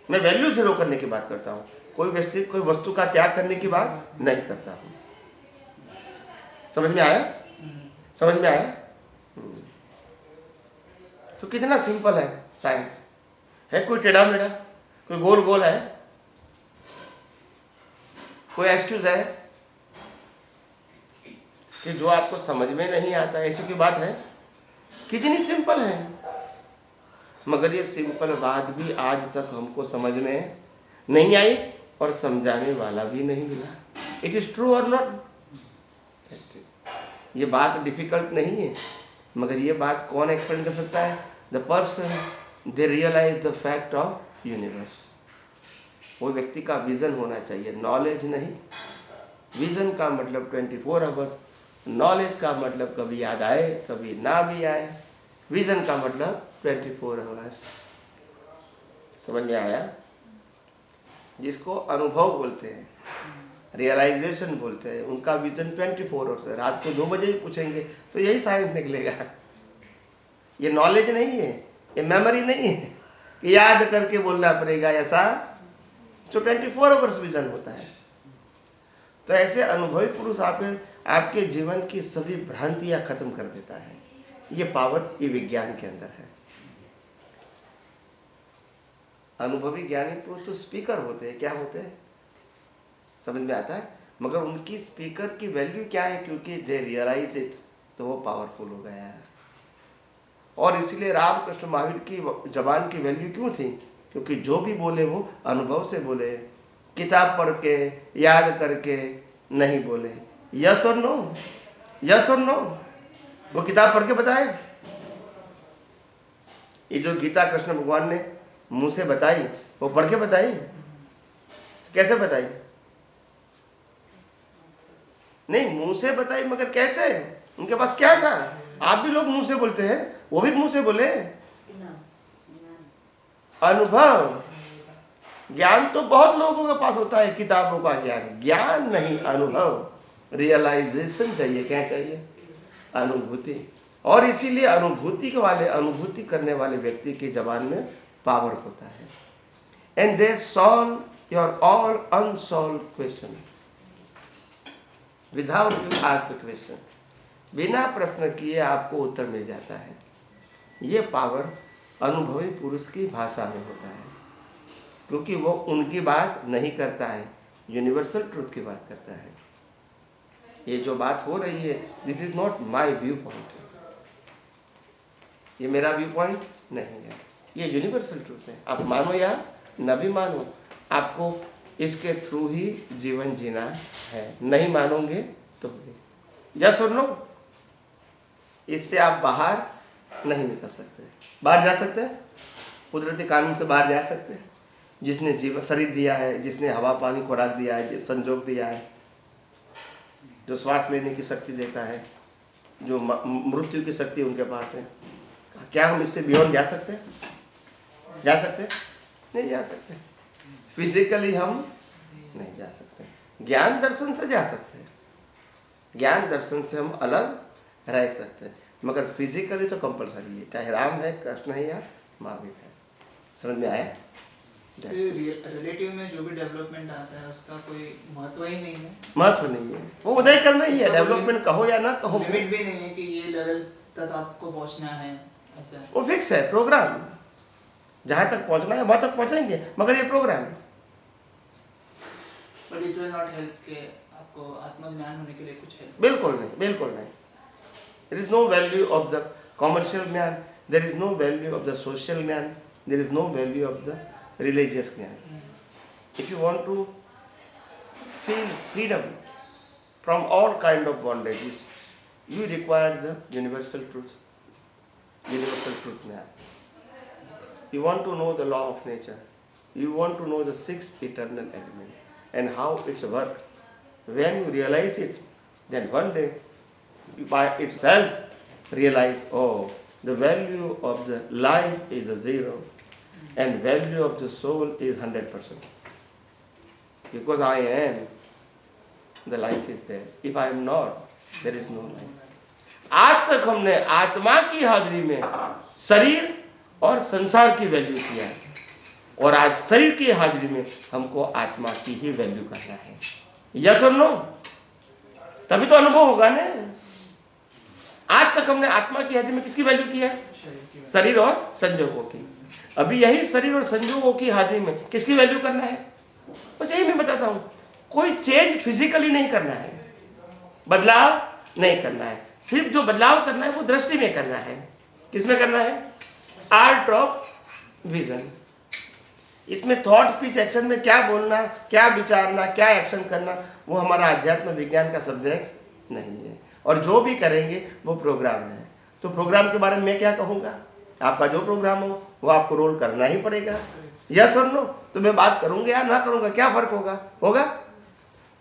मैं वैल्यू 0 करने की बात करता हूँ, कोई वस्तु का त्याग करने की बात नहीं करता हूँ। समझ में आया? समझ में आया? तो कितना सिंपल है साइंस। है कोई टेढ़ा मेढ़ा, कोई गोल गोल है, कोई एक्सक्यूज है कि जो आपको समझ में नहीं आता, ऐसी कोई बात है? कितनी सिंपल है, मगर ये सिंपल बात भी आज तक हमको समझ में नहीं आई और समझाने वाला भी नहीं मिला। इट इज ट्रू और नॉट? ये बात डिफिकल्ट नहीं है, मगर ये बात कौन एक्सप्लेन कर सकता है? The person they realise the fact of universe. वो व्यक्ति का विजन होना चाहिए, नॉलेज नहीं। विजन का मतलब 24 आवर्स, नॉलेज का मतलब कभी याद आए कभी ना भी आए। विजन का मतलब 24 आवर्स। समझ में आया? जिसको अनुभव बोलते हैं, रियलाइजेशन बोलते हैं, उनका विजन 24 आवर्स है। रात को 2 बजे भी पूछेंगे तो यही साइंस निकलेगा। ये नॉलेज नहीं है, ये मेमोरी नहीं है कि याद करके बोलना पड़ेगा, ऐसा जो 24 आवर्स विजन होता है। तो ऐसे अनुभवी पुरुष आपके जीवन की सभी भ्रांतियां खत्म कर देता है। ये पावर ये विज्ञान के अंदर है। अनुभवी ज्ञानी पुरुष तो स्पीकर होते हैं। क्या होते हैं? समझ में आता है? मगर उनकी स्पीकर की वैल्यू क्या है? क्योंकि दे रियलाइज इट, तो वो पावरफुल हो गया है। और इसलिए रामकृष्ण महावीर की जबान की वैल्यू क्यों थी? क्योंकि जो भी बोले वो अनुभव से बोले, किताब पढ़ के याद करके नहीं बोले। यस और नो? यस और नो? वो किताब पढ़ के बताए। ये जो गीता कृष्ण भगवान ने मुंह से बताई वो पढ़ के बताई। कैसे बताई? नहीं, मुंह से बताई, मगर कैसे? उनके पास क्या था? आप भी लोग मुंह से बोलते हैं, वो भी मुंह से बोले। अनुभव ज्ञान तो बहुत लोगों के पास होता है, किताबों का ज्ञान। ज्ञान नहीं, अनुभव, रियलाइजेशन चाहिए। क्या चाहिए? अनुभूति। और इसीलिए अनुभूति करने वाले व्यक्ति की जबान में पावर होता है। And they solve your all unsolve question without you ask the question. बिना प्रश्न किए आपको उत्तर मिल जाता है। ये पावर अनुभवी पुरुष की भाषा में होता है, क्योंकि वो उनकी बात नहीं करता है, यूनिवर्सल ट्रूथ की बात करता है। ये जो बात हो रही है, this is not my view point, ये मेरा व्यू पॉइंट नहीं है, ये यूनिवर्सल ट्रूथ है। आप मानो या न भी मानो, आपको इसके थ्रू ही जीवन जीना है। नहीं मानोगे तो यस और नो? इससे आप बाहर नहीं निकल सकते। बाहर जा सकते हैं? कुदरती कानून से बाहर जा सकते हैं? जिसने जीवन शरीर दिया है, जिसने हवा पानी खुराक दिया है, जिस संजोग दिया है, जो श्वास लेने की शक्ति देता है, जो मृत्यु की शक्ति उनके पास है, क्या हम इससे बियॉन्ड जा सकते हैं? जा सकते हैं? नहीं जा सकते। फिजिकली हम नहीं जा सकते। ज्ञान दर्शन से जा सकते हैं, ज्ञान दर्शन से हम अलग रह सकते हैं, मगर फिजिकली तो कंपलसरी है, चाहे राम है, कृष्ण है या महावीर है। समझ में आया? रिलेटिव में जो भी डेवलपमेंट आता है उसका कोई महत्व ही नहीं है। महत्व नहीं है, वो उदय करना ही है। डेवलपमेंट कहो या ना कहो, लिमिट भी नहीं है कि ये लेवल तक आपको पहुंचना है, ऐसा वो फिक्स है प्रोग्राम। जहां तक पहुंचना है वहां तक पहुंचेंगे, मगर ये प्रोग्राम है। But it will not help के आपको आत्मज्ञान होने के लिए कुछ हेल्प? बिल्कुल नहीं, बिल्कुल नहीं। There is no value of the commercial ज्ञान, there is no value of the social ज्ञान, there is no value of the religious jnana. If you want to feel freedom from all kind of bondages, you require the universal truth. Universal truth jnana. You want to know the law of nature. You want to know the sixth eternal element and how it's work. When you realize it, then one day you by itself realize, oh, the value of the life is a zero. And value of the soul is 100%. Because I am, the life is there. If I am not, there is no life. आज तक हमने आत्मा की हाजिरी में शरीर और संसार की वैल्यू किया है, और आज शरीर की हाजिरी में हमको आत्मा की ही वैल्यू करना है। यस और नो? तभी तो अनुभव होगा ना। आज तक हमने आत्मा की हाजिरी में किसकी वैल्यू किया है? शरीर और संजोगों की। अभी यही शरीर और संजोगों की हाजिरी में किसकी वैल्यू करना है? बस यही मैं बताता हूं। कोई चेंज फिजिकली नहीं करना है, बदलाव नहीं करना है। सिर्फ जो बदलाव करना है वो दृष्टि में करना है। किसमें करना है? Art of vision. इसमें थॉट स्पीच एक्शन में क्या बोलना, क्या विचारना, क्या एक्शन करना, वो हमारा अध्यात्म विज्ञान का सब्जेक्ट नहीं है। और जो भी करेंगे वो प्रोग्राम है। तो प्रोग्राम के बारे में मैं क्या कहूँगा? आपका जो प्रोग्राम हो वो आपको रोल करना ही पड़ेगा। यस और नो? तो मैं बात करूंगा या ना करूंगा, क्या फर्क होगा? होगा।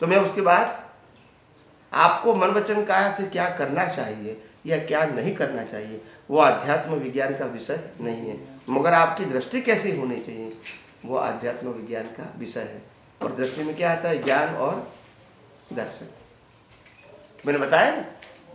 तो मैं उसके बाद आपको मन वचन काया से क्या करना चाहिए या क्या नहीं करना चाहिए, वो अध्यात्म विज्ञान का विषय नहीं है, मगर आपकी दृष्टि कैसी होनी चाहिए वो अध्यात्म विज्ञान का विषय है। और दृष्टि में क्या आता है? ज्ञान और दर्शन। मैंने बताया ना,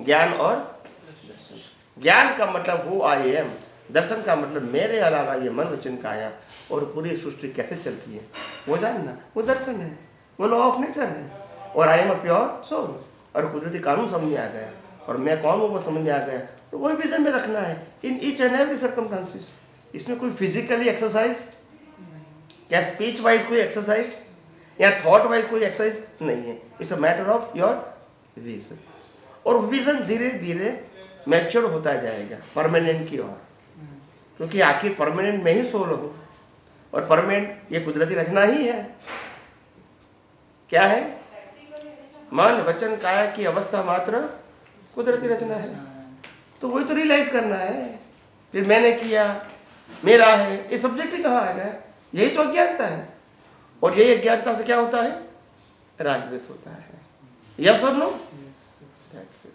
ज्ञान और दर्शन। ज्ञान का मतलब हु आई एम, दर्शन का मतलब मेरे अलावा ये मन वचन काया और पूरी सृष्टि कैसे चलती है वो जानना, वो दर्शन है, वो लॉ ऑफ नेचर है। और I am a pure soul, और कुदरती कानून समझ में आ गया, और मैं कौन हूँ वो समझ में आ गया, तो वही विजन में रखना है in each and every circumstances. इसमें कोई फिजिकली एक्सरसाइज, क्या स्पीच वाइज कोई एक्सरसाइज या थॉट वाइज कोई एक्सरसाइज नहीं है। It's a matter of your vision. और विजन धीरे धीरे मैच्योर होता जाएगा परमानेंट की ओर, क्योंकि आखिर परमानेंट में ही सोल हो, और परमानेंट ये कुदरती रचना ही है। क्या है? मन वचन काया की अवस्था मात्र कुदरती रचना है। तो वही तो रियलाइज करना है। फिर मैंने किया, मेरा है, ये सब्जेक्ट ही कहाँ आ गया? यही तो अज्ञानता है। और यही अज्ञानता से क्या होता है? राग द्वेष होता है। यस और नो? That's it.